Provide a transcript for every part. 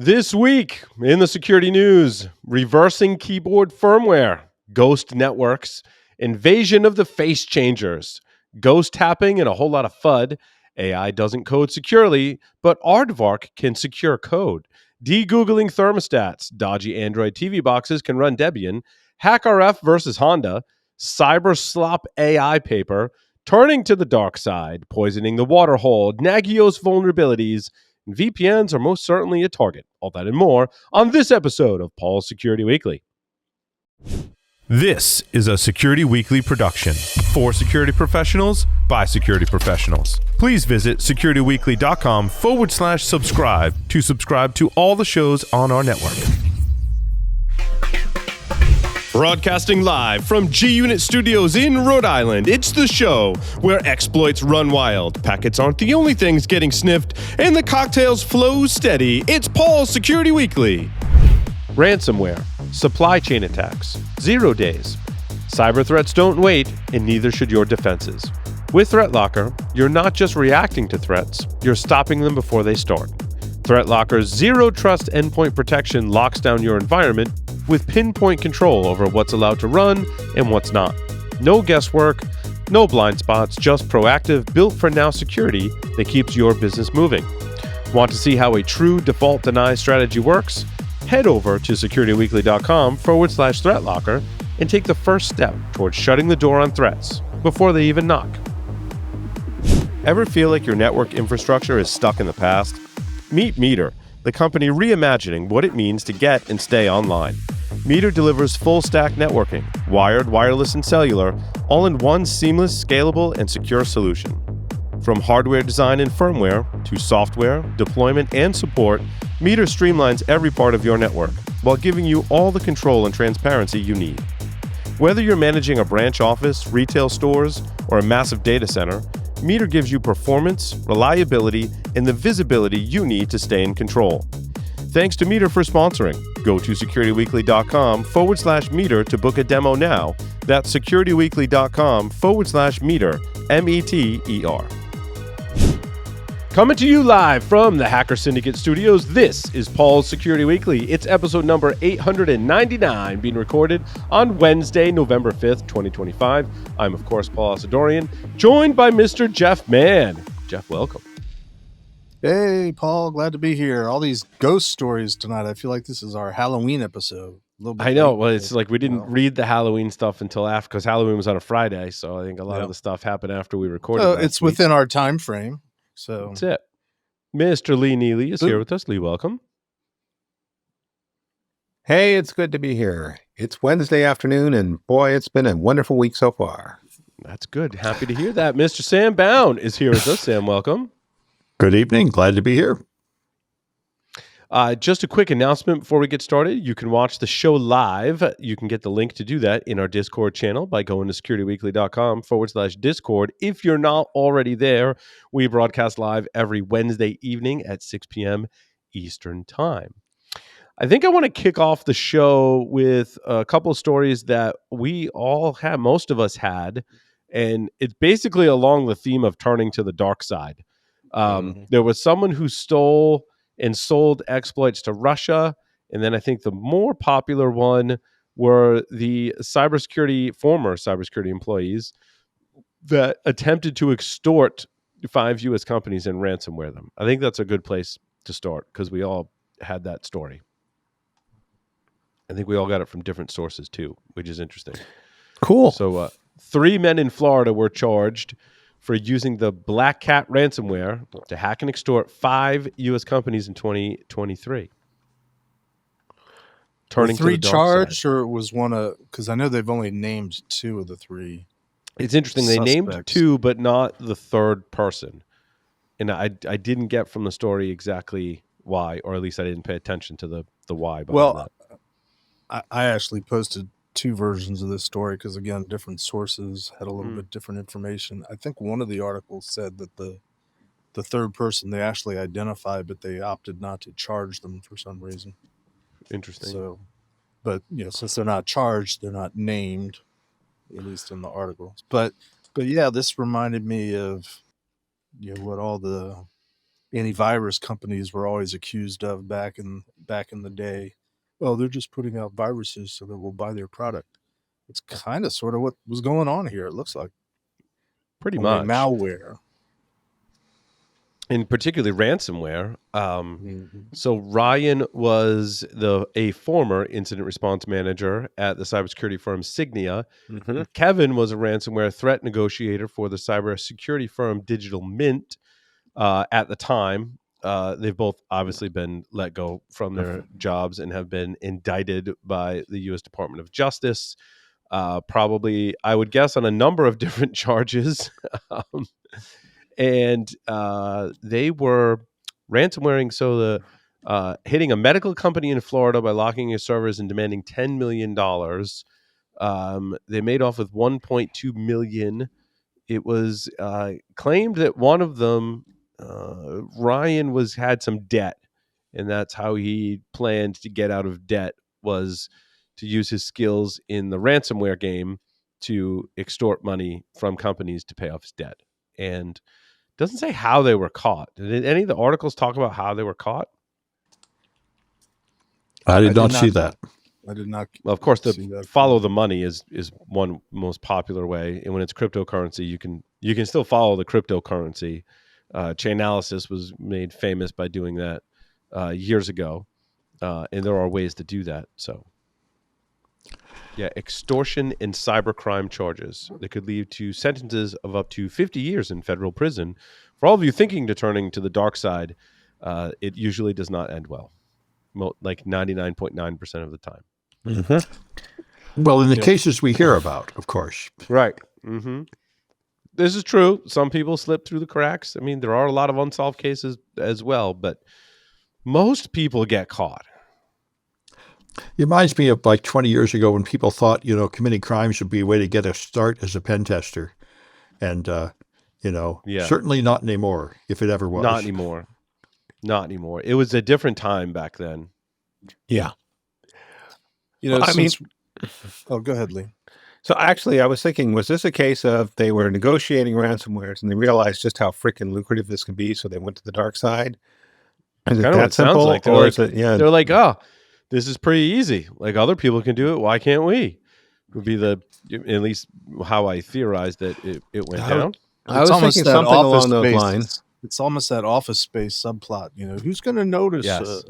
This week in the security news, reversing keyboard firmware, ghost networks, invasion of the face changers, ghost tapping, and a whole lot of FUD. AI doesn't code securely, but Aardvark can secure code. De-Googling thermostats, dodgy Android TV boxes can run Debian, HackRF versus Honda, Cyberslop AI paper, turning to the dark side, poisoning the water hole, Nagios vulnerabilities, and VPNs are most certainly a target. All that and more on this episode of Paul's Security Weekly. This is a Security Weekly production for security professionals by security professionals. Please visit securityweekly.com/subscribe to subscribe to all the shows on our network. Broadcasting live from G-Unit Studios in Rhode Island, it's the show where exploits run wild, packets aren't the only things getting sniffed, and the cocktails flow steady. It's Paul's Security Weekly. Ransomware, supply chain attacks, 0 days. Cyber threats don't wait, and neither should your defenses. With ThreatLocker, you're not just reacting to threats, you're stopping them before they start. ThreatLocker's zero trust endpoint protection locks down your environment with pinpoint control over what's allowed to run and what's not. No guesswork, no blind spots, just proactive, built-for-now security that keeps your business moving. Want to see how a true default deny strategy works? Head over to securityweekly.com/ThreatLocker and take the first step towards shutting the door on threats before they even knock. Ever feel like your network infrastructure is stuck in the past? Meet Meter, the company reimagining what it means to get and stay online. Meter delivers full-stack networking, wired, wireless, and cellular, all in one seamless, scalable, and secure solution. From hardware design and firmware to software, deployment, and support, Meter streamlines every part of your network while giving you all the control and transparency you need. Whether you're managing a branch office, retail stores, or a massive data center, Meter gives you performance, reliability, and the visibility you need to stay in control. Thanks to Meter for sponsoring. Go to securityweekly.com/meter to book a demo now. That's securityweekly.com/meter, METER. Coming to you live from the Hacker Syndicate Studios, this is Paul's Security Weekly. It's episode number 899, being recorded on Wednesday, November 5th, 2025. I'm, of course, Paul Asadorian, joined by Mr. Jeff Mann. Jeff, welcome. Hey, Paul, glad to be here. All these ghost stories tonight. I feel like this is our Halloween episode. A little bit I know. late, Well, it's like we didn't read the Halloween stuff until after, because Halloween was on a Friday, so I think a lot of the stuff happened after we recorded. So it's within our time frame. So that's it. Mr. Lee Neely is here with us. Lee, welcome. Hey, it's good to be here. It's Wednesday afternoon, and boy, it's been a wonderful week so far. That's good. Happy to hear that. Mr. Sam Bound is here with us. Sam, welcome. Good evening. Glad to be here. Just a quick announcement before we get started. You can watch the show live. You can get the link to do that in our Discord channel by going to securityweekly.com/Discord. If you're not already there, we broadcast live every Wednesday evening at 6 p.m. Eastern Time. I think I want to kick off the show with a couple of stories that we all had, most of us had, and it's basically along the theme of turning to the dark side. There was someone who stole and sold exploits to Russia. And then I think the more popular one were the former cybersecurity employees that attempted to extort 5 U.S. companies and ransomware them. I think that's a good place to start because we all had that story. I think we all got it from different sources too, which is interesting. Cool. So 3 men in Florida were charged for using the Black Cat ransomware to hack and extort 5 U.S. companies in 2023. Turning to the dark charged, side. Or was one because I know they've only named 2 of the 3. It's interesting. Suspects. They named 2, but not the third person. And I didn't get from the story exactly why, or at least I didn't pay attention to the why. Well, I actually posted 2 versions of this story because, again, different sources had a little bit different information. I think one of the articles said that the third person they actually identified, but they opted not to charge them for some reason. Interesting. So, but since they're not charged, they're not named, at least in the articles. But yeah, this reminded me of what all the antivirus companies were always accused of back in the day. Well, they're just putting out viruses so that we'll buy their product. It's kind of sort of what was going on here. It looks like Pretty only much. malware. And particularly ransomware. So Ryan was a former incident response manager at the cybersecurity firm Signia. Kevin was a ransomware threat negotiator for the cybersecurity firm Digital Mint at the time. They've both obviously been let go from their jobs and have been indicted by the U.S. Department of Justice. Probably, I would guess, on a number of different charges. And they were ransomwaring. So hitting a medical company in Florida by locking his servers and demanding $10 million. They made off with $1.2 million. It was claimed that one of them, Ryan, had some debt, and that's how he planned to get out of debt, was to use his skills in the ransomware game to extort money from companies to pay off his debt. And doesn't say how they were caught. Did any of the articles talk about how they were caught? I did not see that. I did not. Well, of course, see the that. follow the money is one most popular way. And when it's cryptocurrency, you can still follow the cryptocurrency. Chainalysis was made famous by doing that years ago, and there are ways to do that. So, yeah, extortion and cybercrime charges that could lead to sentences of up to 50 years in federal prison. For all of you thinking to turning to the dark side, it usually does not end well, like 99.9% of the time. Well, in the cases we hear about, of course. Right. This is true. Some people slip through the cracks. I mean, there are a lot of unsolved cases as well, but most people get caught. It reminds me of like 20 years ago when people thought, committing crimes would be a way to get a start as a pen tester. And, certainly not anymore, if it ever was. Not anymore. Not anymore. It was a different time back then. Yeah. Oh, go ahead, Lee. So actually, I was thinking, was this a case of they were negotiating ransomwares and they realized just how freaking lucrative this can be, so they went to the dark side? Is it that simple? Like. They're like, oh, this is pretty easy. Like, other people can do it. Why can't we? Would be at least how I theorized that it went down. I was thinking something along those lines. It's almost that Office Space subplot. Who's going to notice? Yes.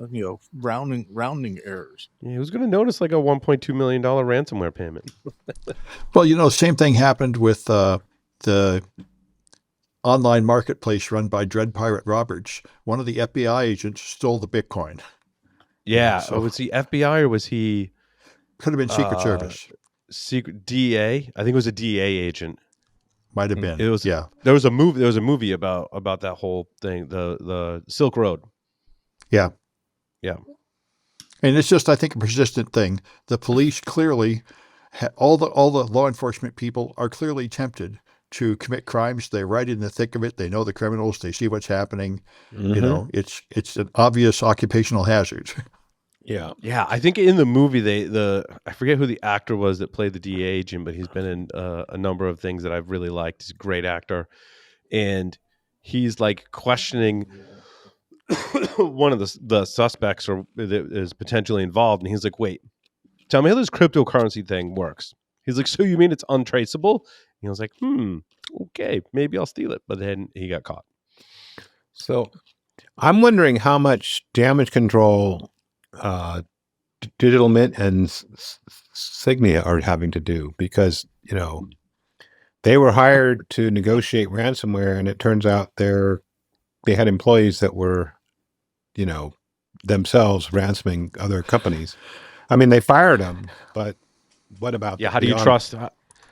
Rounding errors. Yeah, who's going to notice like a $1.2 million ransomware payment? Well, same thing happened with the online marketplace run by Dread Pirate Roberts. One of the FBI agents stole the Bitcoin. Yeah. So was he FBI or was he? Could have been Secret Service. Secret DA. I think it was a DA agent. Might have been. It was. Yeah. There was a movie about that whole thing. The Silk Road. Yeah. Yeah. And it's just, I think, a persistent thing. The police clearly, all the law enforcement people are clearly tempted to commit crimes. They're right in the thick of it. They know the criminals. They see what's happening. It's an obvious occupational hazard. Yeah. Yeah. I think in the movie, I forget who the actor was that played the DA agent, but he's been in a number of things that I've really liked. He's a great actor. And he's like questioning one of the suspects that is potentially involved. And he's like, wait, tell me how this cryptocurrency thing works. He's like, so you mean it's untraceable? And he was like, okay, maybe I'll steal it. But then he got caught. So I'm wondering how much damage control Digital Mint and Signia are having to do, because, they were hired to negotiate ransomware, and it turns out they had employees that were, themselves ransoming other companies. I mean, they fired them, but what about? Yeah, how do you trust?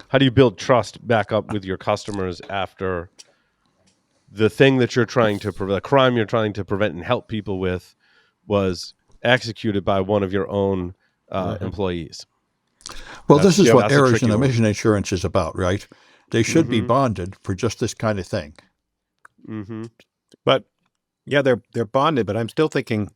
How do you build trust back up with your customers after the thing that you're trying to prevent, the crime you're trying to prevent and help people with, was executed by one of your own employees? Well, this is what errors in emission insurance is about, right? They should be bonded for just this kind of thing. But yeah, they're bonded. But I'm still thinking,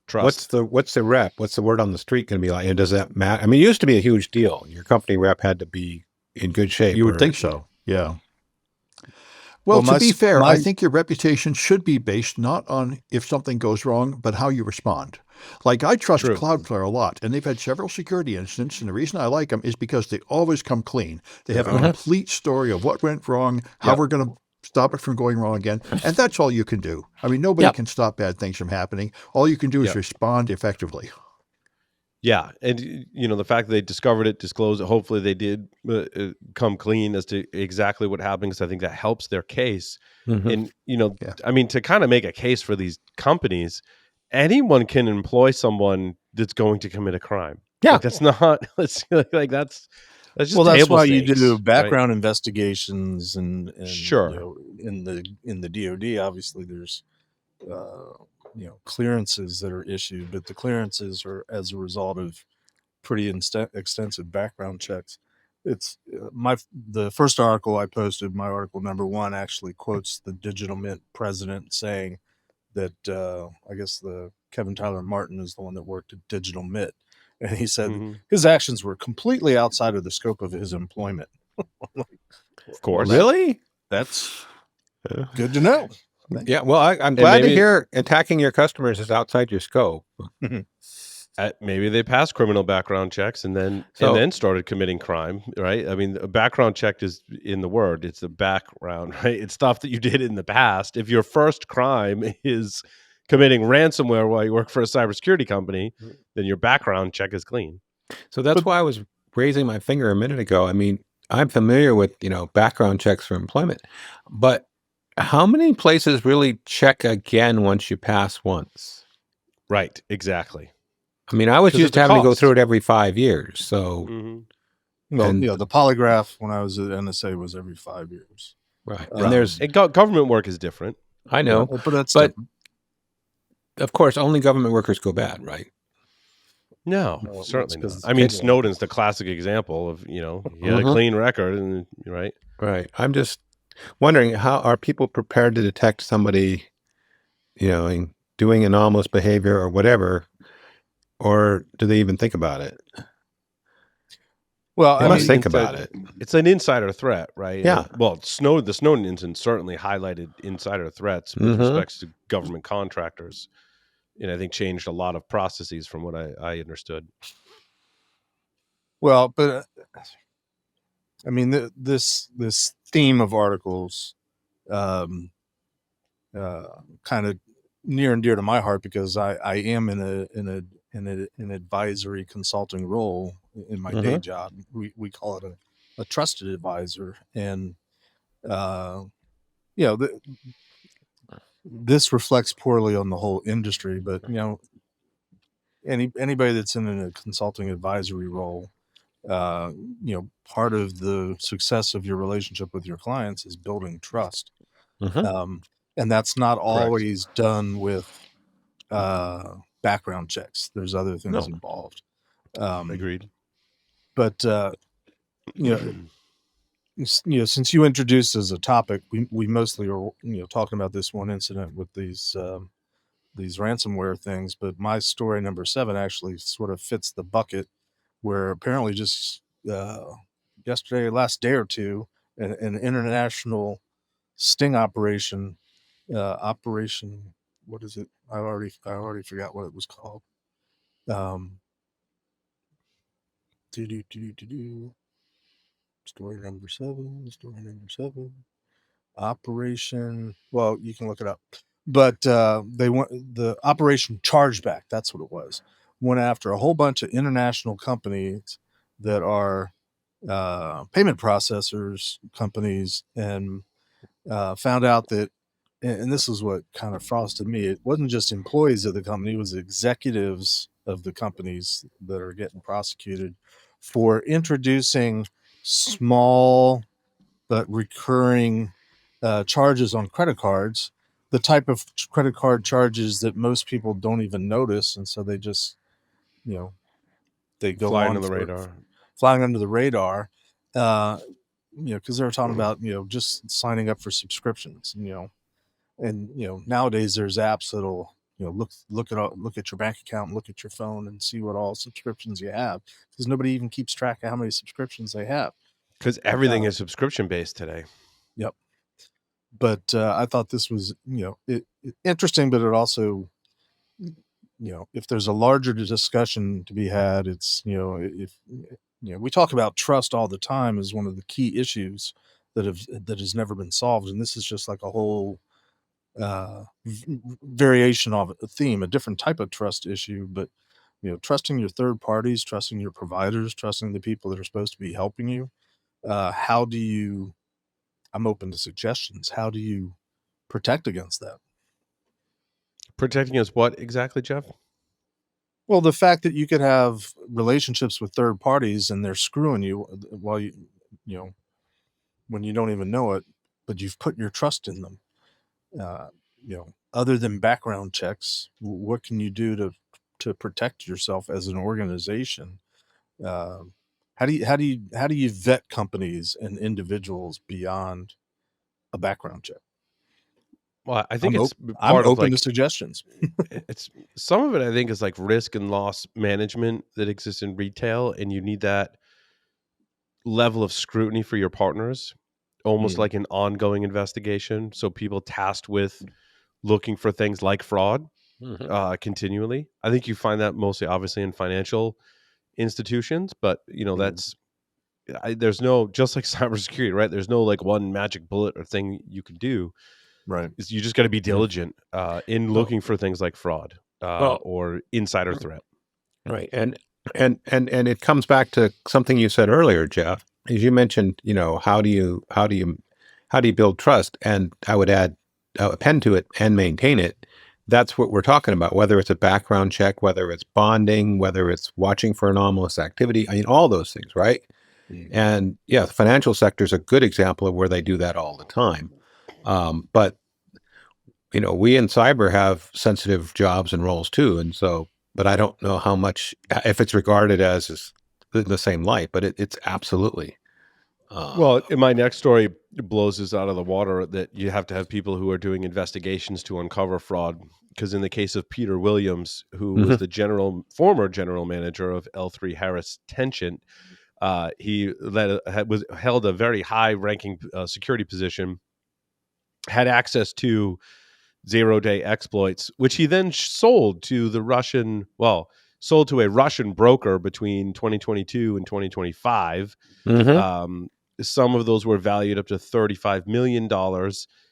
trust. What's the rep? What's the word on the street going to be like? And does that matter? I mean, it used to be a huge deal. Your company rep had to be in good shape. You would think so. Yeah. Well, Well, to be fair, my I think your reputation should be based not on if something goes wrong, but how you respond. Like, I trust True. Cloudflare a lot, and they've had several security incidents, and the reason I like them is because they always come clean. They have a complete story of what went wrong, how we're going to stop it from going wrong again, and that's all you can do. I mean, nobody Yep. can stop bad things from happening. All you can do is Yep. respond effectively. Yeah, and the fact that they discovered it, disclosed it, hopefully they did come clean as to exactly what happened, because I think that helps their case. Mhm. And Yeah. I mean, to kind of make a case for these companies, anyone can employ someone that's going to commit a crime. Yeah. Like, that's not like that's just well, that's table why you stakes, do right? background investigations, and Sure. in the DoD, obviously there's clearances that are issued, but the clearances are as a result of pretty extensive background checks. It's the first article I posted, my article number 1, actually quotes the Digital Mint president saying that I guess the Kevin Tyler Martin is the one that worked at Digital Mint, and he said Mhm. his actions were completely outside of the scope of his employment. Of course. Really? That's good to know. Yeah. Well, I'm And glad to maybe hear attacking your customers is outside your scope. maybe they passed criminal background checks and then started committing crime, right? I mean, a background check is in the word. It's the background, right? It's stuff that you did in the past. If your first crime is committing ransomware while you work for a cybersecurity company, then your background check is clean. So that's why I was raising my finger a minute ago. I mean, I'm familiar with, background checks for employment, but how many places really check again once you pass once? Right, exactly. I mean, I was 'Cause used it's to a having to go cost. through it every 5 years. So, Mhm. Well, And- the polygraph when I was at NSA was every 5 years. right. Right. And there's, And government work is different. I know, but that's but different. of course, only government workers go bad, right? No, Well, certainly it's 'cause not. it's I mean, federal. Snowden's the classic example of, he had a Mhm. clean record, and right. Right. I'm just wondering, how are people prepared to detect somebody, doing anomalous behavior or whatever, or do they even think about it? Well, They I must mean, think about it. It's an insider threat, right? Yeah. Well, the Snowden incident certainly highlighted insider threats with Mhm. respects to government contractors, and I think changed a lot of processes from what I understood. well, but I mean, this theme of articles, kind of near and dear to my heart, because I am in an advisory consulting role in my day Mhm. job. We call it a trusted advisor, and this reflects poorly on the whole industry. But anybody that's in a consulting advisory role, part of the success of your relationship with your clients is building trust. Mhm. And that's not Correct. always done with background checks. There's other things No. involved. Agreed. But since you introduced as a topic, we mostly are talking about this one incident with these ransomware things. But my story number 7 actually sort of fits the bucket, where apparently just yesterday, last day or two, an international sting operation, operation, what is it? I already forgot what it was called. Story number 7, operation. Well, you can look it up, but they went the operation chargeback. That's what it was. Went after a whole bunch of international companies that are payment processors companies, and found out that, and this is what kind of frosted me, it wasn't just employees of the company, it was executives of the companies that are getting prosecuted for introducing small but recurring charges on credit cards, the type of credit card charges that most people don't even notice, and so they just they go Flying on on the for radar. flying under the radar, because they were talking about just signing up for subscriptions, and nowadays there's apps that'll look at your bank account, look at your phone, and see what all subscriptions you have, because nobody even keeps track of how many subscriptions they have. Because everything is subscription based today. Yep. But I thought this was, interesting, but it also, if there's a larger discussion to be had, it's, if, we talk about trust all the time as one of the key issues that has never been solved. And this is just like a whole variation of a theme, a different type of trust issue. But, trusting your third parties, trusting your providers, trusting the people that are supposed to be helping you. How do you, I'm open to suggestions. How do you protect against that? Protecting us what exactly, Jeff? Well, the fact that you could have relationships with third parties and they're screwing you while when you don't even know it, but you've put your trust in them. Other than background checks, what can you do to protect yourself as an organization? How do you vet companies and individuals beyond a background check? Well, I think I'm part of open like to suggestions. it's some of it. I think is like risk and loss management that exists in retail, and you need that level of scrutiny for your partners, almost like an ongoing investigation. So people tasked with looking for things like fraud continually. I think you find that mostly, obviously, in financial institutions, but that's there's no, just like cybersecurity, right? There's no like one magic bullet or thing you can do. Right. You just got to be diligent in looking for things like fraud or insider threat. Right. And it comes back to something you said earlier, Jeff. As you mentioned, how do you build trust? And I would add append to it and maintain it. That's what we're talking about, whether it's a background check, whether it's bonding, whether it's watching for anomalous activity. I mean, all those things, right? And yeah, the financial sector is a good example of where they do that all the time. But we in cyber have sensitive jobs and roles too. And so, but I don't know how much, if it's regarded as in the same light, but it's absolutely. Well, in my next story blows this out of the water that you have to have people who are doing investigations to uncover fraud. Because in the case of Peter Williams, who was the former general manager of L3 Harris Tension, he held a very high-ranking security position, had access to zero-day exploits, which he then sold to a Russian broker between 2022 and 2025. Some of those were valued up to $35 million.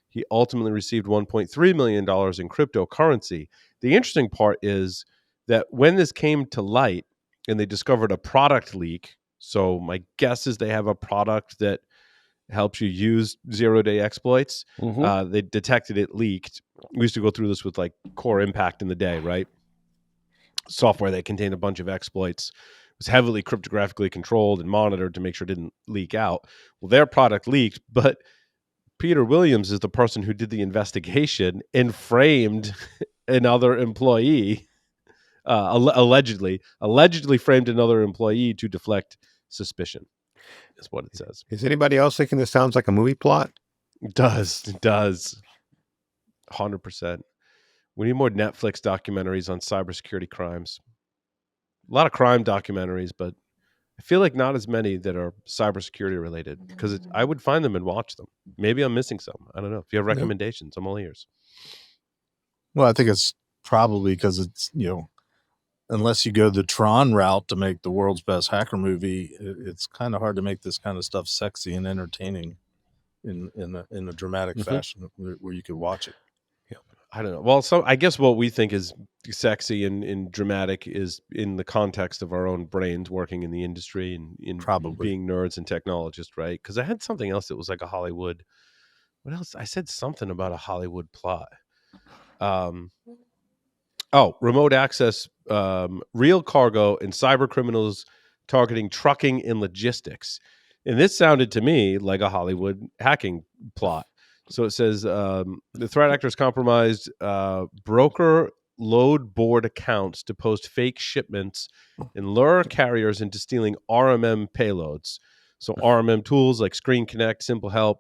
He ultimately received $1.3 million in cryptocurrency. The interesting part is that when this came to light and they discovered a product leak, so my guess is they have a product that helps you use zero-day exploits. They detected it leaked. We used to go through this with like Core Impact in the day, right? Software that contained a bunch of exploits. It was heavily cryptographically controlled and monitored to make sure it didn't leak out. Well, their product leaked, but Peter Williams is the person who did the investigation and framed another employee, allegedly framed another employee to deflect suspicion. Is what it says. Is anybody else thinking this sounds like a movie plot? It does. 100%. We need more Netflix documentaries on cybersecurity crimes. A lot of crime documentaries, but I feel like not as many that are cybersecurity related, because I would find them and watch them. Maybe I'm missing some. I don't know. If you have recommendations, I'm all ears. Well, I think it's probably because it's, unless you go the Tron route to make the world's best hacker movie, it's kind of hard to make this kind of stuff sexy and entertaining in a dramatic fashion where you could watch it. I don't know. Well, I guess what we think is sexy and dramatic is in the context of our own brains working in the industry and in Probably being nerds and technologists, right? Because I had something else that was like a Hollywood. What else? I said something about a Hollywood plot. Remote access, real cargo, and cyber criminals targeting trucking and logistics. And this sounded to me like a Hollywood hacking plot. So it says the threat actors compromised broker load board accounts to post fake shipments and lure carriers into stealing RMM payloads. So RMM tools like Screen Connect, Simple Help,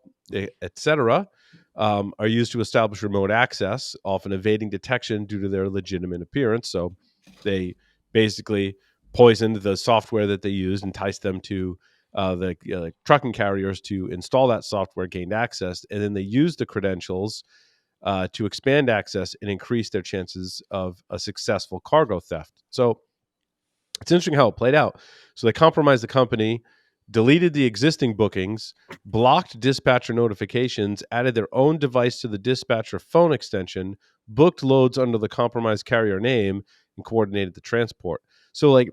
etc., are used to establish remote access, often evading detection due to their legitimate appearance. So they basically poisoned the software that they used, enticed them to the trucking carriers to install that software, gained access, and then they used the credentials to expand access and increase their chances of a successful cargo theft. So it's interesting how it played out. So they compromised the company, deleted the existing bookings, blocked dispatcher notifications, added their own device to the dispatcher phone extension, booked loads under the compromised carrier name, and coordinated the transport. So, like,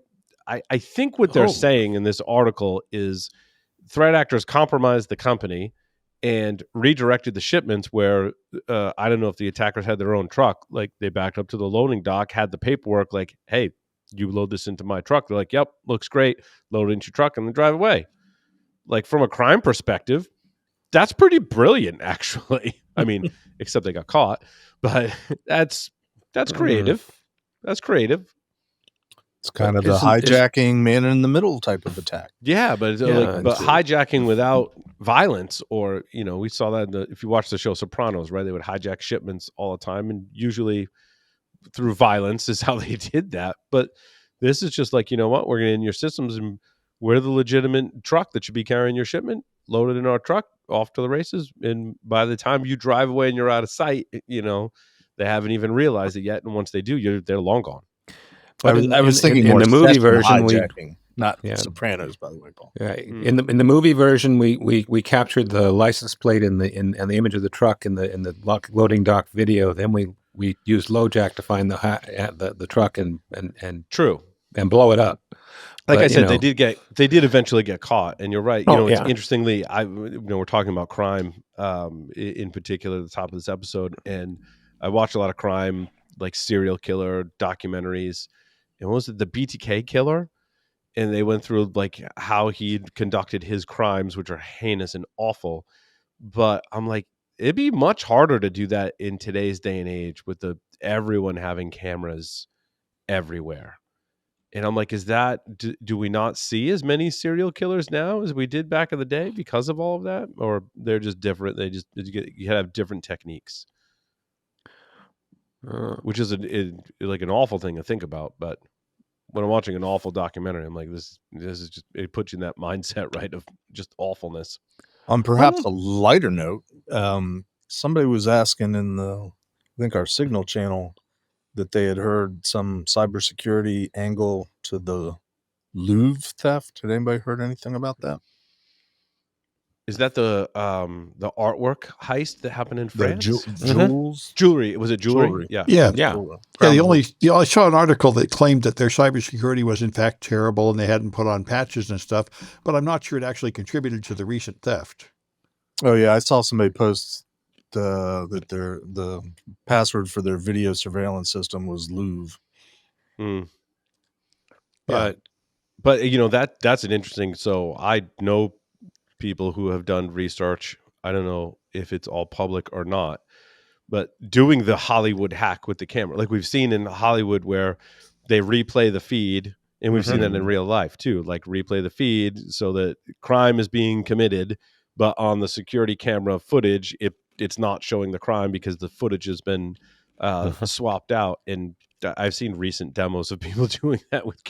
I think what they're saying in this article is threat actors compromised the company and redirected the shipments where I don't know if the attackers had their own truck. Like, they backed up to the loading dock, had the paperwork like, hey, you load this into my truck. They're like, yep, looks great. Load it into your truck and then drive away. Like, from a crime perspective, that's pretty brilliant, actually. I mean, except they got caught, but that's creative. That's creative. It's kind of the hijacking man in the middle type of attack. Yeah, but but hijacking without violence, or we saw that if you watch the show Sopranos, right? They would hijack shipments all the time, and usually through violence is how they did that. But this is just like, you know what? We're going to in your systems, and we're the legitimate truck that should be carrying your shipment. Load it in our truck, off to the races. And by the time you drive away and you're out of sight, they haven't even realized it yet. And once they do, they're long gone. But I was thinking in the movie version, not Sopranos, by the way, Paul. Yeah, in the movie version, we captured the license plate and the image of the truck in the loading dock video. Then we used LoJack to find the truck and true and blow it up. Like I said, they did eventually get caught. And you're right. It's interestingly, we're talking about crime in particular at the top of this episode, and I watched a lot of crime, like serial killer documentaries. And what was it, the BTK killer? And they went through like how he'd conducted his crimes, which are heinous and awful. But I'm like, it'd be much harder to do that in today's day and age with everyone having cameras everywhere. And I'm like, do we not see as many serial killers now as we did back in the day because of all of that? Or they're just different? You have different techniques. Which is like an awful thing to think about, but when I'm watching an awful documentary, I'm like, this is just, it puts you in that mindset, right, of just awfulness. On perhaps a lighter note, somebody was asking in I think our Signal channel, that they had heard some cybersecurity angle to the Louvre theft. Had anybody heard anything about that? Is that the artwork heist that happened in France? Jewels? Jewelry. Was it jewelry? Yeah. I saw an article that claimed that their cybersecurity was in fact terrible and they hadn't put on patches and stuff, but I'm not sure it actually contributed to the recent theft. Oh yeah, I saw somebody post that the password for their video surveillance system was Louvre. But that's an interesting. So I know people who have done research. I don't know if it's all public or not, but doing the Hollywood hack with the camera, like we've seen in Hollywood where they replay the feed, and we've seen that in real life too, like replay the feed so that crime is being committed, but on the security camera footage, it's not showing the crime because the footage has been swapped out. And I've seen recent demos of people doing that with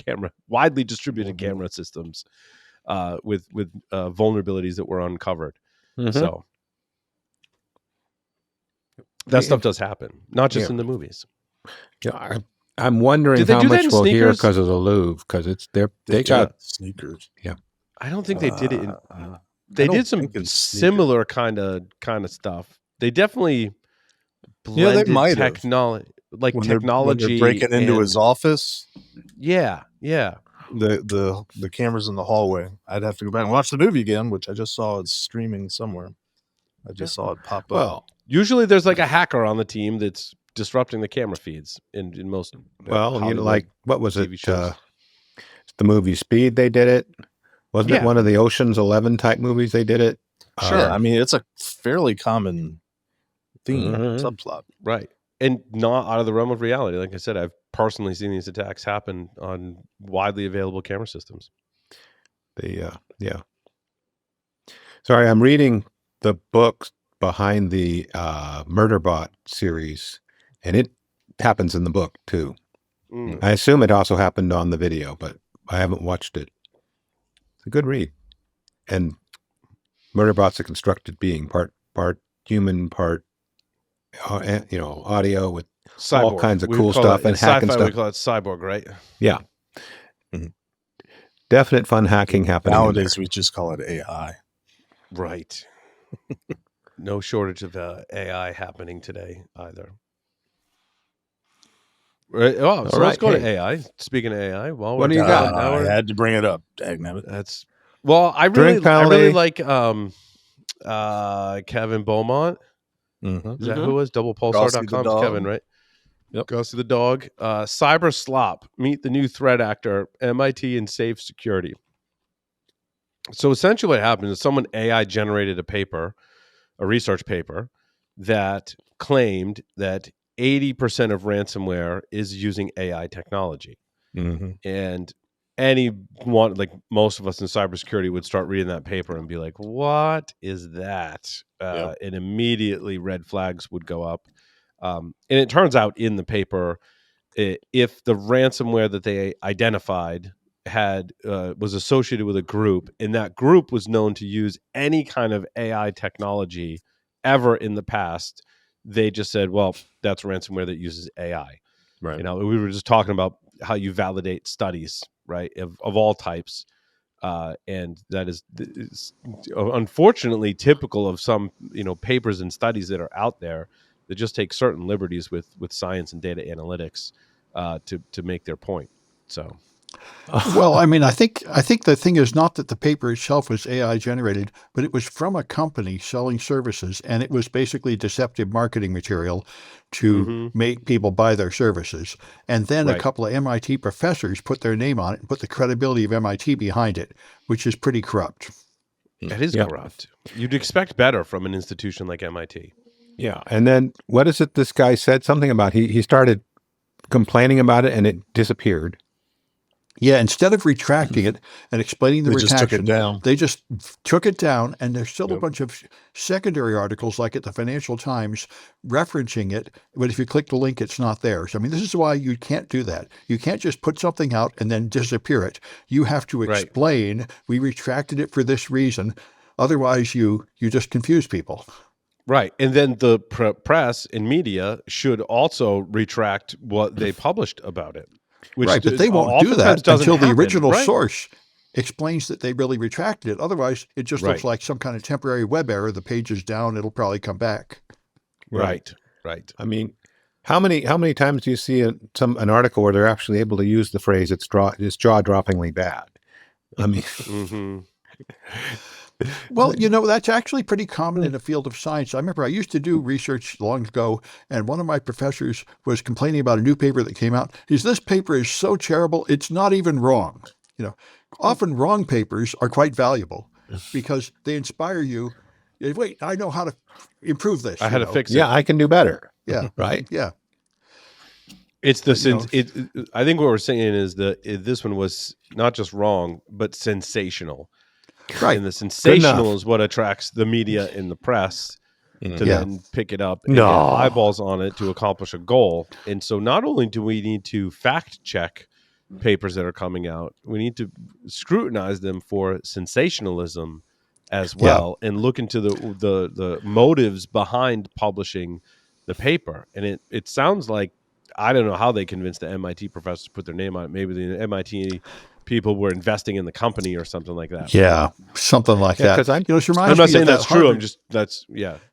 widely distributed camera systems. With vulnerabilities that were uncovered. So that stuff does happen, not just in the movies. Yeah, I'm wondering how much we'll hear because of the Louvre, because they got sneakers. Yeah, I don't think they did it. They did some similar kind of stuff. They definitely blended technology, like when technology. They're breaking into his office. Yeah. The cameras in the hallway. I'd have to go back and watch the movie again, which I just saw it's streaming somewhere. I just saw it pop up. Well, usually there's like a hacker on the team that's disrupting the camera feeds in most. Like what was it? The movie Speed. They did it. Wasn't it one of the Ocean's 11 type movies? They did it. Sure. I mean, it's a fairly common theme subplot, right? And not out of the realm of reality. Like I said, I've personally seen these attacks happen on widely available camera systems. Sorry, I'm reading the book behind the Murderbot series, and it happens in the book too. I assume it also happened on the video, but I haven't watched it. It's a good read. and Murderbot's a constructed being, part human, part audio with all kinds of cool stuff and hacking sci-fi, stuff. we call it cyborg, right? Yeah. Mhm. Definite fun hacking happening. Nowadays, we just call it AI. Right. No shortage of AI happening today either. Right. Oh, so let's go to AI. Speaking of AI, What do you got? I had to bring it up. Dagnabbit. That's I really like Kevin Beaumont. Mm-hmm. Is that who it was? DoublePulsar.com's Kevin, right? Yep. Gussie the dog. Cyberslop. Meet the new threat actor, MIT and Safe Security. So essentially what happened is someone AI generated a research paper that claimed that 80% of ransomware is using AI technology. Mm-hmm. And like most of us in cybersecurity would start reading that paper and be like, what is that? Yep. And immediately red flags would go up. And it turns out in the paper, if the ransomware that they identified was associated with a group, and that group was known to use any kind of AI technology ever in the past, they just said, well, that's ransomware that uses AI. Right. We were just talking about how you validate studies, right, of all types. And that is unfortunately typical of some, papers and studies that are out there that just take certain liberties with science and data analytics to make their point. So, Well, I mean, I think the thing is not that the paper itself was AI generated, but it was from a company selling services, and it was basically deceptive marketing material to make people buy their services. And then a couple of MIT professors put their name on it and put the credibility of MIT behind it, which is pretty corrupt. It is corrupt. You'd expect better from an institution like MIT. Yeah. And then what is it this guy said? Something about he started complaining about it and it disappeared. Yeah, instead of retracting it and explaining the retraction, just took it down. they just took it down, and there's still a bunch of secondary articles, like at the Financial Times, referencing it. But if you click the link, it's not there. So, I mean, this is why you can't do that. You can't just put something out and then disappear it. You have to explain, we retracted it for this reason. Otherwise, you just confuse people. Right. And then the press and media should also retract what they published about it. Right, but they won't do that until the original source explains that they really retracted it. Otherwise, it just looks like some kind of temporary web error. The page is down. It'll probably come back. Right. I mean, how many times do you see an article where they're actually able to use the phrase "it's jaw-droppingly bad"? I mean, Well, that's actually pretty common in the field of science. I remember I used to do research long ago, and one of my professors was complaining about a new paper that came out. He said, this paper is so terrible, it's not even wrong. Often wrong papers are quite valuable because they inspire you. Wait, I know how to improve this. I had to fix it. Yeah, I can do better. Yeah. Right? Yeah. It's I think what we're saying is that this one was not just wrong, but sensational. Right. And the sensational is what attracts the media and the press to then pick it up and get eyeballs on it to accomplish a goal. And so not only do we need to fact check papers that are coming out, we need to scrutinize them for sensationalism as well and look into the motives behind publishing the paper. And it sounds like, I don't know how they convinced the MIT professors to put their name on it. Maybe the MIT people were investing in the company or something like that. Yeah, something like that. Because I'm not saying that's true.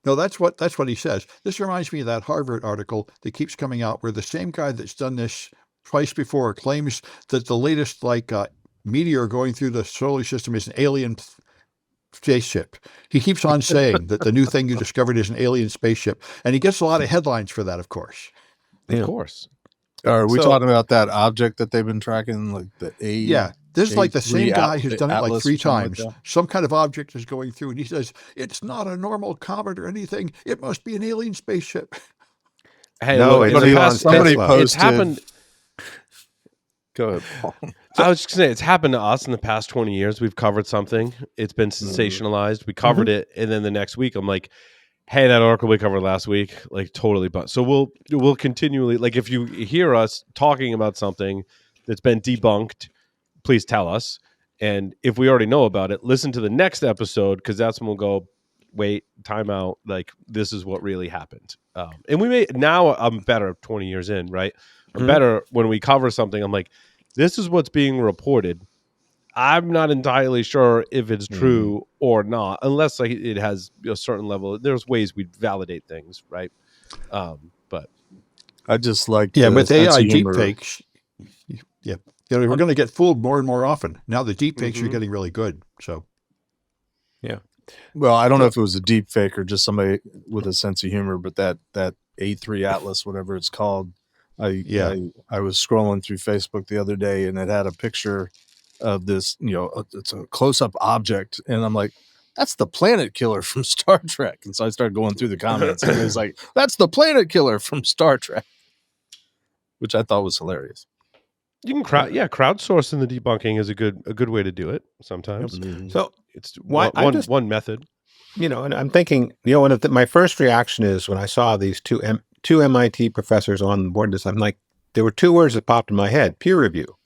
No, that's what he says. This reminds me of that Harvard article that keeps coming out where the same guy that's done this twice before claims that the latest meteor going through the solar system is an alien spaceship. He keeps on saying that the new thing you discovered is an alien spaceship, and he gets a lot of headlines for that, of course. Of course. Are we talking about that object that they've been tracking, like the A? Yeah, this is like the same guy who's done it like 3 times. Like some kind of object is going through, and he says, it's not a normal comet or anything. It must be an alien spaceship. Hey, no, look, somebody posted. It's happened. Go ahead, Paul. I was just going to say, it's happened to us in the past 20 years. We've covered something. It's been sensationalized. We covered it, and then the next week, I'm like, hey, that article we covered last week, like totally. But so we'll continually, like, if you hear us talking about something that's been debunked, please tell us, And if we already know about it, listen to the next episode, because that's when we'll go, wait, time out. Like, this is what really happened. And now I'm better 20 years in, right? I'm better when we cover something. I'm like, this is what's being reported. I'm not entirely sure if it's true or not, unless like it has a certain level. There's ways we validate things, right? But I just like with sense AI of humor. deepfakes, we're going to get fooled more and more often. Now the deepfakes are getting really good. So, Well, I don't know if it was a deep fake or just somebody with a sense of humor, but that A3 Atlas, whatever it's called, I was scrolling through Facebook the other day, and it had a picture of this, it's a close-up object, and I'm like, that's the planet killer from Star Trek. And so I started going through the comments, and it was like, that's the planet killer from Star Trek, which I thought was hilarious. you can crowdsourcing the debunking is a good way to do it sometimes. So It's one method. And I'm thinking, my first reaction is when I saw these two MIT professors on board this, I'm like, there were two words that popped in my head: peer review.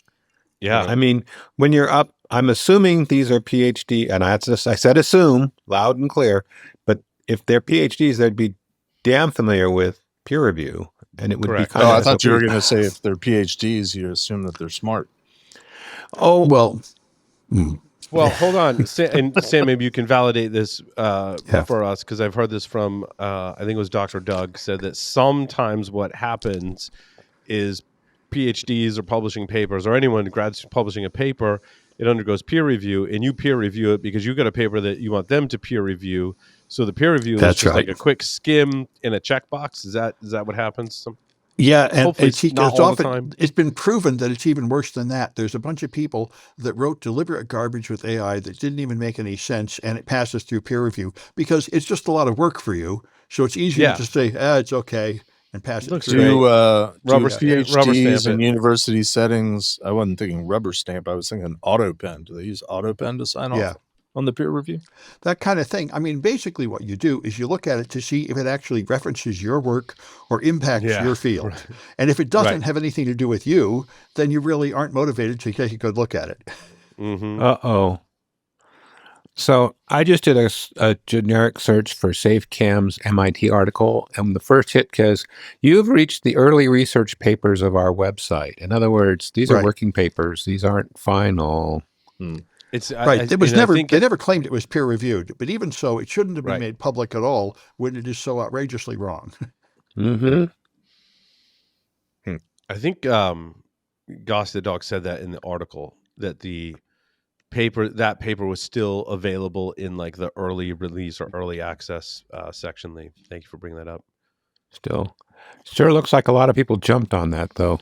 Yeah. I mean, when you're up, I'm assuming these are PhD, and I said assume loud and clear, but if they're PhDs, they'd be damn familiar with peer review, and it would Correct. be kind Oh, of. I thought you were going to say if they're PhDs, you assume that they're smart. Oh, well, Well, hold on, Sam, maybe you can validate this for us, because I've heard this from I think it was Dr. Doug said that sometimes what happens is PhDs are publishing papers, or anyone grad student publishing a paper, it undergoes peer review, and you peer review it because you got a paper that you want them to peer review. So the peer review is just like a quick skim in a checkbox. Is that what happens? Yeah, and Hopefully it's not all the often time. it's been proven that it's even worse than that. There's a bunch of people that wrote deliberate garbage with AI that didn't even make any sense, and it passes through peer review because it's just a lot of work for you. So it's easier to say, it's okay, and pass it through. Do rubber PhDs stamp in it. university settings? I wasn't thinking rubber stamp. I was thinking auto pen. Do they use auto pen to sign off on the peer review? That kind of thing. I mean, basically what you do is you look at it to see if it actually references your work or impacts your field. Right. And if it doesn't have anything to do with you, then you really aren't motivated to take a good look at it. Uh-oh. So I just did a generic search for SafeCam's MIT article, and the first hit says, you've reached the early research papers of our website. In other words, these are working papers. These aren't final. It's right. They never claimed it was peer reviewed, but even so, it shouldn't have been made public at all when it is so outrageously wrong. I think Goss the Dog said that in the article, that the paper was still available in like the early release or early access section. Lee, thank you for bringing that up. Still, sure looks like a lot of people jumped on that, though.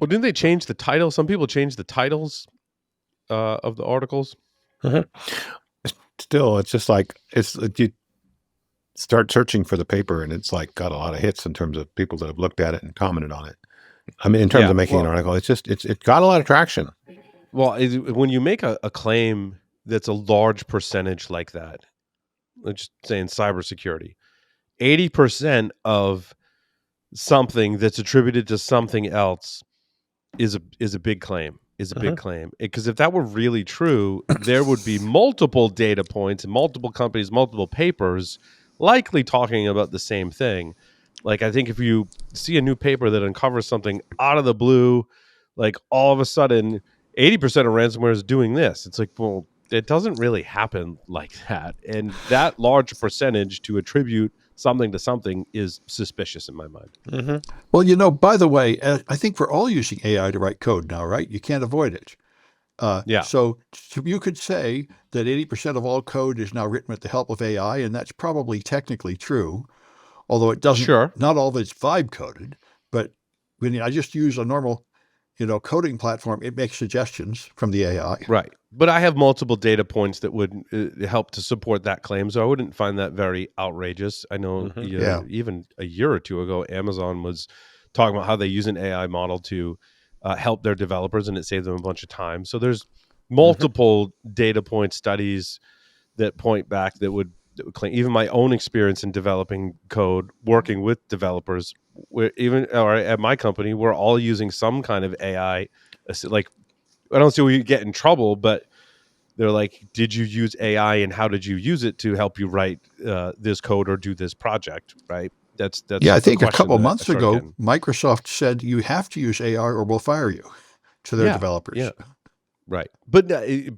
Well, didn't they change the title? Some people changed the titles of the articles. Still, it's just like you start searching for the paper, and it's like got a lot of hits in terms of people that have looked at it and commented on it. I mean, in terms of making an article, it got a lot of traction. Well, when you make a claim that's a large percentage like that, let's just say in cybersecurity, 80% of something that's attributed to something else is a big claim. Big claim, because if that were really true, there would be multiple data points and multiple companies, multiple papers likely talking about the same thing. Like, I think if you see a new paper that uncovers something out of the blue, like all of a sudden 80% of ransomware is doing this, it's like, well, it doesn't really happen like that. And that large percentage to attribute something to something is suspicious in my mind. Well, by the way, I think we're all using AI to write code now, right? You can't avoid it. So you could say that 80% of all code is now written with the help of AI, and that's probably technically true, although it doesn't, not all of it's vibe coded. But when I just use a normal, coding platform, it makes suggestions from the AI. Right. But I have multiple data points that would help to support that claim, so I wouldn't find that very outrageous. I know even a year or two ago, Amazon was talking about how they use an AI model to help their developers, and it saved them a bunch of time. So there's multiple data point studies that point back that would claim. Even my own experience in developing code, working with developers, or at my company, we're all using some kind of AI, like I don't see where you get in trouble, but they're like, did you use AI and how did you use it to help you write this code or do this project? Right. That's Yeah, I the think a question couple that months I start ago, getting. Microsoft said you have to use AI or we'll fire you to their developers. Yeah. Right. But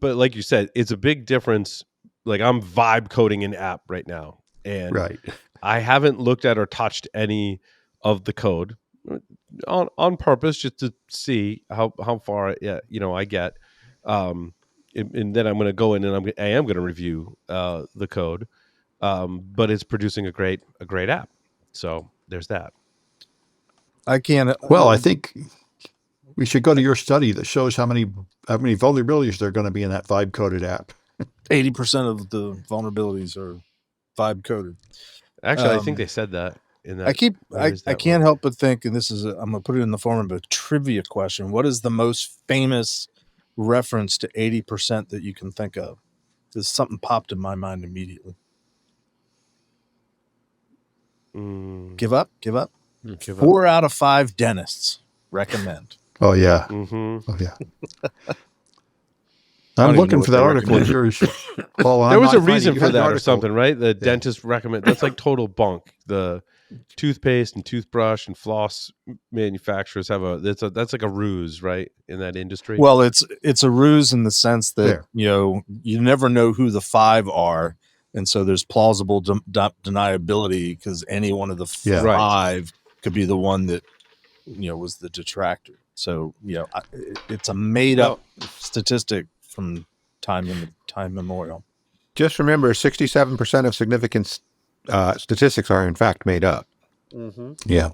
like you said, it's a big difference. Like I'm vibe coding an app right now, and Right. I haven't looked at or touched any of the code on purpose just to see how far I get. And then I'm going to go in and I am going to review the code. But it's producing a great app. So there's that. I can't. Well, I think we should go to your study that shows how many vulnerabilities there are going to be in that vibe coded app. 80% of the vulnerabilities are vibe coded. Actually, I think they said that in that. I can't help but think, and this is I'm gonna put it in the form of a trivia question. What is the most famous reference to 80% that you can think of? There's something popped in my mind immediately. Give up. 4 out of 5 dentists recommend. Oh yeah. Mm-hmm. Oh yeah. I'm looking for that article of yours, Paul. There was a reason for that or something, right? The dentist recommend. That's like total bunk. The toothpaste and toothbrush and floss manufacturers have that's like a ruse, right, in that industry. Well, it's a ruse in the sense that you never know who the 5 are, and so there's plausible deniability because any one of the 5 could be the one that was the detractor. So it's a made up statistic from time immemorial. Just remember, 67% of significant statistics are in fact made up. Mm-hmm. Yeah.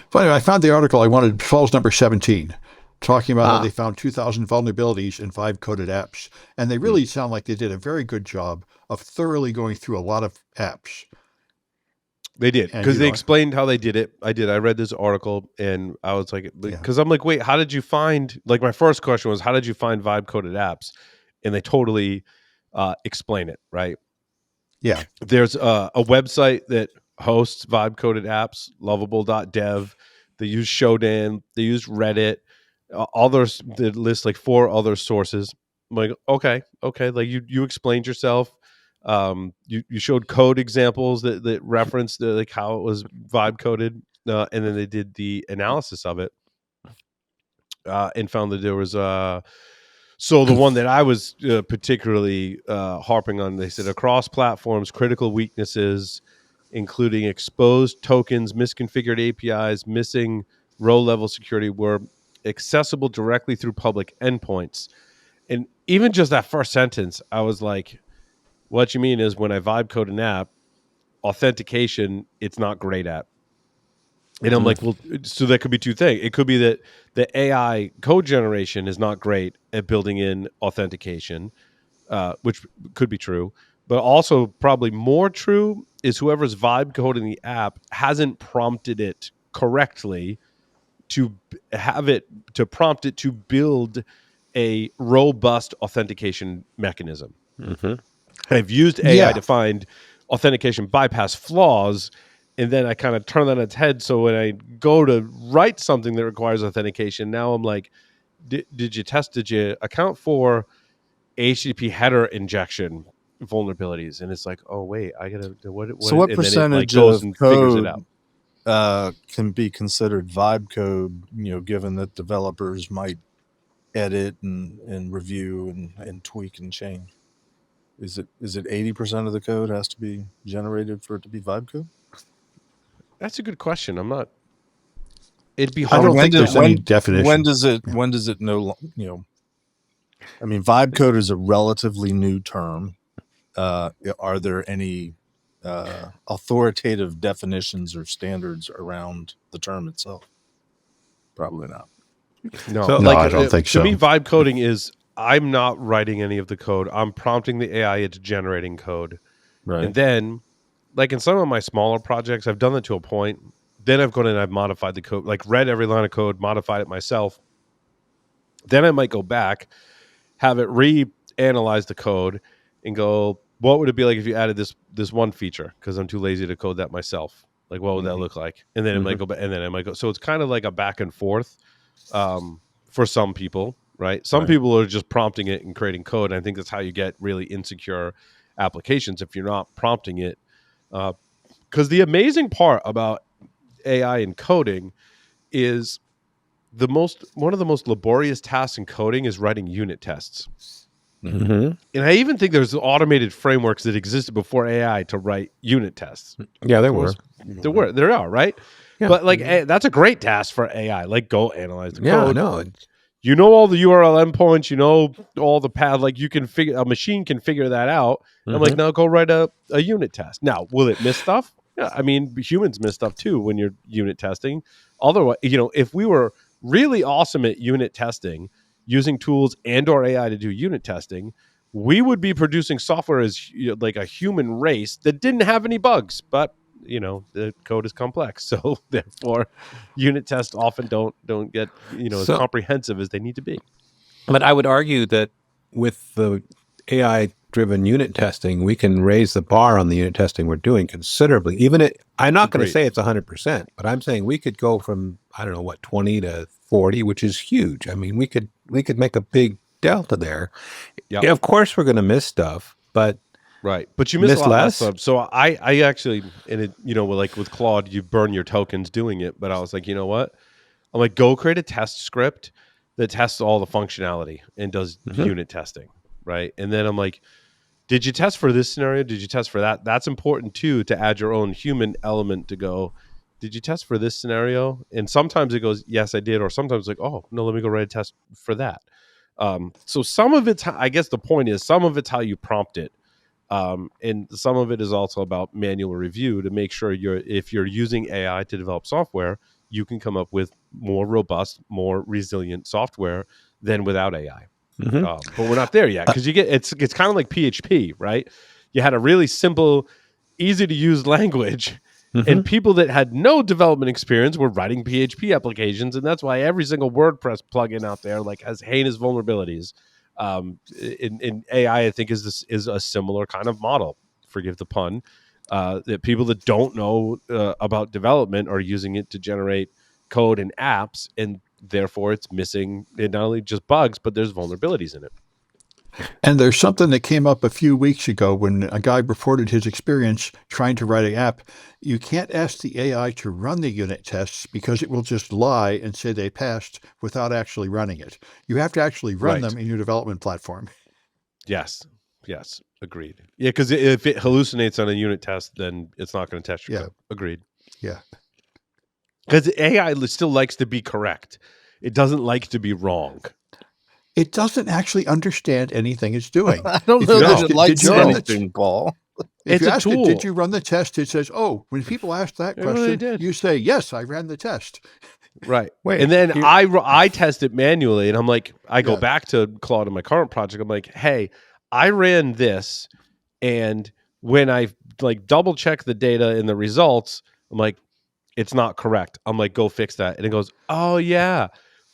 But anyway, I found the article I wanted, falls number 17, talking about how they found 2,000 vulnerabilities in 5 coded apps. And they really sound like they did a very good job of thoroughly going through a lot of apps. They did, because they explained how they did it. I read this article and I was like, because I'm like, wait, how did you find, like my first question was, how did you find vibe coded apps? And they totally explain it, right? Yeah. There's a website that hosts vibe coded apps, lovable.dev. They use Shodan. They use Reddit. Others, they list like 4 other sources. I'm like, okay. Like you explained yourself. You showed code examples that referenced like how it was vibe coded, and then they did the analysis of it, and found that there was so the one that I was particularly harping on, they said across platforms, critical weaknesses, including exposed tokens, misconfigured APIs, missing row level security, were accessible directly through public endpoints. And even just that first sentence, I was like, what you mean is when I vibe code an app, authentication, it's not great at. And I'm like, well, so that could be 2 things. It could be that the AI code generation is not great at building in authentication, which could be true. But also probably more true is whoever's vibe coding the app hasn't prompted it correctly to prompt it to build a robust authentication mechanism. Mm-hmm. I've used AI to find authentication bypass flaws, and then I kind of turn that on its head. So when I go to write something that requires authentication, now I'm like, did you account for HTTP header injection vulnerabilities? And it's like, oh wait, I gotta what So what and percentage then it, like, goes of and code figures it out. Can be considered vibe code, given that developers might edit and review and tweak and change? Is it 80% of the code has to be generated for it to be vibe code? That's a good question. I'm not. It'd be I hard. don't think there's any definition. When does it I mean, vibe code is a relatively new term. Are there any authoritative definitions or standards around the term itself? Probably not. No, No, I don't think so. To me, vibe coding is I'm not writing any of the code. I'm prompting the AI. It's generating code. Right. And then, like in some of my smaller projects, I've done that to a point. Then I've gone and I've modified the code, like read every line of code, modified it myself. Then I might go back, have it reanalyze the code, and go, what would it be like if you added this one feature? Because I'm too lazy to code that myself. Like, what would that look like? And then it might go back, and then I might go. So it's kind of like a back and forth for some people. right? Some Right. people are just prompting it and creating code. And I think that's how you get really insecure applications if you're not prompting it. Because the amazing part about AI and coding is one of the most laborious tasks in coding is writing unit tests. Mm-hmm. And I even think there's automated frameworks that existed before AI to write unit tests. Yeah, there Of were. course, there are, right? Yeah. But like that's a great task for AI. Like go analyze the Yeah, code. no. You know all the URL endpoints. You know all the path. Like you can a machine can figure that out. I'm like, now go write a unit test. Now, will it miss stuff? Yeah, I mean, humans miss stuff too when you're unit testing. Otherwise, if we were really awesome at unit testing, using tools and/or AI to do unit testing, we would be producing software as like a human race that didn't have any bugs. But the code is complex, so therefore, unit tests often don't get as So, comprehensive as they need to be. but I would argue that with the AI-driven unit testing, we can raise the bar on the unit testing we're doing considerably. I'm not going to Agreed. say it's 100%, but I'm saying we could go from 20 to 40, which is huge. I mean, we could make a big delta there. Yep. Yeah, of course, we're going to miss stuff, but Right, but you miss Miss a lot less less? stuff. So I actually, and it, like with Claude, you burn your tokens doing it. But I was like, you know what? I'm like, go create a test script that tests all the functionality and does unit testing, right? And then I'm like, did you test for this scenario? Did you test for that? That's important too, to add your own human element to go, did you test for this scenario? And sometimes it goes, yes, I did. Or sometimes like, oh, no, let me go write a test for that. So some of it's, I guess the point is, some of it's how you prompt it. And some of it is also about manual review to make sure if you're using AI to develop software, you can come up with more robust, more resilient software than without AI. But we're not there yet because it's kind of like PHP, right? You had a really simple, easy to use language, and people that had no development experience were writing PHP applications, and that's why every single WordPress plugin out there has heinous vulnerabilities. In AI, I think is a similar kind of model. Forgive the pun. That people that don't know about development are using it to generate code and apps, and therefore it's missing not only just bugs, but there's vulnerabilities in it. And there's something that came up a few weeks ago when a guy reported his experience trying to write an app. You can't ask the AI to run the unit tests because it will just lie and say they passed without actually running it. You have to actually run them in your development platform. Yes, agreed. Yeah, because if it hallucinates on a unit test, then it's not going to test your code. Agreed. Yeah. Because AI still likes to be correct. It doesn't like to be wrong. It doesn't actually understand anything it's doing. I don't If know you that ask it it, likes "Did you run the anything, Paul. If It's you a ask tool. it, did you run the test? It says, oh, when people ask that It really question, did. you say, yes, I ran the test. Right. Wait, and then I test it manually, and I'm like, I go Yeah. back to Claude in my current project. I'm like, hey, I ran this, and when I double check the data and the results, I'm like, it's not correct. I'm like, go fix that. And it goes, oh yeah,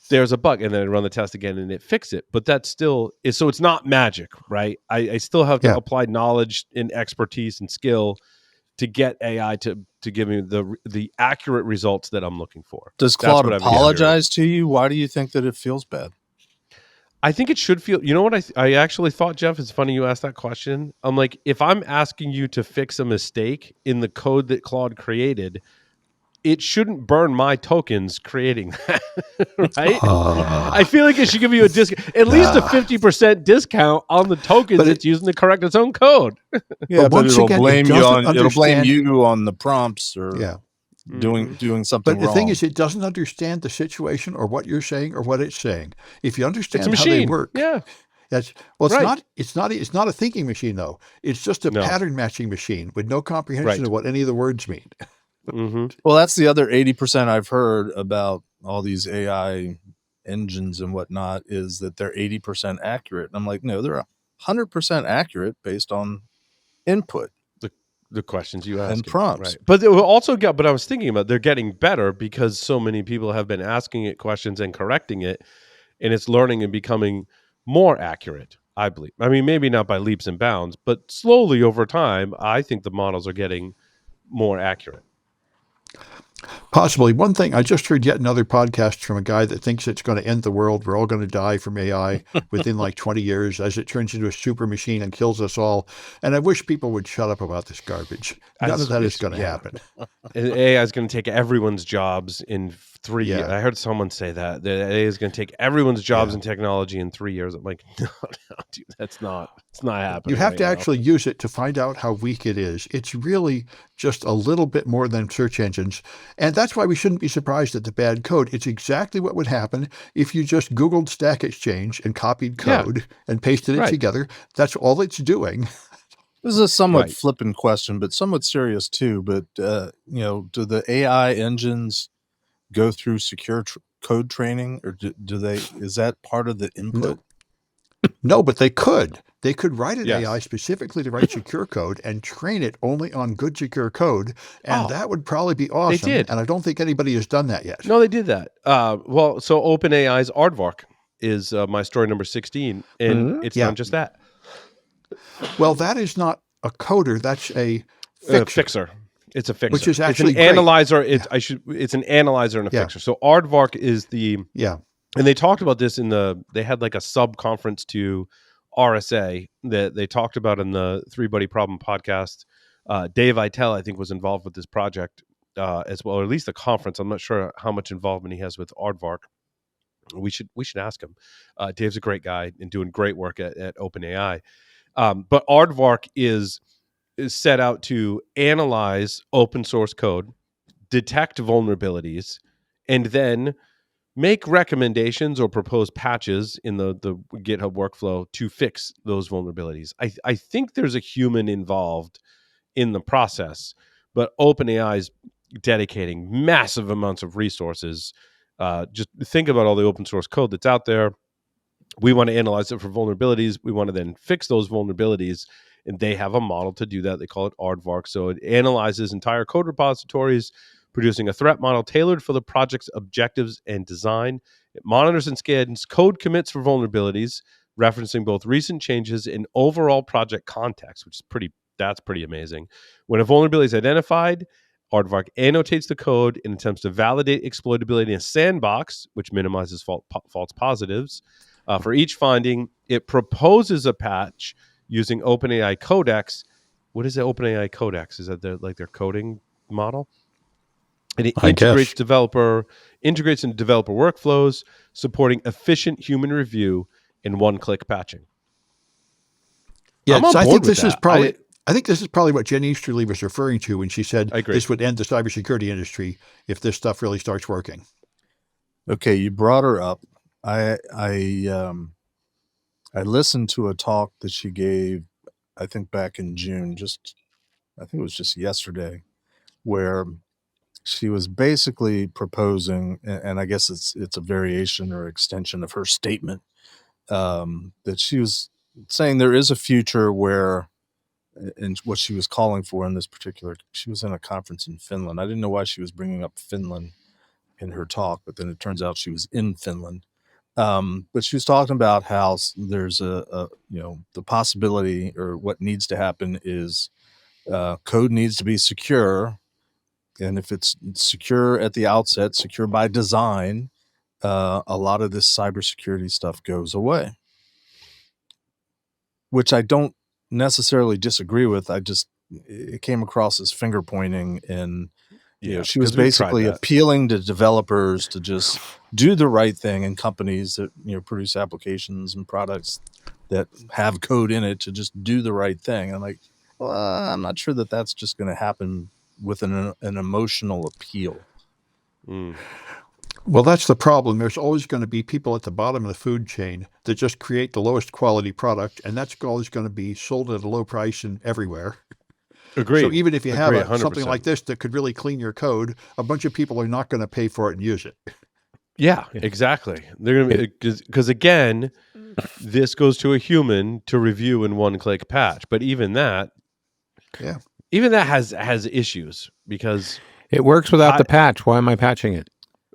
there's a bug. And then I run the test again and it fixes it. But that still is, so it's not magic, right? I still have to apply knowledge and expertise and skill to get AI to give me the accurate results that I'm looking for. Does Claude apologize to you? Why do you think that it feels bad? I think it should feel, you know what I actually thought, Jeff, it's funny you asked that question. I'm like, if I'm asking you to fix a mistake in the code that Claude created, it shouldn't burn my tokens creating that, right? I feel like it should give you a discount, at least a 50% discount on the tokens it's using to correct its own code. Yeah, but once it'll again, blame it you doesn't on understand- the prompts or doing something But the wrong. thing is, it doesn't understand the situation or what you're saying or what it's saying. If you understand It's a how they machine. work, Yeah. it's not a thinking machine though. It's just a pattern matching machine with no comprehension of what any of the words mean. Well, that's the other 80% I've heard about all these AI engines and whatnot, is that they're 80% accurate. And I'm like, no, they're 100% accurate based on input. The questions you ask and prompts. right? But they will also get. But I was thinking about, they're getting better because so many people have been asking it questions and correcting it, and it's learning and becoming more accurate. I believe. I mean, maybe not by leaps and bounds, but slowly over time, I think the models are getting more accurate. Possibly. One thing, I just heard yet another podcast from a guy that thinks it's going to end the world. We're all going to die from AI within like 20 years as it turns into a super machine and kills us all. And I wish people would shut up about this garbage. None of that is going to happen. AI is going to take everyone's jobs in 3 years. Yeah. I heard someone say that AI is going to take everyone's jobs Yeah. in technology in 3 years. I'm like, no, dude, it's not happening. You have right to now. actually use it to find out how weak it is. It's really just a little bit more than search engines. And that's why we shouldn't be surprised at the bad code. It's exactly what would happen if you just Googled Stack Exchange and copied code and pasted it Right. together. That's all it's doing. This is a somewhat Right. flippant question, but somewhat serious too. But do the AI engines go through secure code training, or do they? Is that part of the input? No, but they could. They could write an Yes. AI specifically to write secure code and train it only on good secure code, and that would probably be awesome. did. And I don't think anybody has done that yet. No, they did that. Well, so OpenAI's Aardvark is my story number 16, and it's not just that. Well, that is not a coder. That's a Fixer. It's a fixer. Which is actually it's an great. analyzer. It's an analyzer and a fixer. So Aardvark is and they talked about this they had like a sub conference to RSA that they talked about in the Three Buddy Problem podcast. Dave Itel, I think, was involved with this project as well, or at least the conference. I'm not sure how much involvement he has with Aardvark. We should ask him. Dave's a great guy and doing great work at OpenAI. But Aardvark is set out to analyze open source code, detect vulnerabilities, and then make recommendations or propose patches in the GitHub workflow to fix those vulnerabilities. I think there's a human involved in the process, but OpenAI is dedicating massive amounts of resources. Just think about all the open source code that's out there. We want to analyze it for vulnerabilities. We want to then fix those vulnerabilities. And they have a model to do that. They call it Aardvark. So it analyzes entire code repositories, producing a threat model tailored for the project's objectives and design. It monitors and scans code commits for vulnerabilities, referencing both recent changes and overall project context, which is pretty amazing. When a vulnerability is identified, Aardvark annotates the code and attempts to validate exploitability in a sandbox, which minimizes false positives. For each finding, it proposes a patch using OpenAI Codex. What is the OpenAI Codex? Is that their coding model? And it integrates into developer workflows, supporting efficient human review and one-click patching. Yeah, I'm on I board think with this that. is probably. I think this is probably what Jen Easterly was referring to when she said I agree. this would end the cybersecurity industry if this stuff really starts working. Okay, you brought her up. I listened to a talk that she gave, I think back in June, I think it was just yesterday, where she was basically proposing, and I guess it's a variation or extension of her statement, that she was saying there is a future where, and what she was calling for in this particular, she was in a conference in Finland. I didn't know why she was bringing up Finland in her talk, but then it turns out she was in Finland. But she was talking about how there's the possibility, or what needs to happen is code needs to be secure. And if it's secure at the outset, secure by design, a lot of this cybersecurity stuff goes away, which I don't necessarily disagree with. It came across as finger pointing, and she was basically appealing to developers to just do the right thing, and companies that produce applications and products that have code in it to just do the right thing. And I'm like, well, I'm not sure that that's just going to happen with an emotional appeal. Well, that's the problem. There's always going to be people at the bottom of the food chain that just create the lowest quality product, and that's always going to be sold at a low price and everywhere. Agreed. So even if you have 100%. something like this that could really clean your code, a bunch of people are not going to pay for it and use it. Yeah, exactly. They're going to be, because again, this goes to a human to review in one-click patch. But even that has issues, because it works without the patch. Why am I patching it?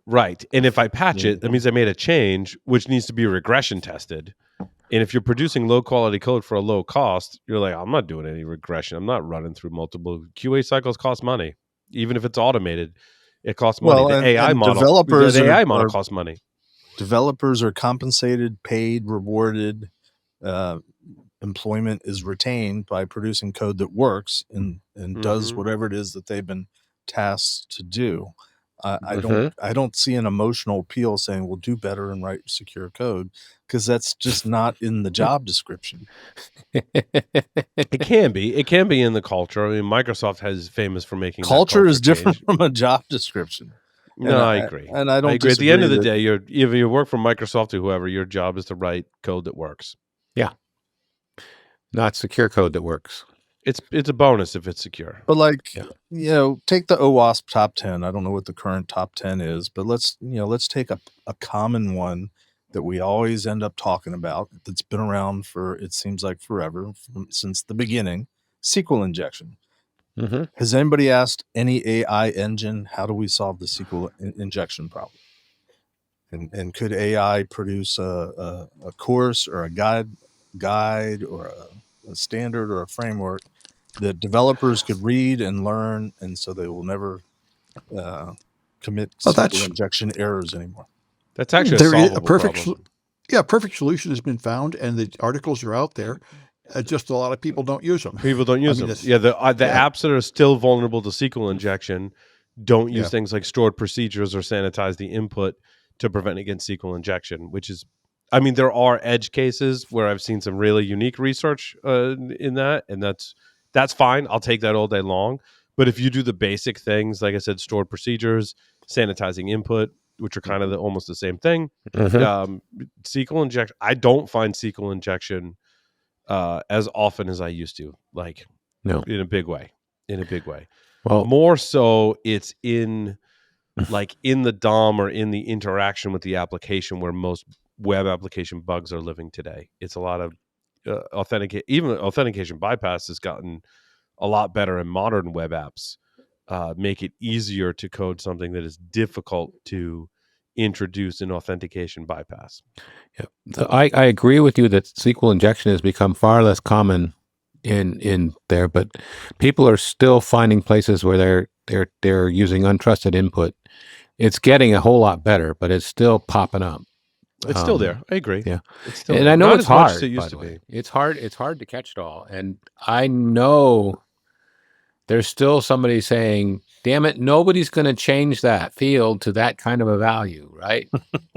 Right. And if I patch it, that means I made a change, which needs to be regression tested. And if you're producing low quality code for a low cost, you're like, I'm not doing any regression. I'm not running through multiple QA cycles. Cost money, even if it's automated. It costs money. Well, The AI and model, developers the AI are model costs money. developers are compensated, paid, rewarded. Employment is retained by producing code that works and does whatever it is that they've been tasked to do. I don't see an emotional appeal saying we'll do better and write secure code, because that's just not in the job description. It can be in the culture. I mean, Microsoft is famous for making that Culture is different change. from a job description. No, I agree. And I don't agree. At the end of the disagree day, if you work for Microsoft or whoever, your job is to write code that works. Yeah. Not secure code that works. It's a bonus if it's secure. But like, Yeah. you know, take the OWASP top 10. I don't know what the current top 10 is, but let's take a common one that we always end up talking about, that's been around for, it seems like forever, since the beginning: SQL injection. Has anybody asked any AI engine, how do we solve the SQL injection problem? And could AI produce a course or a guide or a standard or a framework that developers could read and learn, and so they will never commit SQL injection errors anymore? That's actually a solvable problem. Yeah, perfect solution has been found, and the articles are out there. Just a lot of people don't use them. People don't use them. Yeah, the apps that are still vulnerable to SQL injection don't use things like stored procedures or sanitize the input to prevent against SQL injection, which is, I mean, there are edge cases where I've seen some really unique research in that, and that's fine. I'll take that all day long. But if you do the basic things, like I said, stored procedures, sanitizing input, which are kind of almost the same thing, SQL injection, I don't find SQL injection as often as I used to, like in a big way. Well, more so it's in the DOM or in the interaction with the application where most web application bugs are living today. It's a lot of authentication bypass has gotten a lot better in modern web apps, make it easier to code something that is difficult to introduce an authentication bypass. Yeah, I agree with you that SQL injection has become far less common in there, but people are still finding places where they're using untrusted input. It's getting a whole lot better, but it's still popping up. It's still there. I agree. Yeah, it's still and there. I know Not it's as much hard. as it used to be. It's hard. It's hard to catch it all, and I know there's still somebody saying, damn it, nobody's going to change that field to that kind of a value, right?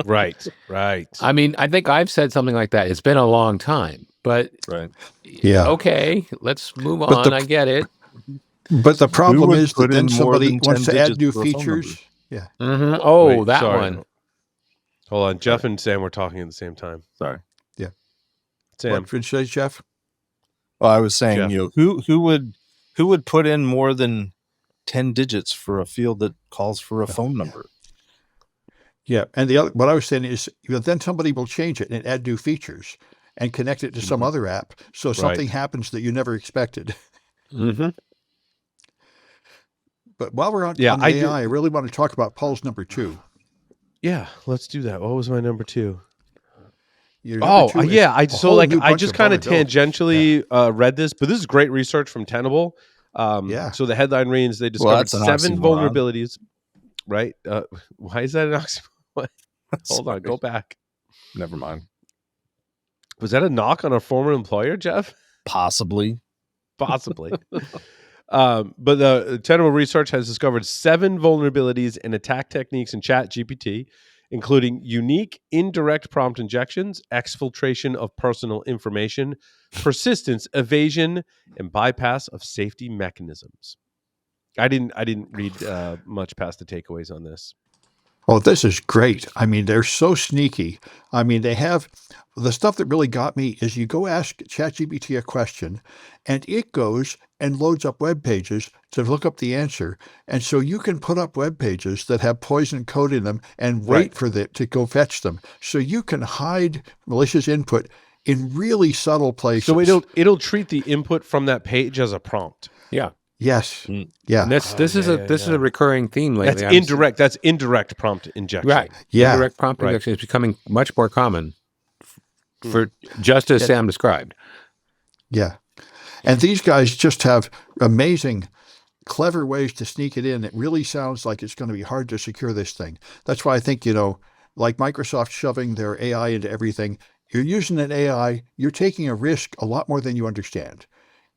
Right. I mean, I think I've said something like that. It's been a long time, but okay, let's move on. I get it. But the problem is that then somebody wants to add new features. Yeah. Oh, that one. Hold on. Jeff and Sam were talking at the same time. Sorry. Yeah. Sam. What did you say, Jeff? Well, I was saying, Jeff. Who would put in more than 10 digits for a field that calls for a phone number? Yeah, and what I was saying is, then somebody will change it and add new features and connect it to some other app, so something happens that you never expected. But while we're on AI, I really want to talk about Paul's number 2. Yeah, let's do that. What was my number 2? I just kind of tangentially read this, but this is great research from Tenable. So the headline reads, they discovered 7 vulnerabilities. Right? Why is that an oxymoron? Hold on, go back. Never mind. Was that a knock on a former employer, Jeff? Possibly. But the Tenable research has discovered 7 vulnerabilities in attack techniques in ChatGPT, including unique indirect prompt injections, exfiltration of personal information, persistence, evasion, and bypass of safety mechanisms. I didn't read much past the takeaways on this. Oh, this is great. I mean, they're so sneaky. I mean, they have the stuff that really got me is you go ask ChatGPT a question and it goes and loads up web pages to look up the answer. And so you can put up web pages that have poison code in them and wait for it to go fetch them. So you can hide malicious input in really subtle places. So it'll treat the input from that page as a prompt. Yeah. Yes. Yeah. And this is a recurring theme lately. That's indirect prompt injection. Right. Yeah. Indirect prompt injection is becoming much more common for just as Sam described. Yeah. And these guys just have amazing clever ways to sneak it in. It really sounds like it's going to be hard to secure this thing. That's why I think, like Microsoft shoving their AI into everything, you're using an AI, you're taking a risk a lot more than you understand.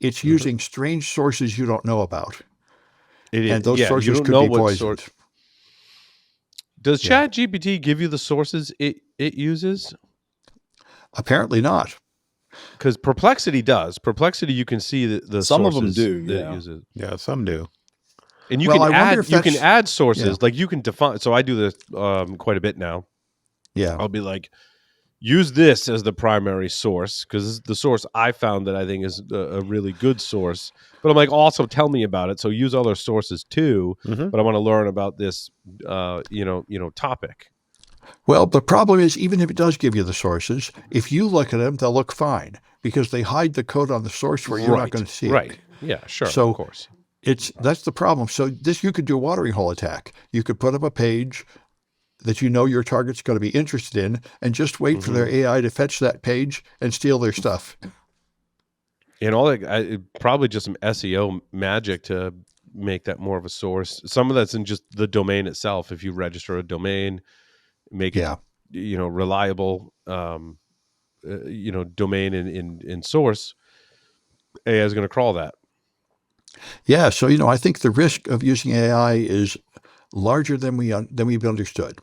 It's using strange sources you don't know about. And those you sources don't could know be what poisoned. Does Yeah. ChatGPT give you the sources it uses? Apparently not. Because Perplexity does. Perplexity, you can see the Some of them sources do, that it yeah. uses. Yeah, some do. And you Well, can I wonder add if that's- sources. yeah. Like you can define. So I do this quite a bit now. Yeah. I'll be like, use this as the primary source because this is the source I found that I think is a really good source. But I'm like, also tell me about it. So use other sources too. Mhm. But I want to learn about this, topic. Well, the problem is, even if it does give you the sources, if you look at them, they'll look fine because they hide the code on the source where you're not going to see right. it. Yeah, sure. So of course. that's the problem. So you could do a watering hole attack. You could put up a page that you know your target's going to be interested in and just wait for their AI to fetch that page and steal their stuff. And all that, probably just some SEO magic to make that more of a source. Some of that's in just the domain itself. If you register a domain, make it, reliable, domain in source, AI is going to crawl that. Yeah. So, I think the risk of using AI is larger than we've understood.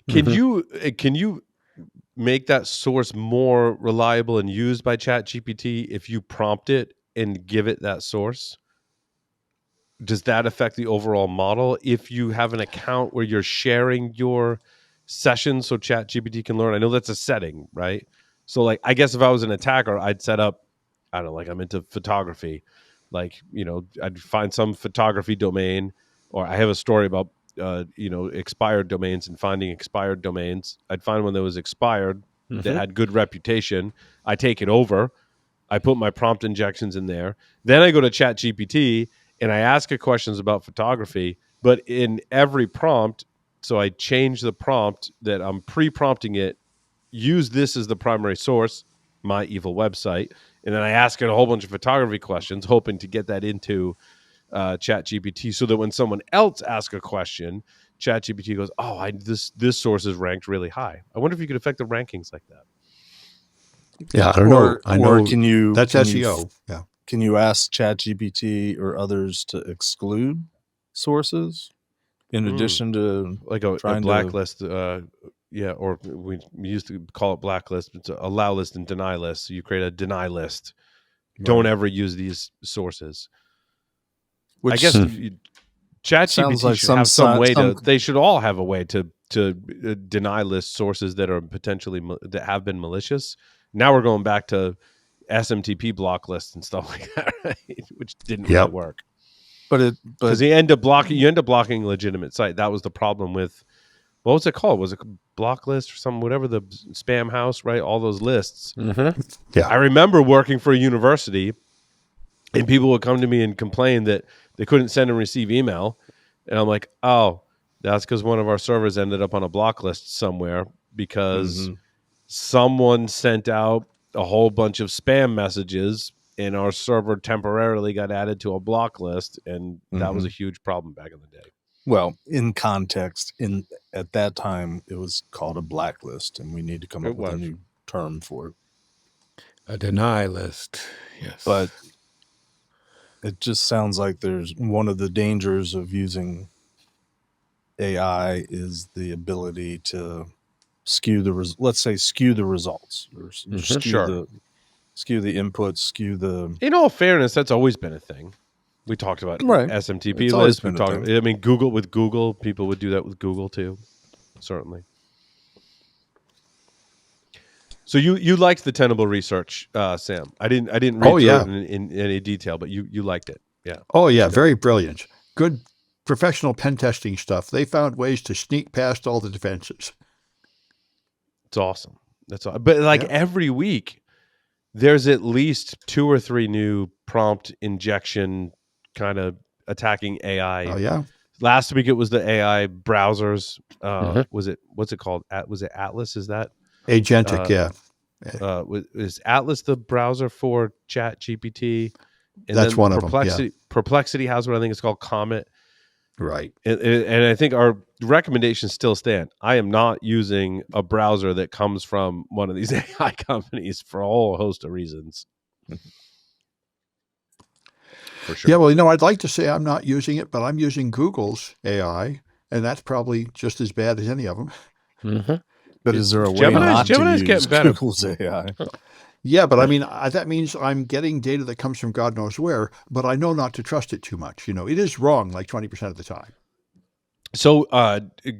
Can you make that source more reliable and used by ChatGPT if you prompt it and give it that source? Does that affect the overall model? If you have an account where you're sharing your sessions so ChatGPT can learn, I know that's a setting, right? So like, I guess if I was an attacker, I'd set up, I don't know, like I'm into photography. Like, I'd find some photography domain, or I have a story about, expired domains and finding expired domains. I'd find one that was expired that had good reputation. I take it over. I put my prompt injections in there. Then I go to ChatGPT and I ask it questions about photography, but in every prompt, so I change the prompt that I'm pre-prompting it, use this as the primary source, my evil website, and then I ask it a whole bunch of photography questions, hoping to get that into ChatGPT, so that when someone else asks a question, ChatGPT goes, "Oh, this source is ranked really high." I wonder if you could affect the rankings like that. Yeah, I don't know. I know Or can you that's can SEO. You, can you ask ChatGPT or others to exclude sources in addition to like a trying blacklist? Or we used to call it blacklist. It's a allow list and deny list. So you create a deny list. Don't ever use these sources. Which I guess ChatGPT like should have some way to. They should all have a way to deny list sources that are potentially that have been malicious. Now we're going back to SMTP block lists and stuff like that, right? Which didn't really work. But because you end up blocking legitimate site. That was the problem with, what was it called? Was it block list or something? Whatever, the spam house, right? All those lists. Yeah, I remember working for a university, and people would come to me and complain that they couldn't send and receive email, and I'm like, oh, that's because one of our servers ended up on a block list somewhere because someone sent out a whole bunch of spam messages and our server temporarily got added to a block list, and that was a huge problem back in the day. Well, in context, at that time it was called a blacklist, and we need to come up with a new term for it. A deny list. Yes. But it just sounds like there's one of the dangers of using AI is the ability to skew the results, or skew the inputs, skew the. In all fairness, that's always been a thing. We talked about SMTP lists. I mean, Google, people would do that with Google too, certainly. So you liked the Tenable research, Sam? I didn't read through it in any detail, but you liked it, yeah. Oh yeah, very brilliant. Good professional pen testing stuff. They found ways to sneak past all the defenses. It's awesome. That's all. But every week, there's at least 2 or 3 new prompt injection kind of attacking AI. Oh yeah. Last week it was the AI browsers. What's it called? Was it Atlas? Is that agentic? Is Atlas the browser for ChatGPT? And That's then one of them. Yeah. Perplexity has what I think is called Comet. Right. And I think our recommendations still stand. I am not using a browser that comes from one of these AI companies for a whole host of reasons. For sure. Yeah, well, I'd like to say I'm not using it, but I'm using Google's AI, and that's probably just as bad as any of them. Mm-hmm. But is there a way Gemini's not to use getting better. Google's AI? Yeah, but I mean, that means I'm getting data that comes from God knows where, but I know not to trust it too much. It is wrong like 20% of the time. So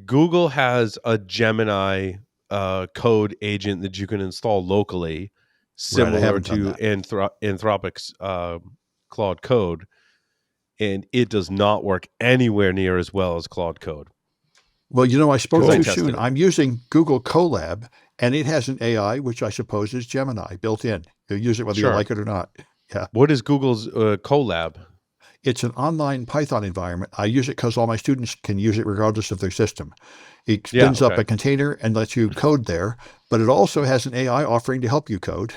Google has a Gemini code agent that you can install locally, similar haven't to done Anthropic's Claude Code, and it does not work anywhere near as well as Claude Code. Well, I spoke Cool. too soon. I'm using Google Colab, and it has an AI, which I suppose is Gemini built in. You use it whether you like it or not. Yeah. What is Google's Colab? It's an online Python environment. I use it because all my students can use it regardless of their system. It spins up a container and lets you code there, but it also has an AI offering to help you code.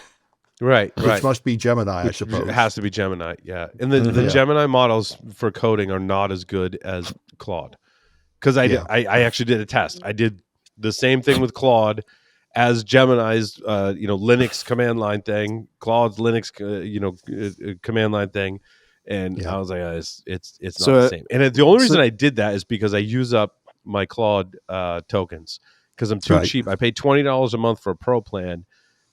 Right. Which must be Gemini, I suppose. It has to be Gemini, yeah. And the Gemini models for coding are not as good as Claude. Because I actually did a test. I did the same thing with Claude as Gemini's, Linux command line thing, Claude's Linux, command line thing. And I was like, it's not the same. And the only reason I did that is because I use up my Claude tokens because I'm too cheap. I pay $20 a month for a pro plan,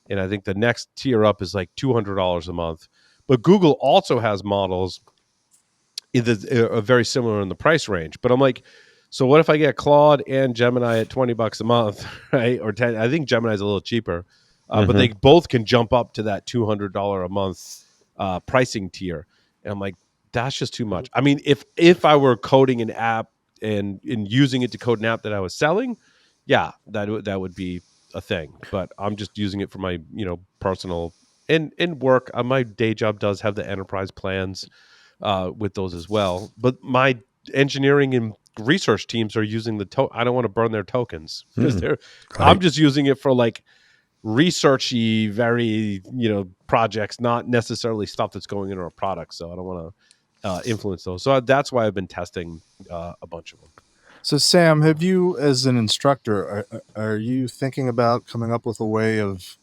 and I think the next tier up is like $200 a month. But Google also has models that are very similar in the price range. But I'm like, so what if I get Claude and Gemini at $20 a month, right? Or 10? I think Gemini's a little cheaper, but they both can jump up to that $200 a month pricing tier. And I'm like, that's just too much. I mean, if I were coding an app and using it to code an app that I was selling, yeah, that would be a thing. But I'm just using it for my personal and work. My day job does have the enterprise plans with those as well. But my engineering and research teams are using I don't want to burn their tokens because I'm just using it for like researchy, very projects, not necessarily stuff that's going into a product. So I don't want to influence those. So that's why I've been testing a bunch of them. So Sam, have you, as an instructor, are you thinking about coming up with a way of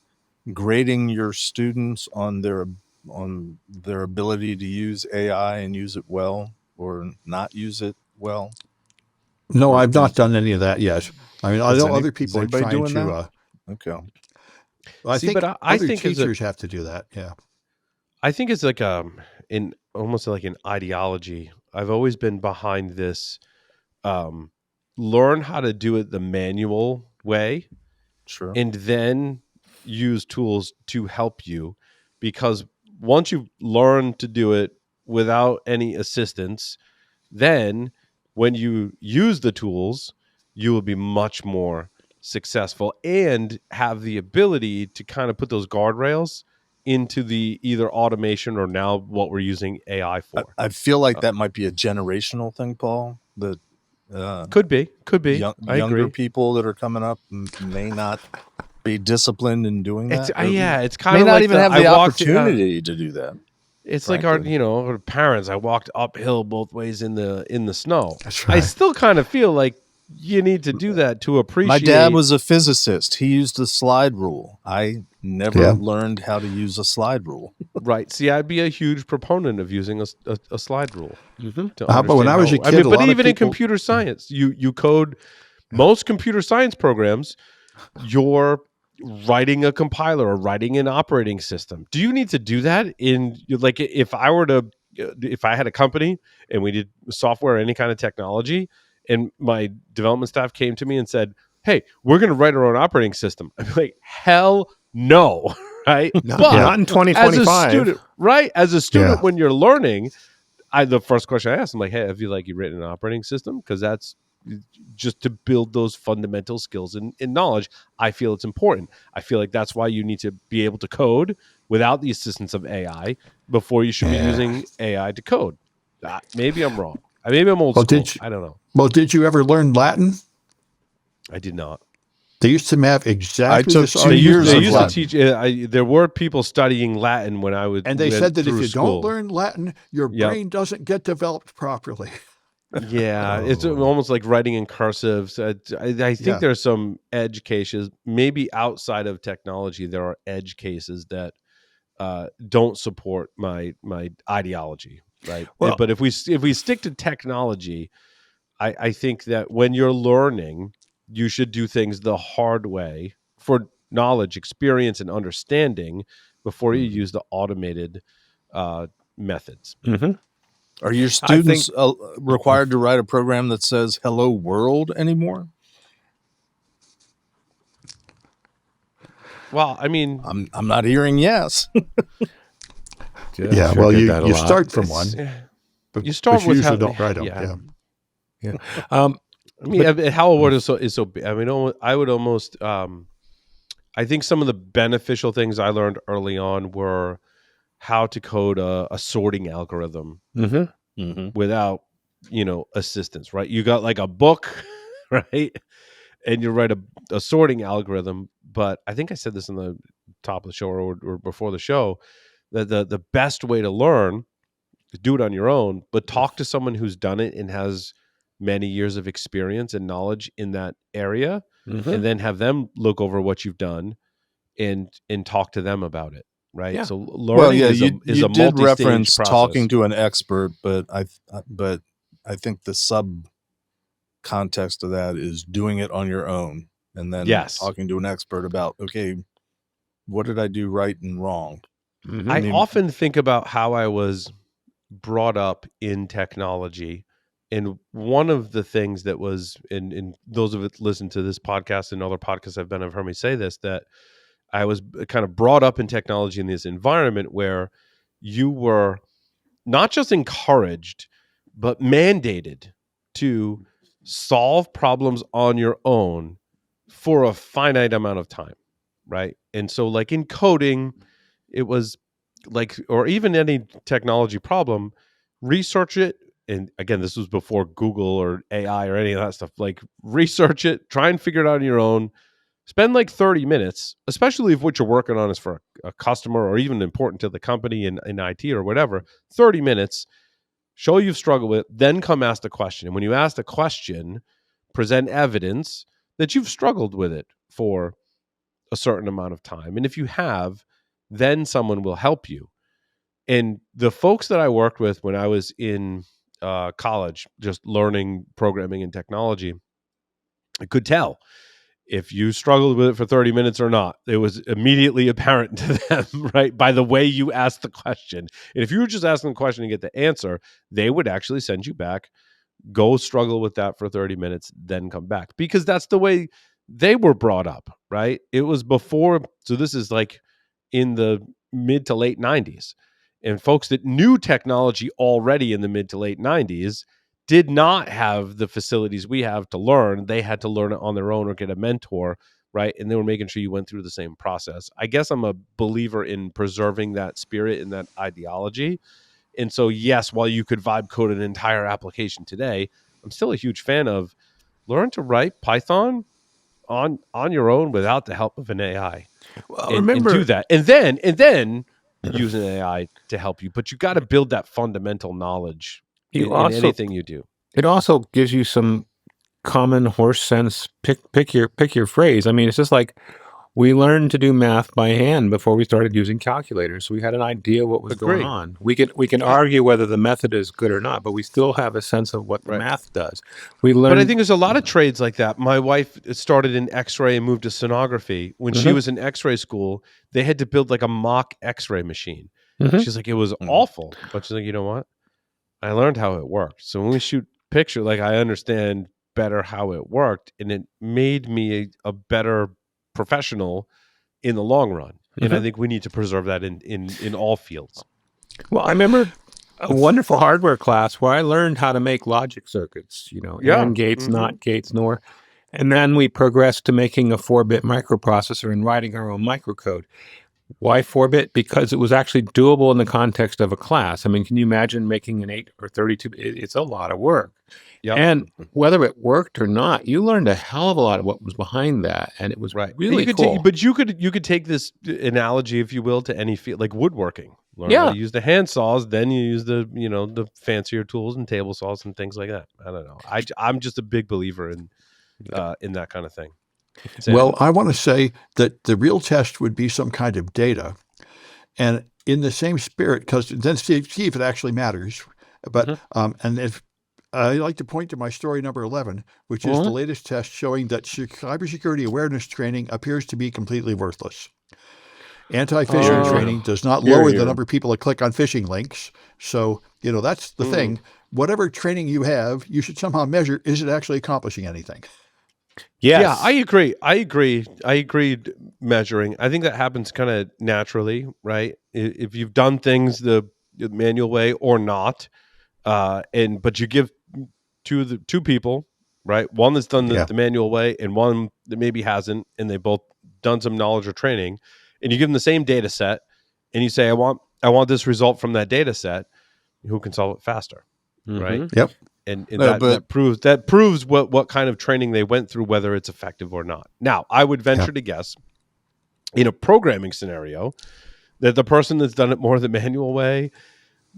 grading your students on their ability to use AI and use it well or not use it well? No, I've not done any of that yet. I mean, I know other people are trying doing to. That? Okay. Well, I think teachers have to do that. Yeah. I think it's like almost like an ideology. I've always been behind this. Learn how to do it the manual way, sure, and then use tools to help you. Because once you've learned to do it without any assistance, then when you use the tools, you will be much more successful and have the ability to kind of put those guardrails into the either automation or now what we're using AI for. I feel like that might be a generational thing, Paul. That could be younger people that are coming up may not be disciplined in doing that. It's kind of may not like even have the opportunity to do that. It's frankly. Like our parents. I walked uphill both ways in the snow. That's right. I still kind of feel like you need to do that to appreciate. My dad was a physicist. He used the slide rule. I never learned how to use a slide rule. Right. See, I'd be a huge proponent of using a slide rule. But when I was a kid, but even in computer science, you code most computer science programs. You're writing a compiler or writing an operating system. Do you need to do that if I had a company and we did software or any kind of technology and my development staff came to me and said, hey, we're going to write our own operating system. I'd be like, hell no. Right. Not in 2025. As a student, when you're learning, the first question I ask them, like, hey, have you written an operating system? Because that's just to build those fundamental skills and knowledge. I feel it's important. I feel like that's why you need to be able to code without the assistance of AI before you should be using AI to code. Maybe I'm wrong. Maybe I'm old school. I don't know. Well, did you ever learn Latin? I did not. They used to have exactly took this 2 argument. years They of used to Latin. teach. There were people studying Latin when I was, And they went said that if through you school. don't learn Latin, your Yep. brain doesn't get developed properly. Yeah, it's almost like writing in cursive. So I think Yeah. there's some edge cases, maybe outside of technology. There are edge cases that don't support my ideology, right? Well- But if we stick to technology, I think that when you're learning, you should do things the hard way for knowledge, experience, and understanding before you use the automated methods. Mhm. Are your students required to write a program that says "Hello World" anymore? Well, I mean, I'm not hearing yes. Yeah, sure well, get you that a lot. start from one. But, you start but you with usually how, don't write them. Yeah. I mean, Hello World is so. I mean, I would almost. I think some of the beneficial things I learned early on were how to code a sorting algorithm without, assistance. Right? You got like a book, right? And you write a sorting algorithm. But I think I said this in the top of the show or before the show that the best way to learn is do it on your own, but talk to someone who's done it and has many years of experience and knowledge in that area, and then have them look over what you've done and talk to them about it. Right. Yeah. So learning is a did multi-stage reference process. talking to an expert, but I think the sub context of that is doing it on your own and then Yes. talking to an expert about, okay, what did I do right and wrong? I often think about how I was brought up in technology. And one of the things that was, and those of it listen to this podcast and other podcasts I've been, have heard me say this, that I was kind of brought up in technology in this environment where you were not just encouraged, but mandated to solve problems on your own for a finite amount of time. Right. And so, like in coding, it was like, or even any technology problem, research it. And again, this was before Google or AI or any of that stuff. Like, research it, try and figure it out on your own. Spend like 30 minutes, especially if what you're working on is for a customer or even important to the company in IT or whatever. 30 minutes, show you've struggled with, then come ask the question. And when you ask the question, present evidence that you've struggled with it for a certain amount of time. And if you have, then someone will help you. And the folks that I worked with when I was in college, just learning programming and technology, I could tell if you struggled with it for 30 minutes or not. It was immediately apparent to them, right? By the way you asked the question. And if you were just asking the question and get the answer, they would actually send you back, go struggle with that for 30 minutes, then come back. Because that's the way they were brought up, right? It was before. So this is like in the mid to late 90s. And folks that knew technology already in the mid to late 90s did not have the facilities we have to learn. They had to learn it on their own or get a mentor, right? And they were making sure you went through the same process. I guess I'm a believer in preserving that spirit and that ideology. And so, yes, while you could vibe code an entire application today, I'm still a huge fan of learn to write Python on your own without the help of an AI. Well, And do that. And then use an AI to help you. But you got to build that fundamental knowledge in anything you do. It also gives you some common horse sense. Pick your phrase. I mean, it's just like we learned to do math by hand before we started using calculators. So we had an idea what was going on. We can argue whether the method is good or not, but we still have a sense of what the math does. We learned. But I think there's a lot of trades like that. My wife started in X-ray and moved to sonography. When she was in X-ray school, they had to build like a mock X-ray machine. She's like, it was awful. But she's like, you know what? I learned how it worked. So when we shoot picture, like I understand better how it worked, and it made me a better professional in the long run. And I think we need to preserve that in all fields. Well, I remember a wonderful hardware class where I learned how to make logic circuits, AND gates, NOT gates, NOR. And then we progressed to making a 4-bit microprocessor and writing our own microcode. Why 4-bit? Because it was actually doable in the context of a class. I mean, can you imagine making an 8 or 32? It's a lot of work. Yep. And whether it worked or not, you learned a hell of a lot of what was behind that, and it was Right. really You could cool. but you could take this analogy, if you will, to any field, like woodworking. Learn how Yeah. to use the hand saws, then you use the the fancier tools and table saws and things like that. I don't know. I'm just a big believer in that kind of thing. Sam? Well, I want to say that the real test would be some kind of data. And in the same spirit, because then see if it actually matters. But and if I like to point to my story number 11, which is the latest test showing that cybersecurity awareness training appears to be completely worthless. Anti-phishing training does not lower the number of people that click on phishing links. So, that's the thing. Whatever training you have, you should somehow measure, is it actually accomplishing anything? Yes. Yeah, I agree. Measuring. I think that happens kind of naturally, right? If you've done things the manual way or not, but you give two people, right? One that's done the manual way and one that maybe hasn't, and they both done some knowledge or training, and you give them the same data set, and you say, I want this result from that data set. Who can solve it faster, right? Yep. And that proves what kind of training they went through, whether it's effective or not. Now, I would venture to guess, in a programming scenario, that the person that's done it more the manual way,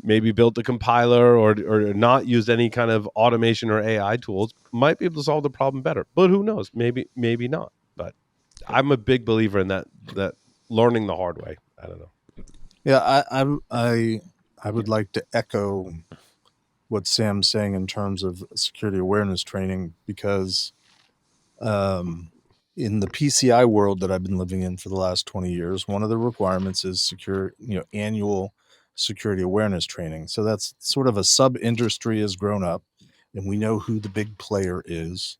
maybe built a compiler or not used any kind of automation or AI tools, might be able to solve the problem better. But who knows? Maybe not. But I'm a big believer in that learning the hard way. I don't know. Yeah, I would like to echo what Sam's saying in terms of security awareness training, because in the PCI world that I've been living in for the last 20 years, one of the requirements is annual security awareness training. So that's sort of a sub-industry has grown up, and we know who the big player is.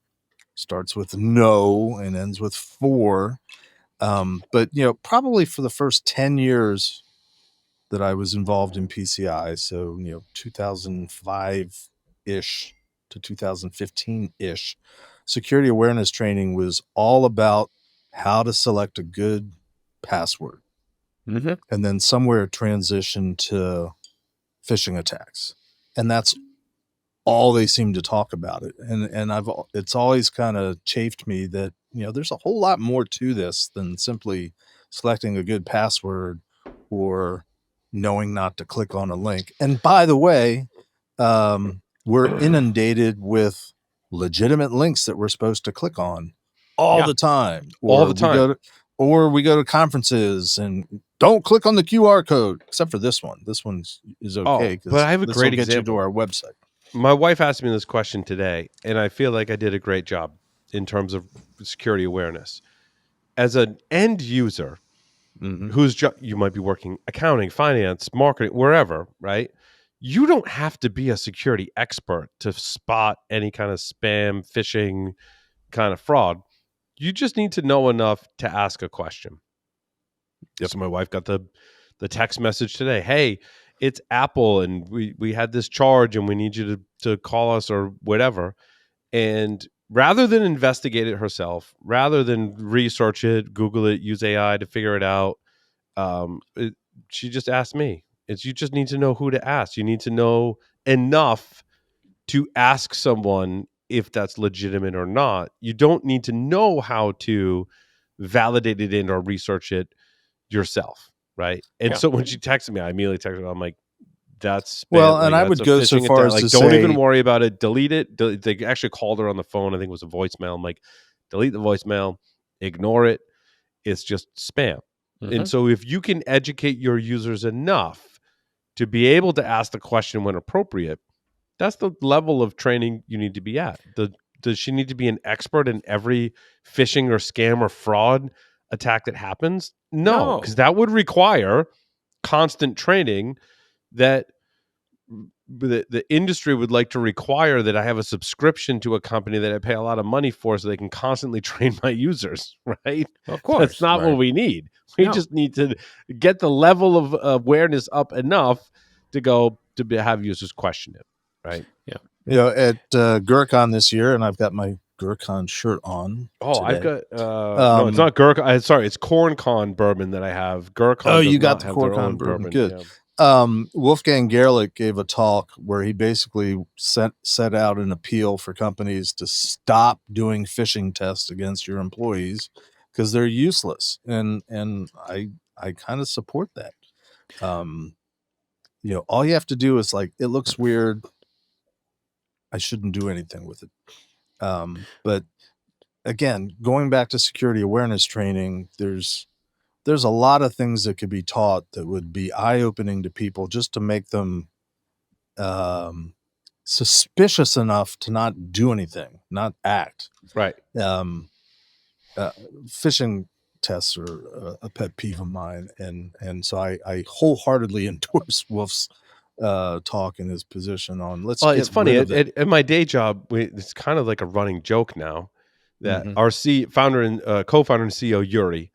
Starts with no and ends with 4. But probably for the first 10 years that I was involved in PCI, so 2005-ish to 2015-ish, security awareness training was all about how to select a good password. And then somewhere transitioned to phishing attacks. And that's all they seem to talk about it. And it's always kind of chafed me that, there's a whole lot more to this than simply selecting a good password or knowing not to click on a link. And by the way, we're inundated with legitimate links that we're supposed to click on all the time. All the time. We go to conferences and don't click on the QR code, except for this one. This one is okay. But I have a great get example. you to our website. My wife asked me this question today, and I feel like I did a great job in terms of security awareness. As an end user, whose job you might be working, accounting, finance, marketing, wherever, right? You don't have to be a security expert to spot any kind of spam, phishing kind of fraud. You just need to know enough to ask a question. So my wife got the text message today. Hey, it's Apple, and we had this charge, and we need you to call us or whatever. And rather than investigate it herself, rather than research it, Google it, use AI to figure it out, she just asked me. You just need to know who to ask. You need to know enough to ask someone if that's legitimate or not. You don't need to know how to validate it in or research it yourself, right? And so when she texted me, I immediately texted her. I'm like, that's spam. Well, and I would go so far as to don't say, even worry about it. Delete it. They actually called her on the phone. I think it was a voicemail. I'm like, delete the voicemail, ignore it. It's just spam. And so if you can educate your users enough to be able to ask the question when appropriate, that's the level of training you need to be at. Does she need to be an expert in every phishing or scam or fraud attack that happens? No, because that would require constant training that the industry would like to require, that I have a subscription to a company that I pay a lot of money for so they can constantly train my users, right? Of course. That's not what we need. We just need to get the level of awareness up enough to have users question it, right? at GurkCon this year, and I've got my Gurkhan shirt on. Oh, today. I've got no, it's not Gurkhan. Sorry, it's Corn bourbon that I have. Gurkhan does you got not the have their Gurkhan own bourbon. bourbon. Good. Yeah. Wolfgang Gerlich gave a talk where he basically set out an appeal for companies to stop doing phishing tests against your employees because they're useless, and I kind of support that. All you have to do is like, it looks weird, I shouldn't do anything with it. But again, going back to security awareness training, there's a lot of things that could be taught that would be eye-opening to people, just to make them suspicious enough to not do anything, not act. Right. Phishing tests are a pet peeve of mine, and so I wholeheartedly endorse Wolf's talk and his position on let's get it's funny. rid of it. At my day job, it's kind of like a running joke now that Mhm. our founder and co-founder and CEO Yuri,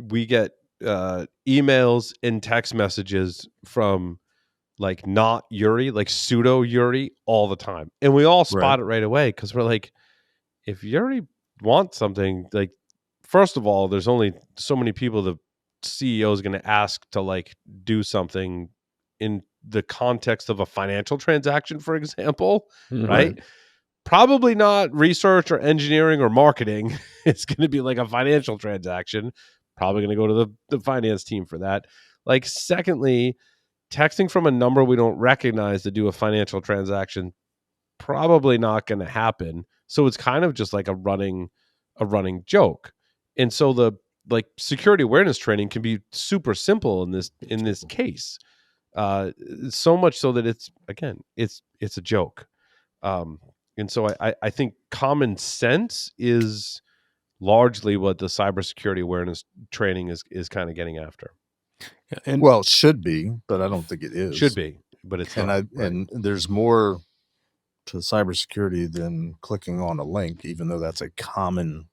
we get emails and text messages from like not Yuri, like pseudo Yuri all the time, and we all spot it right away because we're like, if Yuri wants something, like, first of all, there's only so many people the CEO is going to ask to like do something in the context of a financial transaction, for example, right? Probably not research or engineering or marketing. It's going to be like a financial transaction. Probably going to go to the finance team for that. Like, secondly, texting from a number we don't recognize to do a financial transaction, probably not going to happen. So it's kind of just like a running joke. And so the like security awareness training can be super simple in this case. So much so that it's a joke. And so I think common sense is largely what the cybersecurity awareness training is kind of getting after. And Well, it should be, but I don't think it is. Should be, but it's not. And there's more to cybersecurity than clicking on a link, even though that's a common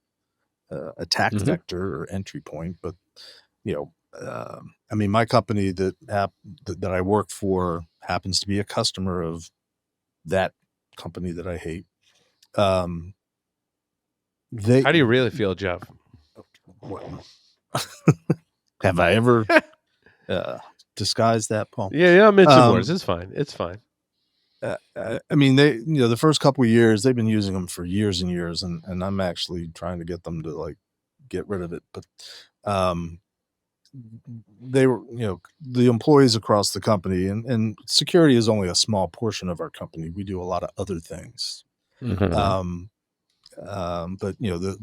attack vector or entry point. But I mean, my company that I work for happens to be a customer of that company that I hate. How do you really feel, Jeff? Well, have I ever disguised that, Paul? Yeah, mention words. It's fine. It's fine. I mean, they, the first couple of years they've been using them for years and years, and I'm actually trying to get them to like get rid of it. But they were, the employees across the company, and security is only a small portion of our company. We do a lot of other things. But the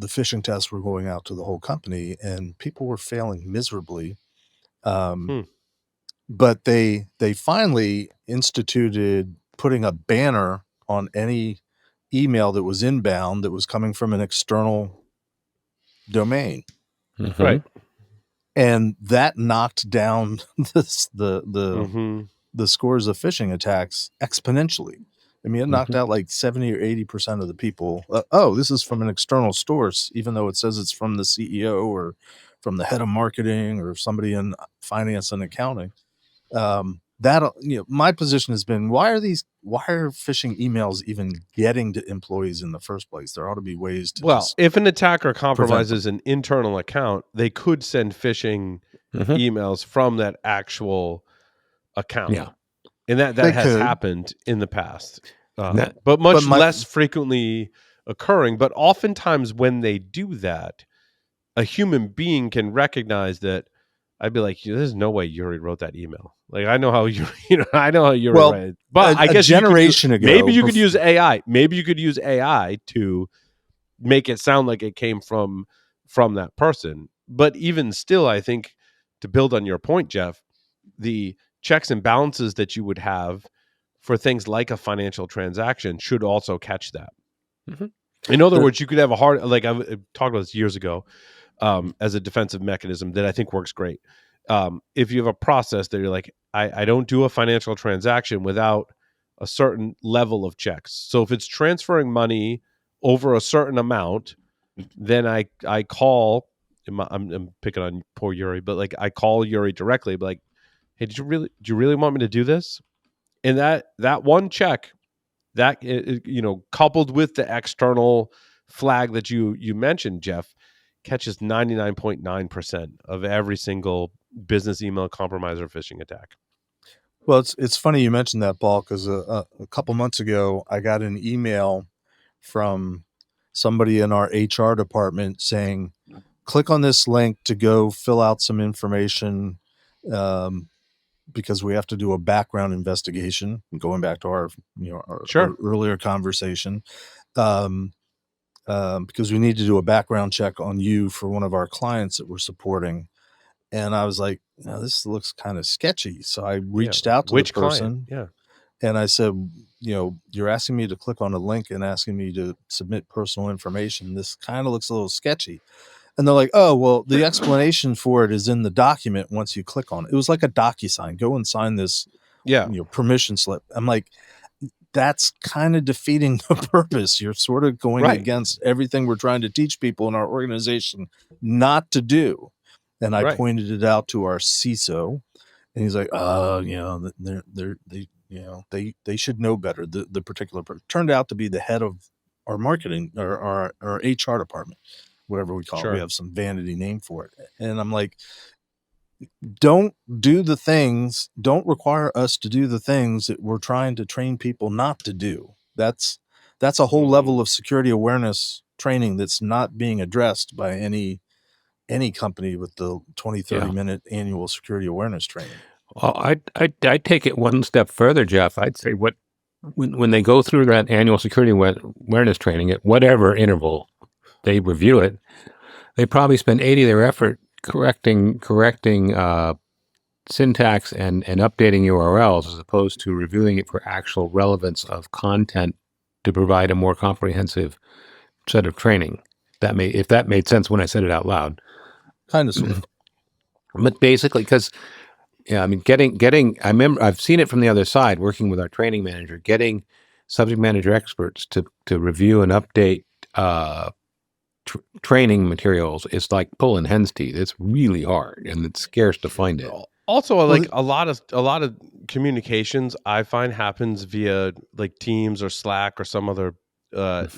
phishing tests were going out to the whole company, and people were failing miserably. But they finally instituted putting a banner on any email that was inbound that was coming from an external domain. Right. And that knocked down the scores of phishing attacks exponentially. I mean, it knocked out like 70 or 80% of the people. This is from an external source, even though it says it's from the CEO or from the head of marketing or somebody in finance and accounting. My position has been, why are phishing emails even getting to employees in the first place? There ought to be ways to if an attacker compromises an internal account, they could send phishing emails from that actual account. Yeah. And that has happened in the past, but less frequently occurring. But oftentimes when they do that, a human being can recognize that. I'd be like, there's no way Yuri wrote that email. Like, I know how Yuri, wrote it. But I guess generation ago, maybe you could use AI. Maybe you could use AI to make it sound like it came from that person. But even still, I think, to build on your point, Jeff, the checks and balances that you would have for things like a financial transaction should also catch that. In other words, you could have a hard, like I talked about this years ago, as a defensive mechanism that I think works great. If you have a process that you're like, I don't do a financial transaction without a certain level of checks. So if it's transferring money over a certain amount, then I call, I'm picking on poor Yuri, but like I call Yuri directly, but like, hey, do you really want me to do this? And that one check that coupled with the external flag that you mentioned, Jeff, catches 99.9% of every single business email compromise or phishing attack. Well, it's funny you mentioned that, Paul, because a couple months ago I got an email from somebody in our HR department saying, click on this link to go fill out some information, because we have to do a background investigation. Going back to our Sure. earlier conversation, because we need to do a background check on you for one of our clients that we're supporting. And I was like, this looks kind of sketchy. So I reached out to the person. Client? Yeah. And I said, you're asking me to click on a link and asking me to submit personal information. This kind of looks a little sketchy. And they're like, oh, well, the explanation for it is in the document once you click on it. It was like a DocuSign. Go and sign this permission slip. I'm like, that's kind of defeating the purpose. You're sort of going against everything we're trying to teach people in our organization not to do. And I pointed it out to our CISO, and he's like, they should know better. The particular person turned out to be the head of our marketing or our HR department, whatever we call it. We have some vanity name for it. And I'm like, don't require us to do the things that we're trying to train people not to do. That's a whole level of security awareness training that's not being addressed by any company with the 20-30 minute annual security awareness training. Well, I'd take it one step further, Jeff. I'd say when they go through that annual security awareness training at whatever interval they review it, they probably spend 80 of their effort correcting syntax and updating URLs as opposed to reviewing it for actual relevance of content to provide a more comprehensive set of training. If that made sense when I said it out loud. Kind of, sort of. But basically, because I remember I've seen it from the other side, working with our training manager, getting subject matter experts to review and update training materials. It's like pulling hen's teeth. It's really hard, and it's scarce to find it. Also, a lot of communications I find happens via like Teams or Slack or some other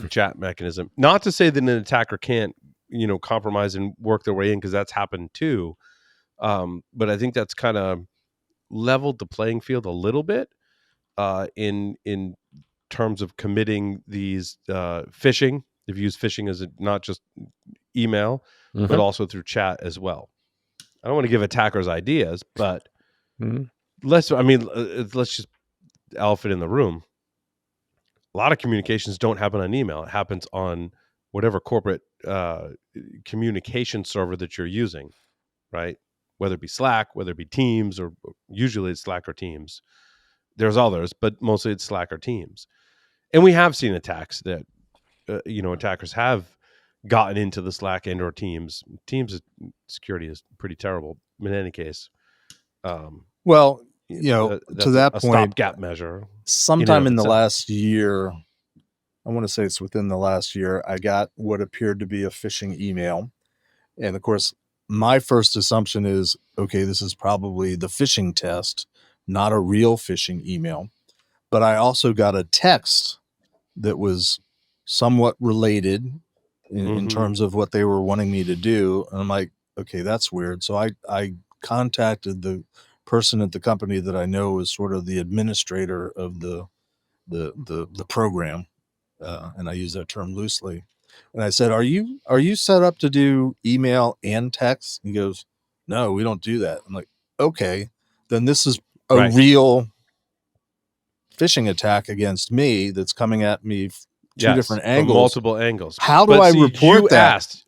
chat mechanism. Not to say that an attacker can't compromise and work their way in, because that's happened too. But I think that's kind of leveled the playing field a little bit in terms of committing these phishing. They've used phishing as not just email, but also through chat as well. I don't want to give attackers ideas, but let's just elephant in the room. A lot of communications don't happen on email. It happens on whatever corporate communication server that you're using, right? Whether it be Slack, whether it be Teams, or usually it's Slack or Teams. There's others, but mostly it's Slack or Teams. And we have seen attacks that, attackers have gotten into the Slack and or Teams. Teams' security is pretty terrible in any case. To that point, stopgap measure. Sometime in the last year, I want to say it's within the last year, I got what appeared to be a phishing email. And of course, my first assumption is, okay, this is probably the phishing test, not a real phishing email. But I also got a text that was somewhat related in terms of what they were wanting me to do. And I'm like, okay, that's weird. So I contacted the person at the company that I know is sort of the administrator of the program. And I use that term loosely. And I said, are you set up to do email and text? He goes, no, we don't do that. I'm like, okay, then this is a real phishing attack against me that's coming at me two different angles. Multiple angles. How do I report that?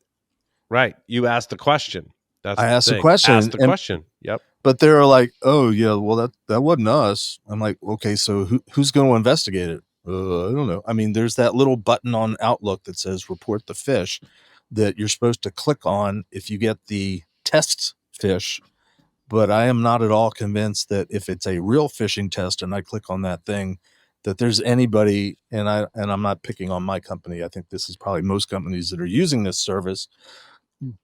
You asked the question. I asked the question. Asked the question. Yep. But they're like, oh yeah, well that wasn't us. I'm like, okay, so who's going to investigate it? I don't know. I mean, there's that little button on Outlook that says report the phish that you're supposed to click on if you get the test phish. But I am not at all convinced that if it's a real phishing test and I click on that thing, that there's anybody, and I'm not picking on my company. I think this is probably most companies that are using this service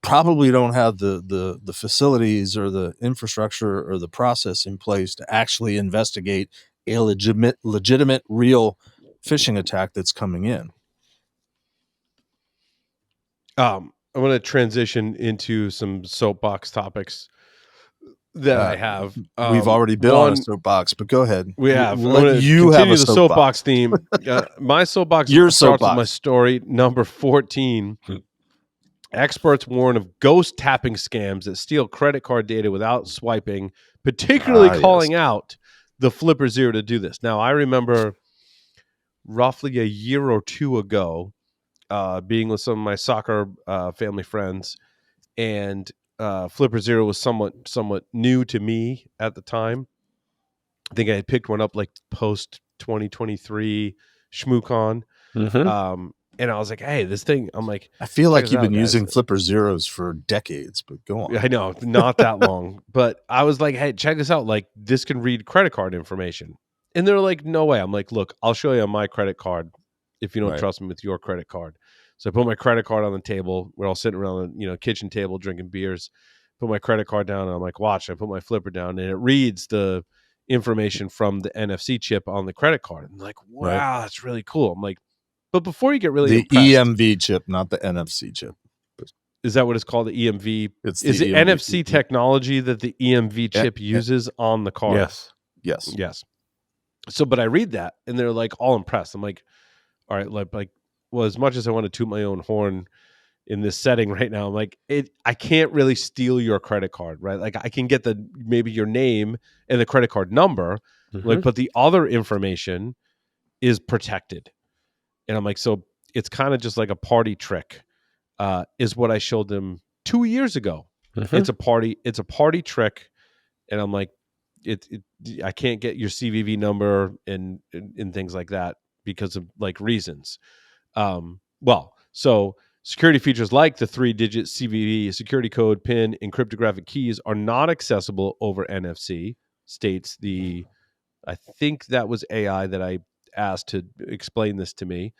probably don't have the facilities or the infrastructure or the process in place to actually investigate a legitimate real phishing attack that's coming in. I'm going to transition into some soapbox topics that I have. We've already been on a soapbox, but go ahead. We have. We'll I'm let going to you continue have a the soapbox theme. My soapbox Your starts with soapbox. my story number 14. Experts warn of ghost tapping scams that steal credit card data without swiping, particularly calling out the Flipper Zero to do this. Now, I remember roughly a year or two ago being with some of my soccer family friends, and Flipper Zero was somewhat new to me at the time. I think I had picked one up like post 2023 ShmooCon. And I was like, hey, this thing, I'm like, I feel like you've been guys. using Flipper Zeros for decades, but go on. I know, not that long. But I was like, hey, check this out. Like, this can read credit card information. And they're like, no way. I'm like, look, I'll show you on my credit card if you don't trust me with your credit card. So I put my credit card on the table. We're all sitting around the kitchen table drinking beers. Put my credit card down, and I'm like, watch. I put my Flipper down, and it reads the information from the NFC chip on the credit card. I'm like, wow, that's really cool. I'm like, but before you get really impressed, EMV chip, not the NFC chip. Is that what it's called? The EMV? Is it NFC technology that the EMV chip uses on the card? Yes. So, but I read that, and they're like all impressed. I'm like, all right, like, well, as much as I want to toot my own horn in this setting right now, I'm like, I can't really steal your credit card, right? Like, I can get maybe your name and the credit card number, like, but the other information is protected. And I'm like, so it's kind of just like a party trick, is what I showed them 2 years ago. It's a party trick. And I'm like, I can't get your CVV number and things like that because of like reasons. So security features like the 3-digit CVV security code, PIN, and cryptographic keys are not accessible over NFC, states I think that was AI that I asked to explain this to me.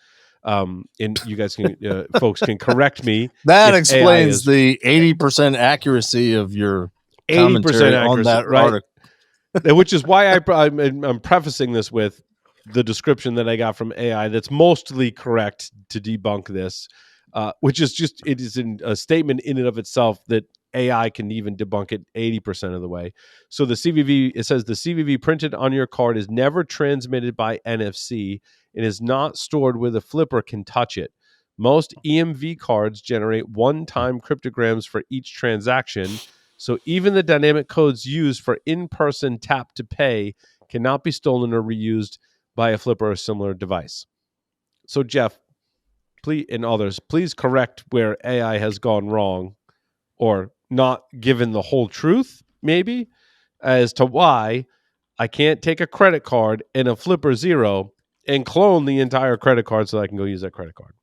And you guys can, folks can correct me. That explains the 80% accuracy of your 80% on that article. Which is why I'm prefacing this with the description that I got from AI that's mostly correct to debunk this, which is just, it is a statement in and of itself that AI can even debunk it 80% of the way. So the CVV, it says the CVV printed on your card is never transmitted by NFC and is not stored where the flipper can touch it. Most EMV cards generate one-time cryptograms for each transaction. So even the dynamic codes used for in-person tap to pay cannot be stolen or reused by a flipper or similar device. So Jeff, please, and others, please correct where AI has gone wrong or not given the whole truth, maybe, as to why I can't take a credit card and a Flipper Zero and clone the entire credit card so I can go use that credit card.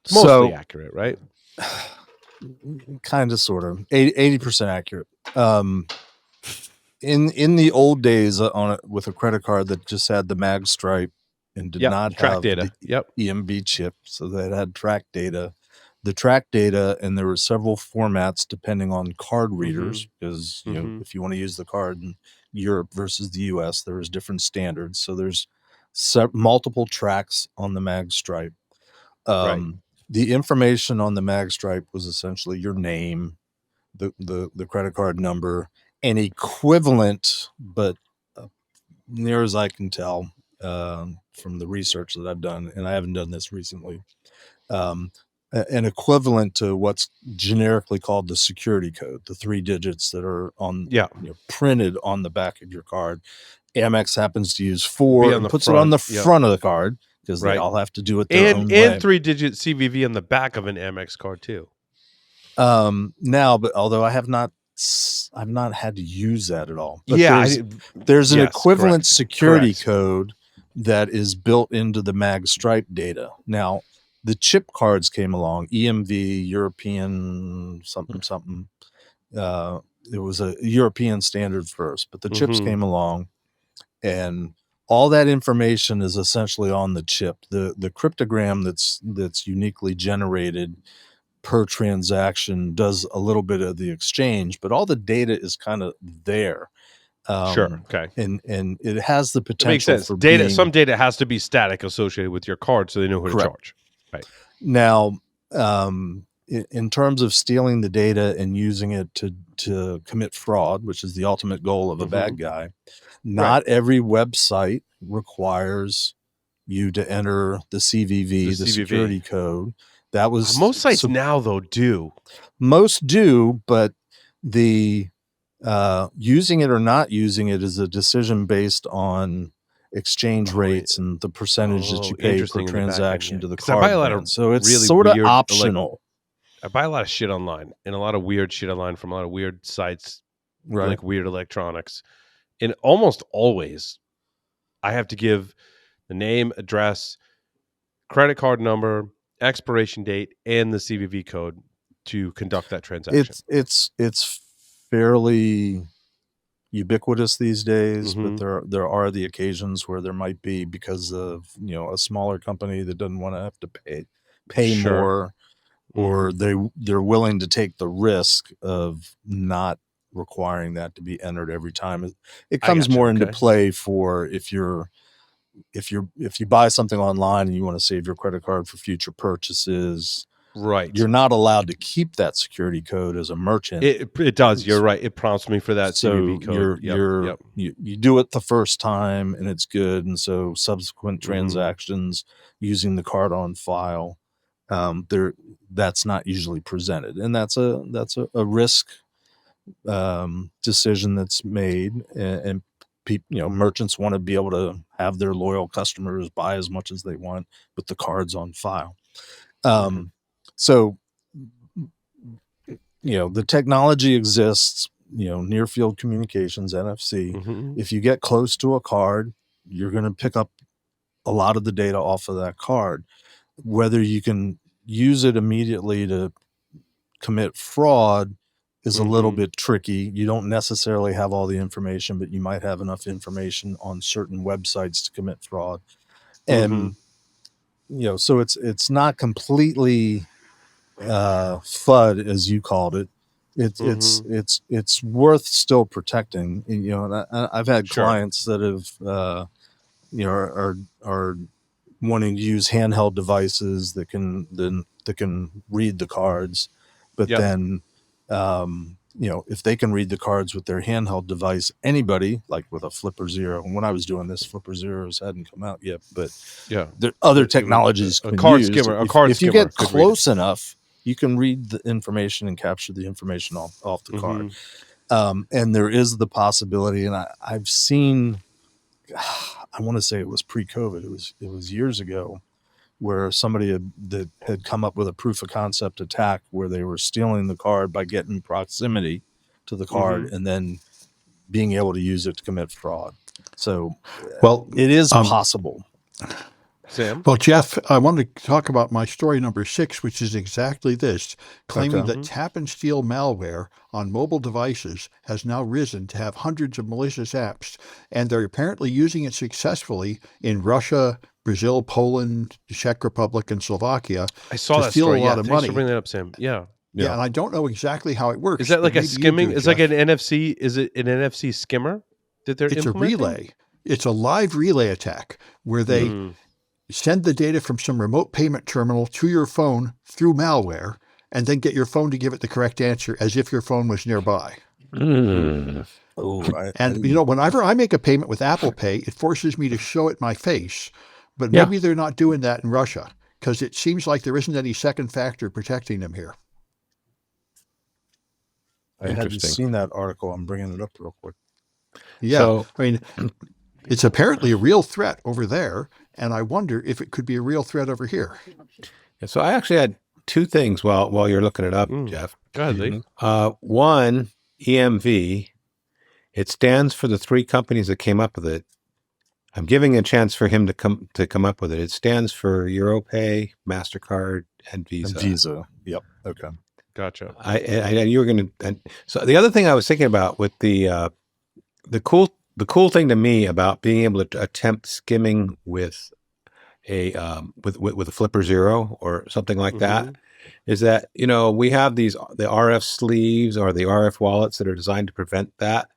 It's mostly accurate, right? Kind of, sort of, 80% accurate. In the old days with a credit card that just had the mag stripe and did not have data. the EMV chip, so that had track data. The track data, and there were several formats depending on card readers, because if you want to use the card in Europe versus the US, there's different standards. So there's multiple tracks on the mag stripe. The information on the mag stripe was essentially your name, the credit card number, an equivalent, but near as I can tell from the research that I've done, and I haven't done this recently, an equivalent to what's generically called the security code, the 3 digits that are on printed on the back of your card. Amex happens to use 4 and puts it on the front of the card because they all have to do it their own way. And 3-digit CVV on the back of an Amex card too. Now, but although I've not had to use that at all. But there's an equivalent security code that is built into the mag stripe data. Now, the chip cards came along, EMV, European something. It was a European standard first, but the chips came along, and all that information is essentially on the chip. The cryptogram that's uniquely generated per transaction does a little bit of the exchange, but all the data is kind of there. Sure. Okay. And it has the It makes potential sense. for Data. being Some data has to be static associated with your card, so they know who to correct. charge. Right. Now, in terms of stealing the data and using it to commit fraud, which is the ultimate goal of a bad guy, not every website requires you to enter the CVV, the security code. That was most sites now though do. Most do, but the using it or not using it is a decision based on exchange rates and the percentage that you pay per transaction to the card. I buy a lot of so it's really sort of weird, optional. I buy a lot of shit online and a lot of weird shit online from a lot of weird sites, Right. like weird electronics. And almost always I have to give the name, address, credit card number, expiration date, and the CVV code to conduct that transaction. It's fairly ubiquitous these days, but there are the occasions where there might be, because of a smaller company that doesn't want to have to pay more, or they're willing to take the risk of not requiring that to be entered every time. It comes more into play for if you buy something online and you want to save your credit card for future purchases. Right. You're not allowed to keep that security code as a merchant. It does. You're right. It prompts me for that So CVV code. You do it the first time and it's good. And so subsequent transactions using the card on file, that's not usually presented. And that's a risk decision that's made. And merchants want to be able to have their loyal customers buy as much as they want with the cards on file. So, the technology exists, near field communications, NFC. If you get close to a card, you're going to pick up a lot of the data off of that card. Whether you can use it immediately to commit fraud is a little bit tricky. You don't necessarily have all the information, but you might have enough information on certain websites to commit fraud. And, so it's not completely FUD, as you called it. It's worth still protecting. And I've had clients that have are wanting to use handheld devices that can read the cards, but then if they can read the cards with their handheld device, anybody, like with a Flipper Zero, and when I was doing this, Flipper Zeros hadn't come out yet, but there other technologies a card skimmer. If you get close enough, you can read the information and capture the information off the card. And there is the possibility, and I've seen, I want to say it was pre-COVID. It was years ago, where somebody had come up with a proof of concept attack where they were stealing the card by getting proximity to the card and then being able to use it to commit fraud. So, it is possible. Sam? Well, Jeff, I wanted to talk about my story number 6, which is exactly this, claiming that tap and steal malware on mobile devices has now risen to have hundreds of malicious apps, and they're apparently using it successfully in Russia, Brazil, Poland, the Czech Republic, and Slovakia. I saw to that steal story. a lot of money. Thanks for bringing that up, Sam. Yeah, and I don't know exactly how it works. Is that like a skimming? It's Jeff. like an NFC. Is it an NFC skimmer that they're implementing? It's a relay. It's a live relay attack where they send the data from some remote payment terminal to your phone through malware, and then get your phone to give it the correct answer as if your phone was nearby. Oh, and whenever I make a payment with Apple Pay, it forces me to show it my face. But maybe they're not doing that in Russia, because it seems like there isn't any second factor protecting them here. I hadn't seen that article. I'm bringing it up real quick. Yeah, so, I mean, it's apparently a real threat over there, and I wonder if it could be a real threat over here. So I actually had two things while you're looking it up, Jeff. Go ahead, Lee. One, EMV. It stands for the three companies that came up with it. I'm giving a chance for him to come up with it. It stands for Europay, MasterCard, and Visa. Yep. Okay. Gotcha. I you were going to. So the other thing I was thinking about with the cool thing to me about being able to attempt skimming with a Flipper Zero or something like that is that we have the RF sleeves or the RF wallets that are designed to prevent that.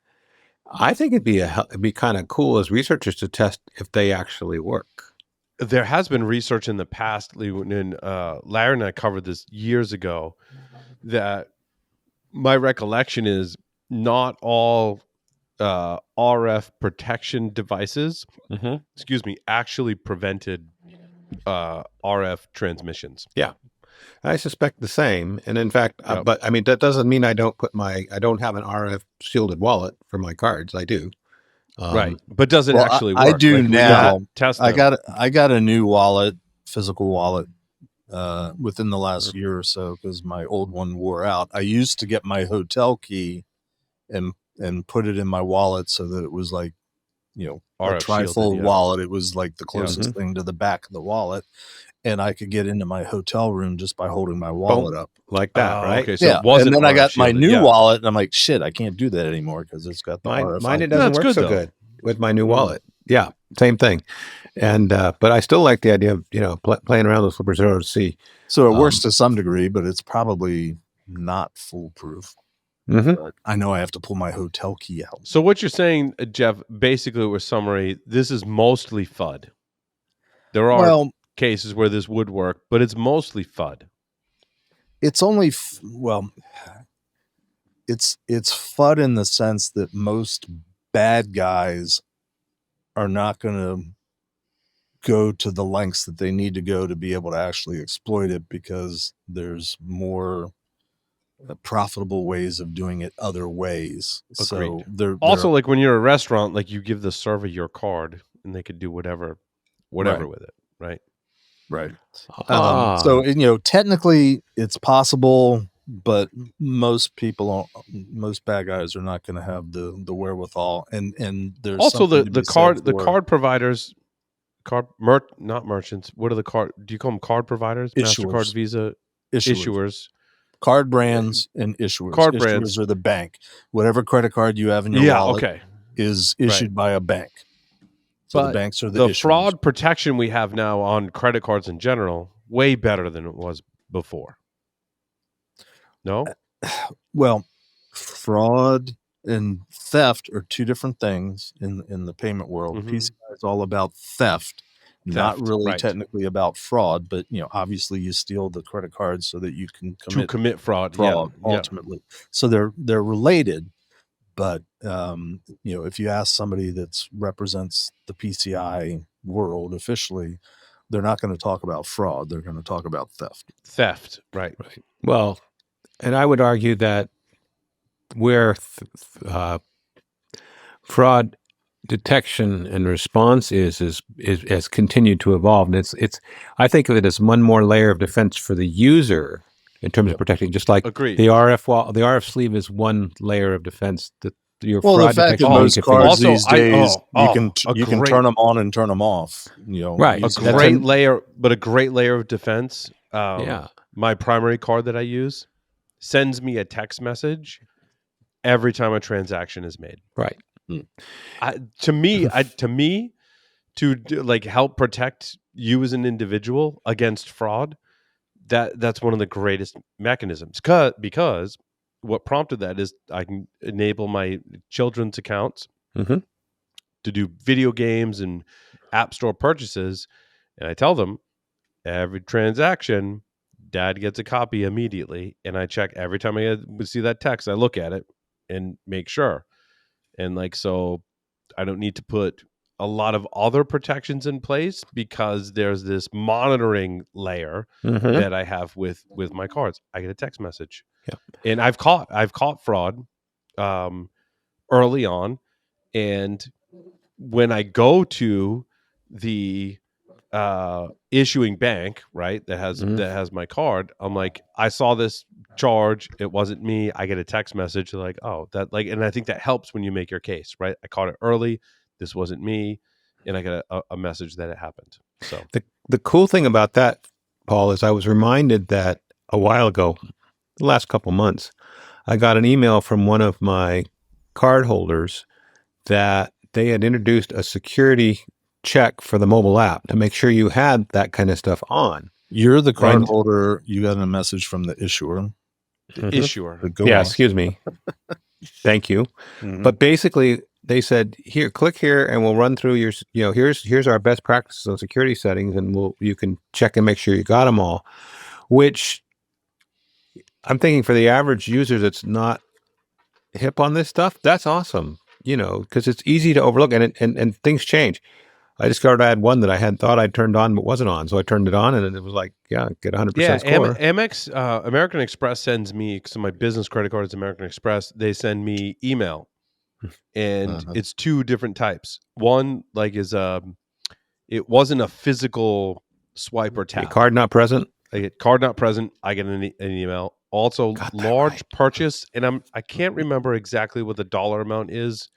I think it'd be kind of cool as researchers to test if they actually work. There has been research in the past, Lee, and Larry and I covered this years ago, that my recollection is not all RF protection devices, excuse me, actually prevented RF transmissions. Yeah, I suspect the same. And in fact, Yep. but I mean, that doesn't mean I don't have an RF shielded wallet for my cards. I do. Right. But does it Well, actually work? I do Like, we now. gotta test I them. got a new wallet, physical wallet, within the last year or so because my old one wore out. I used to get my hotel key and put it in my wallet so that it was like, you know, a RF shielded, trifold yeah. wallet. It was like the closest thing to the back of the wallet, and I could get into my hotel room just by holding my wallet up like that, Oh, right? okay, so yeah, it wasn't and then I RF got my shielded, new yeah. wallet, and I'm like, shit, I can't do that anymore because it's got the Mine RFID. it doesn't That's work good, so though. good with my new wallet. Yeah, same thing. And but I still like the idea of playing around with Flipper Zero to see. So it works to some degree, but it's probably not foolproof. But I know I have to pull my hotel key out. So what you're saying, Jeff, basically with summary, this is mostly FUD. There are cases where this would work, but it's mostly FUD. It's only it's FUD in the sense that most bad guys are not going to go to the lengths that they need to go to be able to actually exploit it because there's more profitable ways of doing it other ways. Agreed. So they're Also, like when you're a restaurant, like you give the server your card and they could do whatever Right. with it, right? right. Ah. So technically it's possible, but most bad guys are not going to have the wherewithal. And there's Also something to the be card said the for card providers, not merchants. What are the card? Do you call them card providers? Issuers. MasterCard, Visa, issuers. Card brands and issuers. Card issuers brands are the bank. Whatever credit card you have in your wallet okay. is issued by a bank. So But the banks are the the issuers. fraud protection we have now on credit cards in general, way better than it was before. No? Well, fraud and theft are two different things in the payment world. Mhm. PCI is all about theft, not really right. technically about fraud, but obviously you steal the credit cards so that you can commit fraud. fraud Yeah. ultimately. So they're related, but if you ask somebody that represents the PCI world officially, they're not going to talk about fraud. They're going to talk about theft. Right. Well, and I would argue that where fraud detection and response is has continued to evolve, and it's I think of it as one more layer of defense for the user in terms of protecting, just like Agreed. the RF sleeve is one layer of defense that your Well, fraud the fact detection that most you can figure- cards Also, these days a you can great- turn them on and turn them off. Right. A using great that. layer, but a great layer of defense. Yeah. My primary card that I use sends me a text message every time a transaction is made. Right. To me, to like help protect you as an individual against fraud, that's one of the greatest mechanisms. Because what prompted that is I can enable my children's accounts Mhm. to do video games and app store purchases, and I tell them every transaction, Dad gets a copy immediately, and I check every time I see that text. I look at it and make sure, and so I don't need to put a lot of other protections in place because there's this monitoring layer Mhm. that I have with my cards. I get a text message, Yeah. and I've caught fraud early on, and when I go to the issuing bank, right, that has my card, I'm like, I saw this charge, it wasn't me. I get a text message like, oh, that and I think that helps when you make your case, right? I caught it early, this wasn't me, and I get a message that it happened. So The cool thing about that, Paul, is I was reminded that a while ago, the last couple months, I got an email from one of my card holders that they had introduced a security check for the mobile app to make sure you had that kind of stuff on. You're the card Right. holder. You got a message from the issuer. issuer. But go Yeah, on. excuse me. Thank you. Mhm. But basically, they said, here, click here, and we'll run through your, here's our best practices on security settings, and you can check and make sure you got them all. Which I'm thinking for the average user that's not hip on this stuff, that's awesome. Because it's easy to overlook, and things change. I discovered I had one that I had thought I'd turned on but wasn't on, so I turned it on, and it was like, get 100% score. Amex, American Express sends me, so my business credit card is American Express. They send me email, and it's two different types. One is it wasn't a physical swipe or tap. Card not present. I get card not present. I get an email. Also, large purchase, and I can't remember exactly what the dollar amount is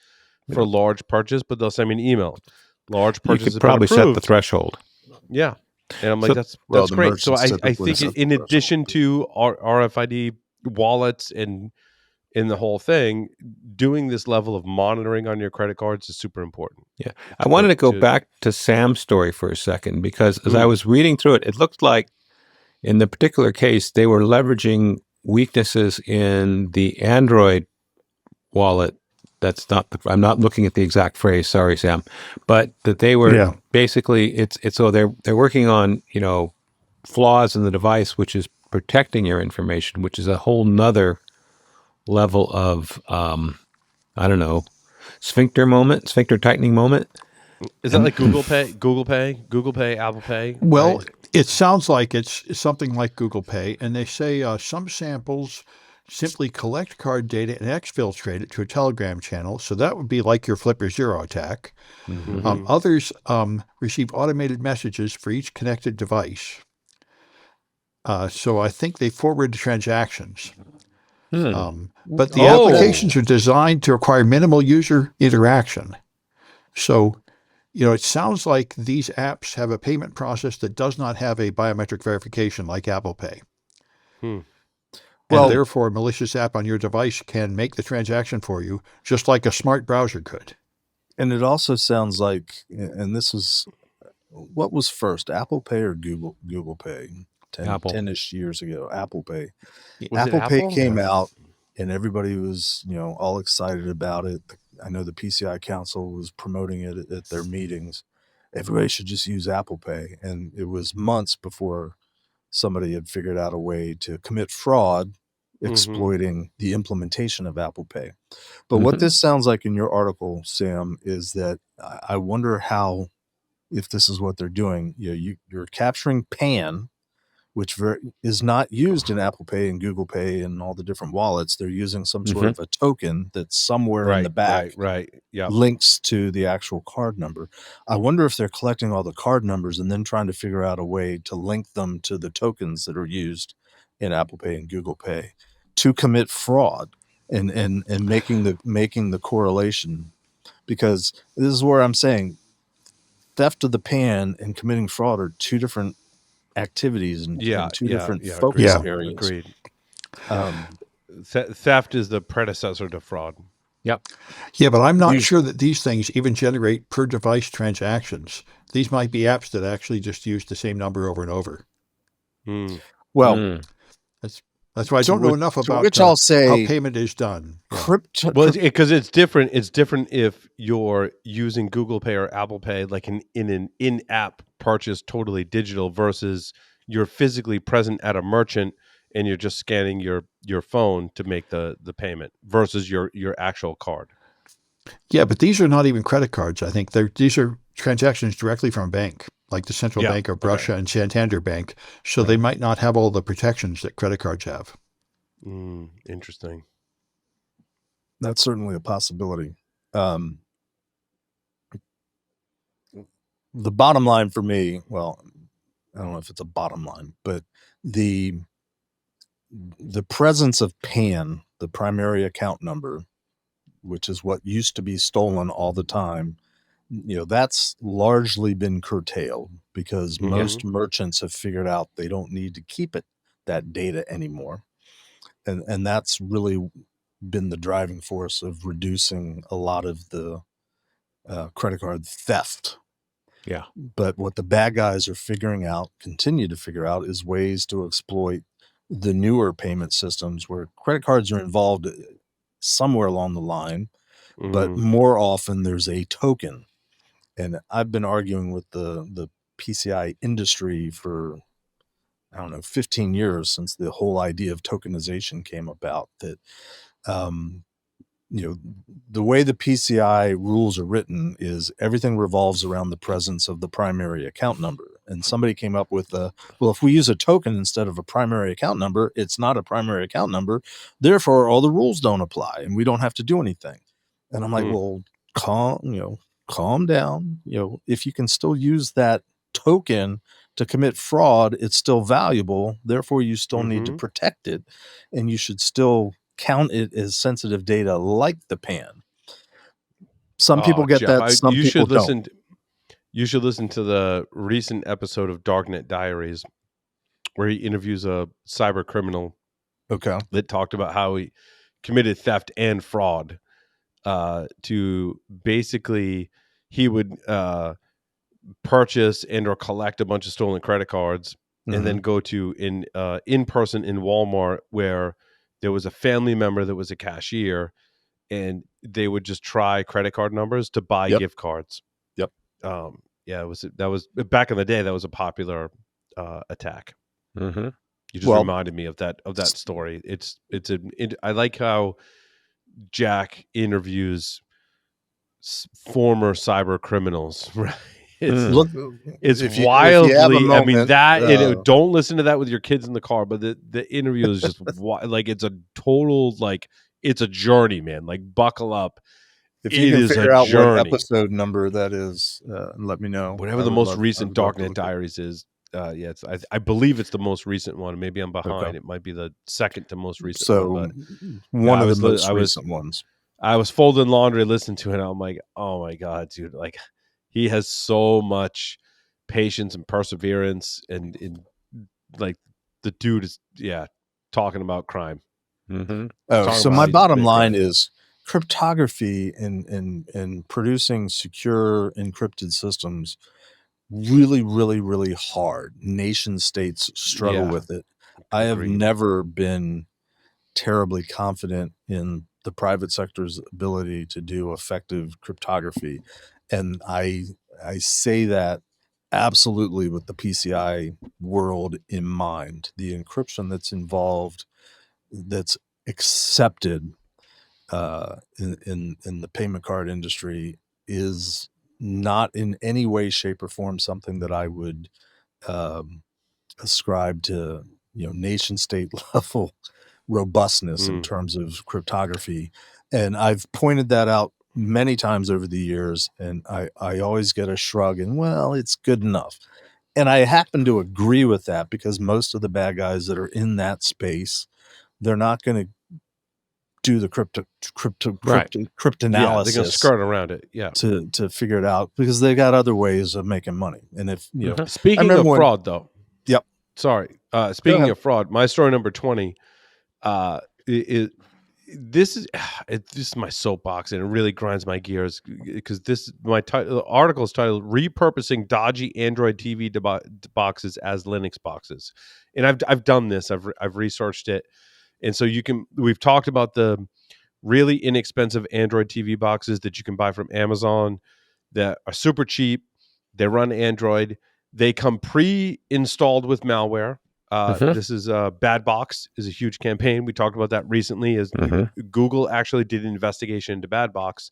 for large purchase, but they'll send me an email. Large purchase. You could probably set the threshold. Yeah, and I'm like, that's great. So I think in addition to RFID wallets and in the whole thing, doing this level of monitoring on your credit cards is super important. Yeah, I wanted to go back to Sam's story for a second, because as I was reading through it, it looked like in the particular case, they were leveraging weaknesses in the Android wallet. That's not I'm not looking at the exact phrase. Sorry, Sam, but that they were basically it's so they're working on, flaws in the device, which is protecting your information, which is a whole nother level of, I don't know, sphincter tightening moment. Is that like Google Pay, Apple Pay? Well, it sounds like it's something like Google Pay, and they say some samples simply collect card data and exfiltrate it to a Telegram channel. So that would be like your Flipper Zero attack. Mm-hmm. Others receive automated messages for each connected device. So I think they forward transactions. But the applications are designed to require minimal user interaction. So, it sounds like these apps have a payment process that does not have a biometric verification like Apple Pay. And therefore, a malicious app on your device can make the transaction for you, just like a smart browser could. And it also sounds like, and this was, what was first, Apple Pay or Google Pay? 10-ish years ago, Apple Pay. Apple Pay came out, and everybody was, all excited about it. I know the PCI Council was promoting it at their meetings. Everybody should just use Apple Pay. And it was months before somebody had figured out a way to commit fraud exploiting the implementation of Apple Pay. But what this sounds like in your article, Sam, is that I wonder if this is what they're doing. You're capturing PAN, which is not used in Apple Pay and Google Pay and all the different wallets. They're using some sort of a token that's somewhere in the back links to the actual card number. I wonder if they're collecting all the card numbers and then trying to figure out a way to link them to the tokens that are used in Apple Pay and Google Pay to commit fraud and making the correlation. Because this is where I'm saying theft of the PAN and committing fraud are two different activities and two different focus areas. Agreed. Theft is the predecessor to fraud. Yep. Yeah, but I'm not sure that these things even generate per device transactions. These might be apps that actually just use the same number over and over. Well, that's why I don't know enough about which I'll say how payment is done. Because it's different. It's different if you're using Google Pay or Apple Pay, like in an in-app purchase, totally digital, versus you're physically present at a merchant and you're just scanning your phone to make the payment versus your actual card. Yeah, but these are not even credit cards. I think these are transactions directly from a bank, like the Central Bank of Russia and Santander Bank. So they might not have all the protections that credit cards have. Interesting. That's certainly a possibility. The bottom line for me, well, I don't know if it's a bottom line, but the presence of PAN, the primary account number, which is what used to be stolen all the time, that's largely been curtailed because most merchants have figured out they don't need to keep that data anymore. And that's really been the driving force of reducing a lot of the credit card theft. Yeah. But what the bad guys are continue to figure out, is ways to exploit the newer payment systems where credit cards are involved somewhere along the line, but more often there's a token. And I've been arguing with the PCI industry for, I don't know, 15 years, since the whole idea of tokenization came about, that the way the PCI rules are written is everything revolves around the presence of the primary account number. And somebody came up with if we use a token instead of a primary account number, it's not a primary account number. Therefore, all the rules don't apply and we don't have to do anything. And I'm like, well, calm down. If you can still use that token to commit fraud, it's still valuable. Therefore, you still need to protect it, and you should still count it as sensitive data like the PAN. Some people get Jeff, that. Some people don't. You should listen to the recent episode of Darknet Diaries, where he interviews a cyber criminal. Okay. That talked about how he committed theft and fraud. To basically, he would purchase and or collect a bunch of stolen credit cards, and then go to in person in Walmart, where there was a family member that was a cashier, and they would just try credit card numbers to buy gift cards. Yep. That was back in the day. That was a popular attack. You just reminded me of that story. I like how Jack interviews former cyber criminals. Right? It's wildly. I mean, don't listen to that with your kids in the car. But the interview is just like, it's a total, like, it's a journey, man. Like, buckle up. If you can figure out what episode number that is, let me know. Whatever the most recent Darknet Diaries is. I believe it's the most recent one. Maybe I'm behind. Okay. It might be the second to most recent one. But one of the most recent ones. I was folding laundry, listening to it, and I'm like, oh my God, dude. Like, he has so much patience and perseverance, and like, the dude is talking about crime. So my bottom line is cryptography and producing secure encrypted systems really, really, really hard. Nation states struggle with it. I have never been terribly confident in the private sector's ability to do effective cryptography. And I say that absolutely with the PCI world in mind. The encryption that's involved, that's accepted in the payment card industry, is not in any way, shape, or form something that I would ascribe to nation state level robustness in terms of cryptography. And I've pointed that out many times over the years, and I always get a shrug and, well, it's good enough. And I happen to agree with that, because most of the bad guys that are in that space, they're not going to do the cryptanalysis. Yeah, they're going to skirt around it. Yeah, to figure it out, because they got other ways of making money. And if speaking of fraud, though. Yep. Sorry. Speaking of fraud, my story number 20. This is my soapbox, and it really grinds my gears, because the article is titled "Repurposing Dodgy Android TV boxes as Linux boxes," and I've done this. I've researched it, and so we've talked about the really inexpensive Android TV boxes that you can buy from Amazon that are super cheap. They run Android. They come pre-installed with malware. This is Bad Box is a huge campaign. We talked about that recently, as Google actually did an investigation into Bad Box.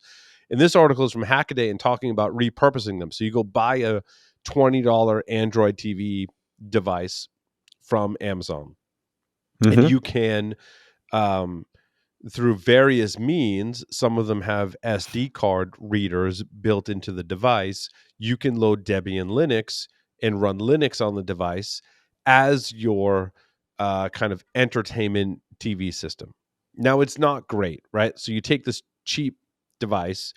And this article is from Hackaday and talking about repurposing them. So you go buy a $20 Android TV device from Amazon, and you can, through various means, some of them have SD card readers built into the device. You can load Debian Linux and run Linux on the device as your kind of entertainment TV system. Now, it's not great, right? So you take this cheap device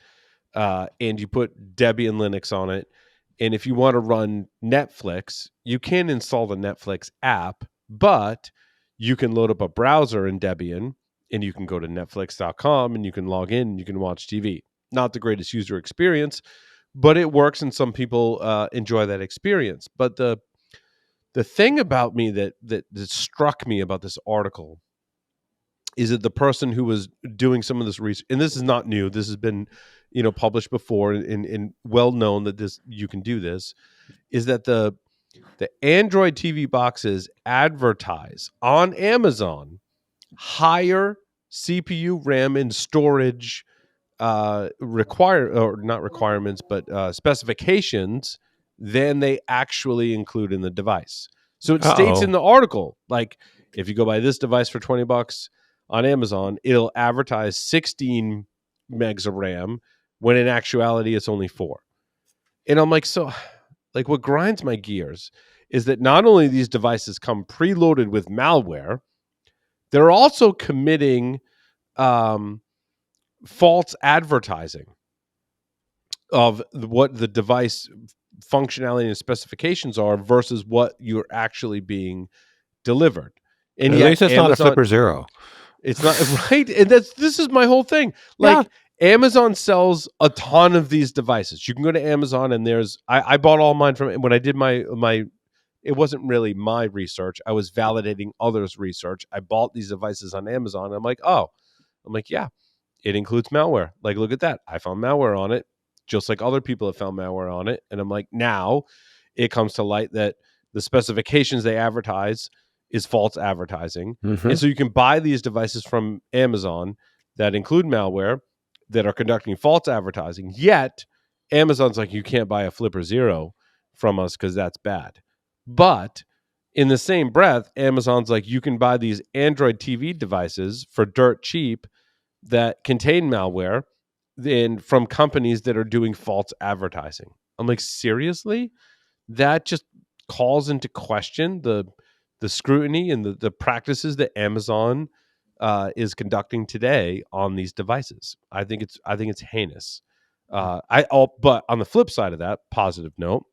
and you put Debian Linux on it. And if you want to run Netflix, you can install the Netflix app, but you can load up a browser in Debian, and you can go to netflix.com and you can log in and you can watch TV. Not the greatest user experience, but it works, and some people enjoy that experience. But the thing about me that struck me about this article is that the person who was doing some of this research, and this is not new, this has been, published before and well known that you can do this, is that the Android TV boxes advertise on Amazon higher CPU, RAM, and storage specifications than they actually include in the device. So it states in the article, like, if you go buy this device for $20 on Amazon, it'll advertise 16 megs of RAM when in actuality it's only 4. And I'm like, so, like, what grinds my gears is that not only these devices come preloaded with malware, they're also committing false advertising of what the device functionality and specifications are versus what you're actually being delivered. And at yet least it's Amazon, not a Flipper Zero. It's not right. And this is my whole thing. Like, Amazon sells a ton of these devices. You can go to Amazon and I bought all mine from when I did my it wasn't really my research. I was validating others' research. I bought these devices on Amazon. I'm like, yeah, it includes malware. Like, look at that. I found malware on it, just like other people have found malware on it. And I'm like, now it comes to light that the specifications they advertise is false advertising. Mm-hmm. And so you can buy these devices from Amazon that include malware that are conducting false advertising. Yet Amazon's like, you can't buy a Flipper Zero from us because that's bad. But in the same breath, Amazon's like, you can buy these Android TV devices for dirt cheap that contain malware from companies that are doing false advertising. I'm like, seriously? That just calls into question the scrutiny and the practices that Amazon is conducting today on these devices. I think it's heinous. But on the flip side of that, positive note,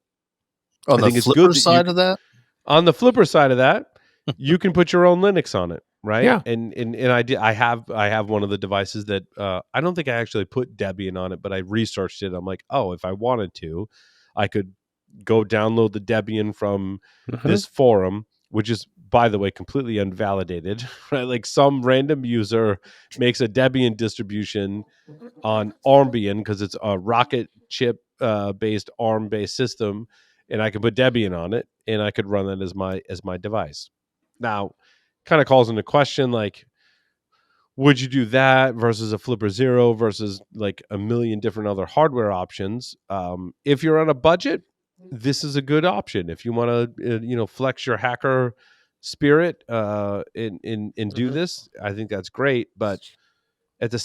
On the flipper side of that? On the flipper side of that, you can put your own Linux on it, right? Yeah. And I have one of the devices that I don't think I actually put Debian on it, but I researched it. I'm like, oh, if I wanted to, I could go download the Debian from this forum, which is, by the way, completely unvalidated, right? Like, some random user makes a Debian distribution on Armbian because it's a rocket chip based ARM based system, and I can put Debian on it and I could run that as my device. Now, kind of calls into question, like, would you do that versus a Flipper Zero versus like a million different other hardware options? If you're on a budget, this is a good option. If you want to, flex your hacker spirit and do this, I think that's great. But in the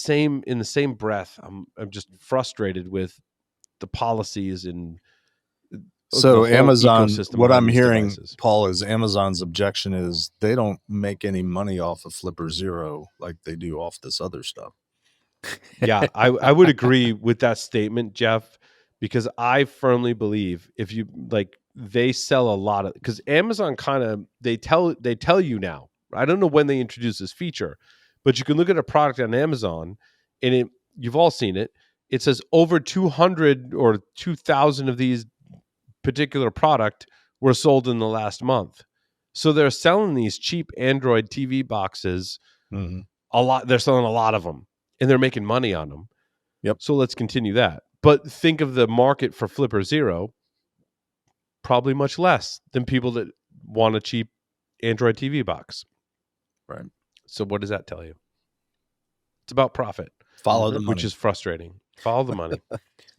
same breath, I'm just frustrated with the policies and so Amazon. What I'm hearing, devices. Paul, is Amazon's objection is they don't make any money off of Flipper Zero like they do off this other stuff. Yeah, I would agree with that statement, Jeff, because I firmly believe if you like, they sell a lot of, because Amazon kind of they tell you now. I don't know when they introduced this feature, but you can look at a product on Amazon and you've all seen it. It says over 200 or 2,000 of these particular product were sold in the last month. So they're selling these cheap Android TV boxes a lot. They're selling a lot of them and they're making money on them. Yep. So let's continue that. But think of the market for Flipper Zero, probably much less than people that want a cheap Android TV box. Right. So what does that tell you? It's about profit. Follow the money. Which is frustrating. Follow the money.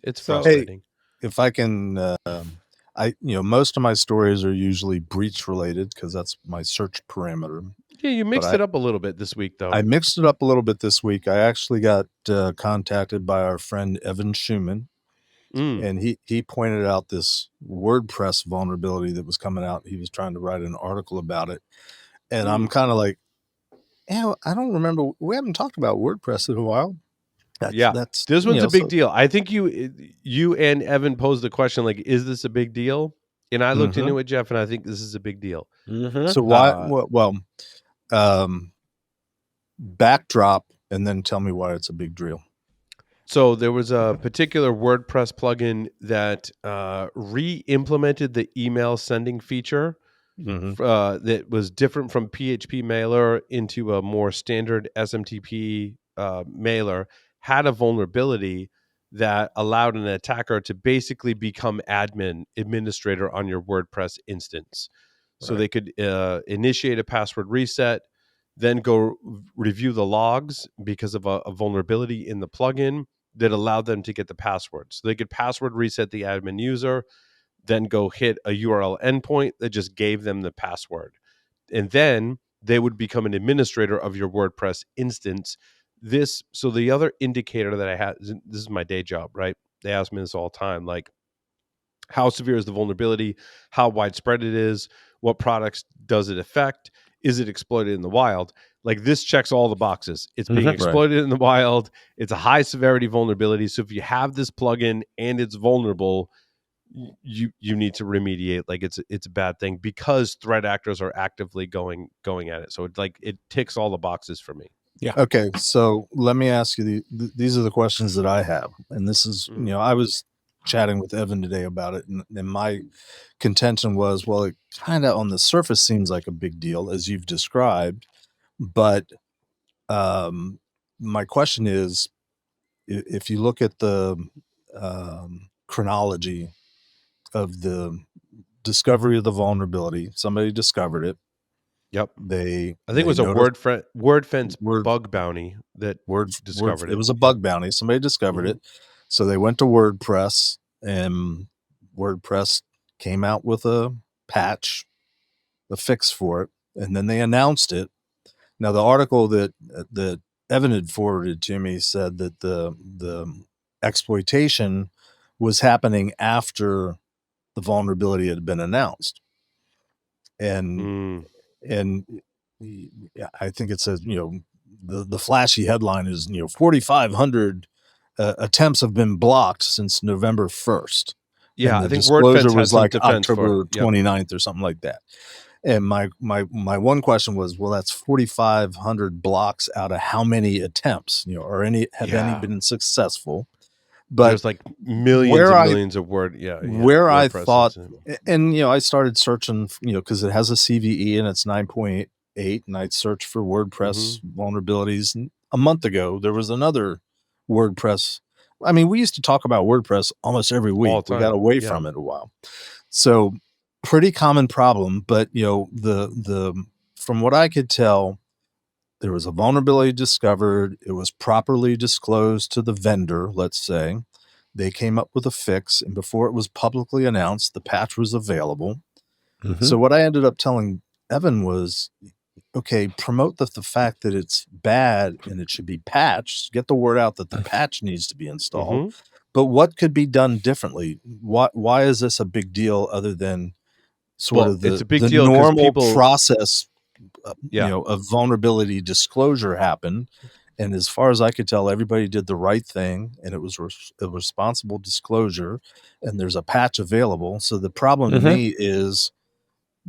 It's frustrating. Hey, if I can, most of my stories are usually breach related because that's my search parameter. Yeah, you mixed it up a little bit this week, though. I mixed it up a little bit this week. I actually got contacted by our friend Evan Schumann, and he pointed out this WordPress vulnerability that was coming out. He was trying to write an article about it, and I'm kind of like, I don't remember. We haven't talked about WordPress in a while. This one's a big deal. I think you and Evan posed the question, like, is this a big deal? And I looked into it, Jeff, and I think this is a big deal. So why? Backdrop and then tell me why it's a big deal. So there was a particular WordPress plugin that re-implemented the email sending feature that was different from PHP mailer into a more standard SMTP mailer, had a vulnerability that allowed an attacker to basically become administrator on your WordPress instance. So they could initiate a password reset, then go review the logs because of a vulnerability in the plugin that allowed them to get the password. So they could password reset the admin user, then go hit a URL endpoint that just gave them the password. And then they would become an administrator of your WordPress instance. So the other indicator that I had, this is my day job, right? They ask me this all the time, like, how severe is the vulnerability? How widespread it is? What products does it affect? Is it exploited in the wild? Like, this checks all the boxes. It's being exploited in the wild. It's a high severity vulnerability. So if you have this plugin and it's vulnerable, you need to remediate. Like, it's a bad thing because threat actors are actively going at it. So it ticks all the boxes for me. Yeah. Okay, so let me ask you these are the questions that I have, and this is I was chatting with Evan today about it, and my contention was, well, it kind of on the surface seems like a big deal as you've described, but my question is, if you look at the chronology of the discovery of the vulnerability, somebody discovered it. Yep. I think it was a WordFence bug bounty that discovered it. It was a bug bounty. Somebody discovered it. So they went to WordPress, and WordPress came out with a patch, a fix for it, and then they announced it. Now, the article that Evan had forwarded to me said that the exploitation was happening after the vulnerability had been announced. And I think it says, the flashy headline is, 4,500 attempts have been blocked since November 1st. Yeah, and the I think disclosure WordFence was like October 29th or something like that. And my one question was, well, that's 4,500 blocks out of how many attempts, or any been successful? But there's like millions and millions of where I thought, and I started searching, because it has a CVE and it's 9.8, and I searched for WordPress vulnerabilities. And a month ago, there was another WordPress. I mean, we used to talk about WordPress almost every week. We got away from it a while. So pretty common problem, but the from what I could tell, there was a vulnerability discovered. It was properly disclosed to the vendor, let's say. They came up with a fix, and before it was publicly announced, the patch was available. So what I ended up telling Evan was, okay, promote the fact that it's bad and it should be patched. Get the word out that the patch needs to be installed. But what could be done differently? Why is this a big deal other than it's a big deal normal process? A vulnerability disclosure happened, and as far as I could tell, everybody did the right thing, and it was a responsible disclosure, and there's a patch available. So the problem to me is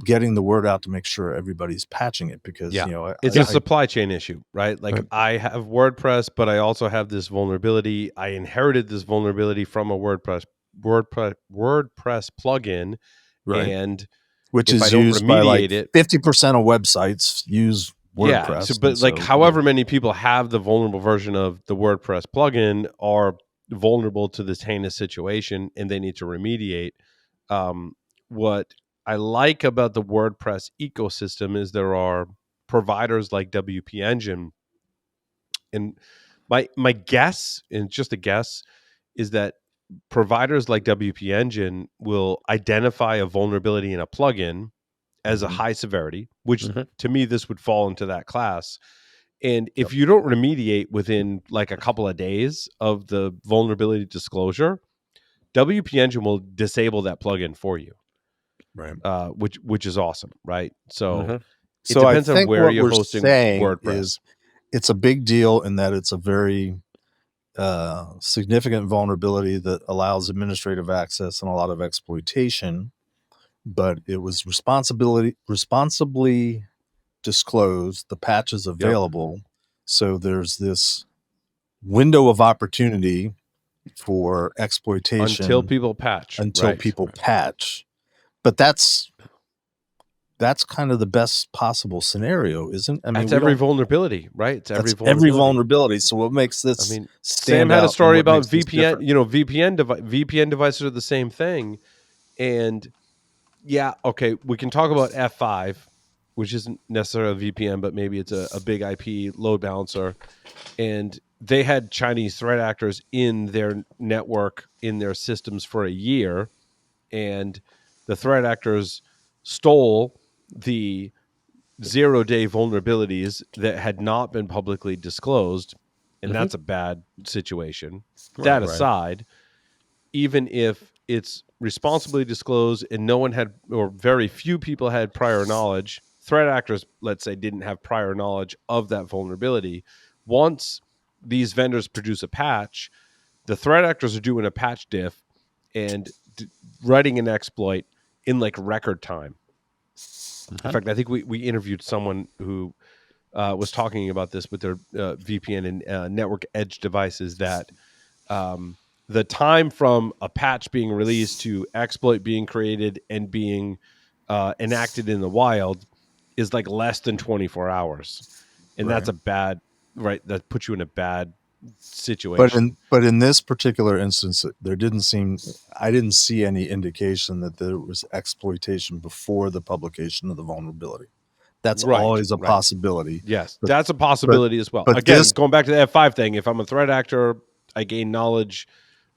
getting the word out to make sure everybody's patching it, because it's a supply chain issue, right? Like, I have WordPress, but I also have this vulnerability. I inherited this vulnerability from a WordPress plugin, and which is used by like 50% of websites use WordPress. But however many people have the vulnerable version of the WordPress plugin are vulnerable to this heinous situation, and they need to remediate. What I like about the WordPress ecosystem is there are providers like WP Engine, and my guess, and just a guess, is that providers like WP Engine will identify a vulnerability in a plugin as a high severity, which to me, this would fall into that class. And if you don't remediate within like a couple of days of the vulnerability disclosure, WP Engine will disable that plugin for you. Right. Which is awesome. Right. So it so depends on where you're hosting WordPress. Is it's a big deal in that it's a very significant vulnerability that allows administrative access and a lot of exploitation, but it was responsibly disclosed. The patch is available. So there's this window of opportunity for exploitation until people patch. But that's that's kind of the best possible scenario, isn't? I mean, That's we every don't. vulnerability, right? It's every That's every vulnerability. vulnerability. So what makes this I mean, stand Sam had a out and story what about makes this VPN. different? You know, VPN devices are the same thing. And yeah, okay, we can talk about F5, which isn't necessarily a VPN, but maybe it's a big IP load balancer. And they had Chinese threat actors in their network, in their systems for a year. And the threat actors stole the 0-day vulnerabilities that had not been publicly disclosed. And that's a bad situation. That Right. aside, even if it's responsibly disclosed and no one had, or very few people had prior knowledge, threat actors, let's say, didn't have prior knowledge of that vulnerability. Once these vendors produce a patch, the threat actors are doing a patch diff and writing an exploit in like record time. In fact, I think we interviewed someone who was talking about this with their VPN and network edge devices, that the time from a patch being released to exploit being created and being enacted in the wild is like less than 24 hours. And that's a bad, right? That puts you in a bad situation. But in this particular instance, I didn't see any indication that there was exploitation before the publication of the vulnerability. That's always a possibility. Yes, But, that's a possibility as well. but Again, this, going back to the F5 thing, if I'm a threat actor, I gain knowledge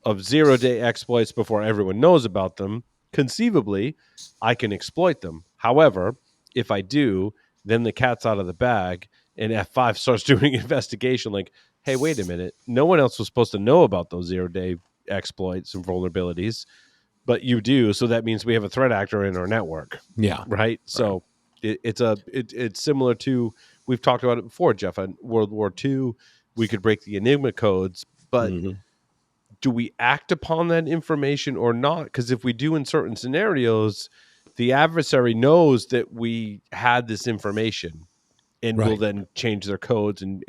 of 0-day exploits before everyone knows about them. Conceivably, I can exploit them. However, if I do, then the cat's out of the bag and F5 starts doing an investigation like, hey, wait a minute. No one else was supposed to know about those 0-day exploits and vulnerabilities, but you do. So that means we have a threat actor in our network. Yeah. Right. So it's similar to, we've talked about it before, Jeff, on World War II. We could break the Enigma codes, but do we act upon that information or not? Because if we do in certain scenarios, the adversary knows that we had this information and will then change their codes and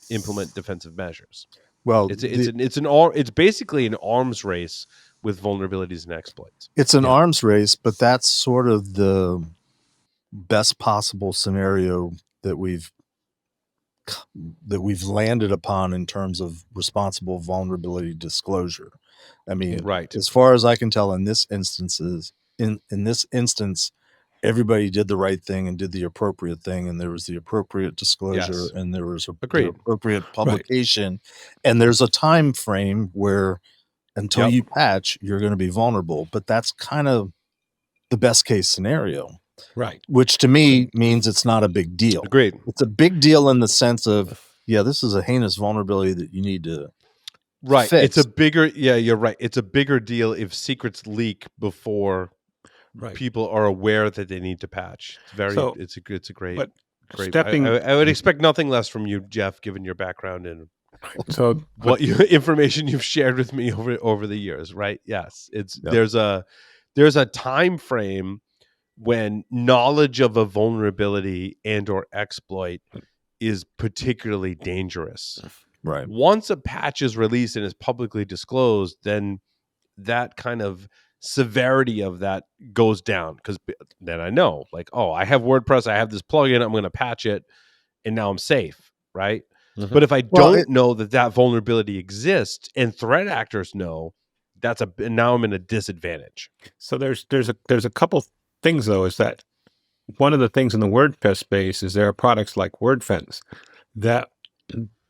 implement defensive measures. well, It's basically an arms race with vulnerabilities and exploits. it's an arms race, but that's sort of the best possible scenario that we've landed upon in terms of responsible vulnerability disclosure. I mean, as far as I can tell, in this instance, everybody did the right thing and did the appropriate thing, and there was the appropriate disclosure, and there was the appropriate publication, and there's a time frame where until you patch, you're going to be vulnerable. But that's kind of the best case scenario. Right. Which to me means it's not a big deal. Agreed. It's a big deal in the sense of, this is a heinous vulnerability that you need to fix. It's a bigger, you're right. It's a bigger deal if secrets leak before people are aware that they need to patch. It's a great. I would expect nothing less from you, Jeff, given your background and what information you've shared with me over the years. Right? Yes, there's a time frame when knowledge of a vulnerability and or exploit is particularly dangerous. Right. Once a patch is released and is publicly disclosed, then that kind of severity of that goes down, because then I know, like, oh, I have WordPress, I have this plugin, I'm going to patch it, and now I'm safe, right? But if I don't know that vulnerability exists and threat actors know, now I'm in a disadvantage. So there's a couple things, though, is that one of the things in the WordPress space is there are products like WordFence that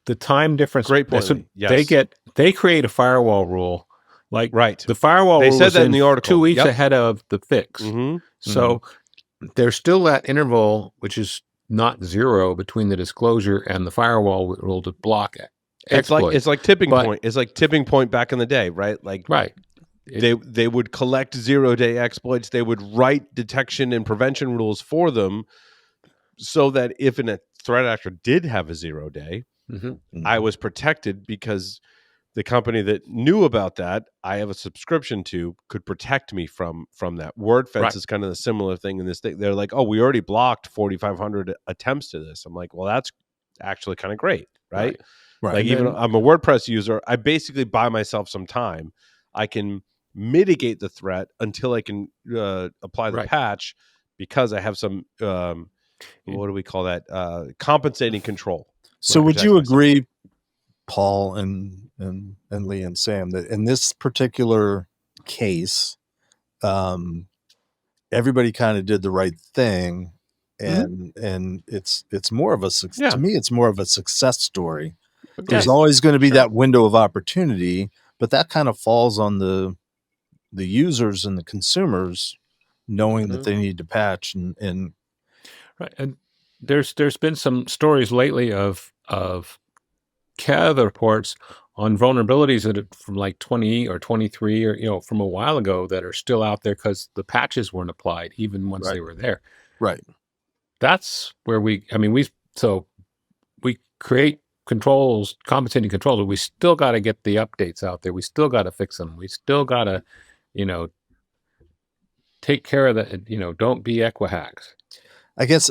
the time difference. Great point. So they create a firewall rule, like the firewall they rule said that in the article 2 weeks ahead of the fix. So there's still that interval, which is not zero, between the disclosure and the firewall rule to block it. It's like tipping point. It's like tipping point back in the day, right? Like they would collect 0-day exploits. They would write detection and prevention rules for them, so that if a threat actor did have a 0-day, I was protected, because the company that knew about that, I have a subscription to, could protect me from that. WordFence is kind of a similar thing in this thing. They're like, oh, we already blocked 4,500 attempts to this. I'm like, well, that's actually kind of great, right? Like, even I'm a WordPress user, I basically buy myself some time. I can mitigate the threat until I can apply the patch because I have some what do we call that? Compensating control. So would Protect you myself. agree, Paul and Lee and Sam, that in this particular case, everybody kind of did the right thing, and it's more of a Yeah. to me it's more of a success story. There's Yes, always going to be sure. that window of opportunity, but that kind of falls on the users and the consumers knowing that they need to patch and Right. And there's been some stories lately of CAD reports on vulnerabilities that are from like 20 or 23 or from a while ago that are still out there because the patches weren't applied even once Right. they were there. right. That's where we create controls, compensating controls, but we still got to get the updates out there. We still got to fix them. We still got to, take care of that. Don't be Equihacks. I guess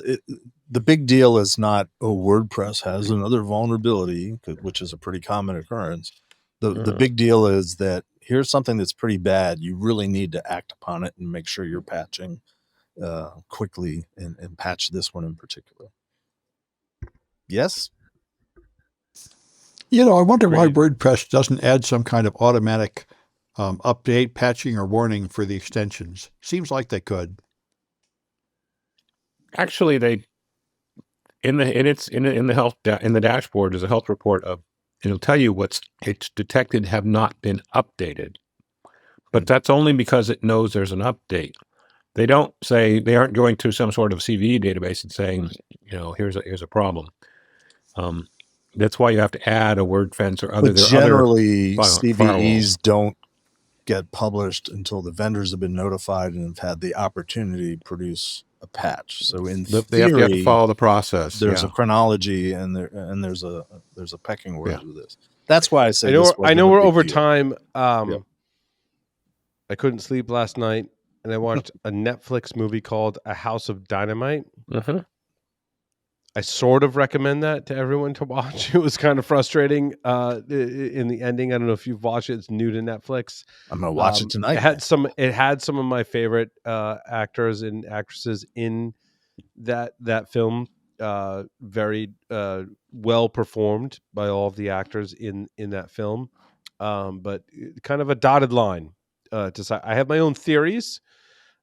the big deal is not, WordPress has another vulnerability, which is a pretty common occurrence. The big deal is that here's something that's pretty bad. You really need to act upon it and make sure you're patching quickly and patch this one in particular. Yes? I wonder why WordPress doesn't add some kind of automatic update, patching, or warning for the extensions. Seems like they could. Actually, they in the dashboard there's a health report of it'll tell you what's it's detected have not been updated, but that's only because it knows there's an update. They don't say they aren't going to some sort of CVE database and saying here's a problem. That's why you have to add a word fence or other. But generally, firewalls. CVEs don't get published until the vendors have been notified and have had the opportunity to produce a patch. So in They have to follow the process. There's a chronology and there's a pecking order with this. That's why I say I know we're over time. I couldn't sleep last night, and I watched a Netflix movie called A House of Dynamite. I sort of recommend that to everyone to watch. It was kind of frustrating in the ending. I don't know if you've watched it. It's new to Netflix. I'm gonna watch it tonight. It had some of my favorite actors and actresses in that film. Very well performed by all of the actors in that film. But kind of a dotted line. I have my own theories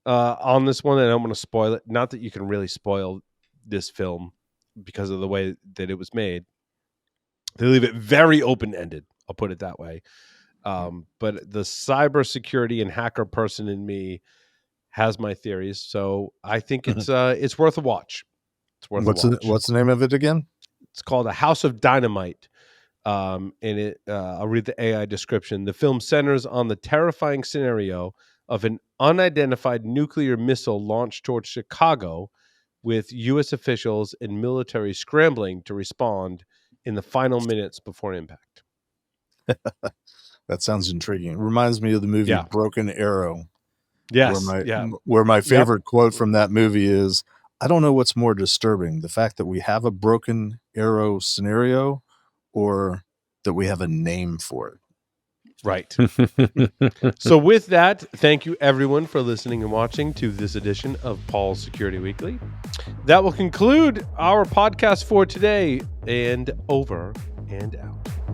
on this one, and I don't want to spoil it. Not that you can really spoil this film because of the way that it was made. They leave it very open-ended. I'll put it that way. But the cybersecurity and hacker person in me has my theories, so I think it's worth a watch. It's worth a watch. What's the name of it again? It's called A House of Dynamite. And I'll read the AI description. The film centers on the terrifying scenario of an unidentified nuclear missile launched towards Chicago, with U.S. officials and military scrambling to respond in the final minutes before impact. That sounds intriguing. It reminds me of the movie Broken Arrow. Yes. Where my favorite quote from that movie is, I don't know what's more disturbing, the fact that we have a Broken Arrow scenario or that we have a name for it. Right. So with that, thank you everyone for listening and watching to this edition of Paul's Security Weekly. That will conclude our podcast for today, and over and out.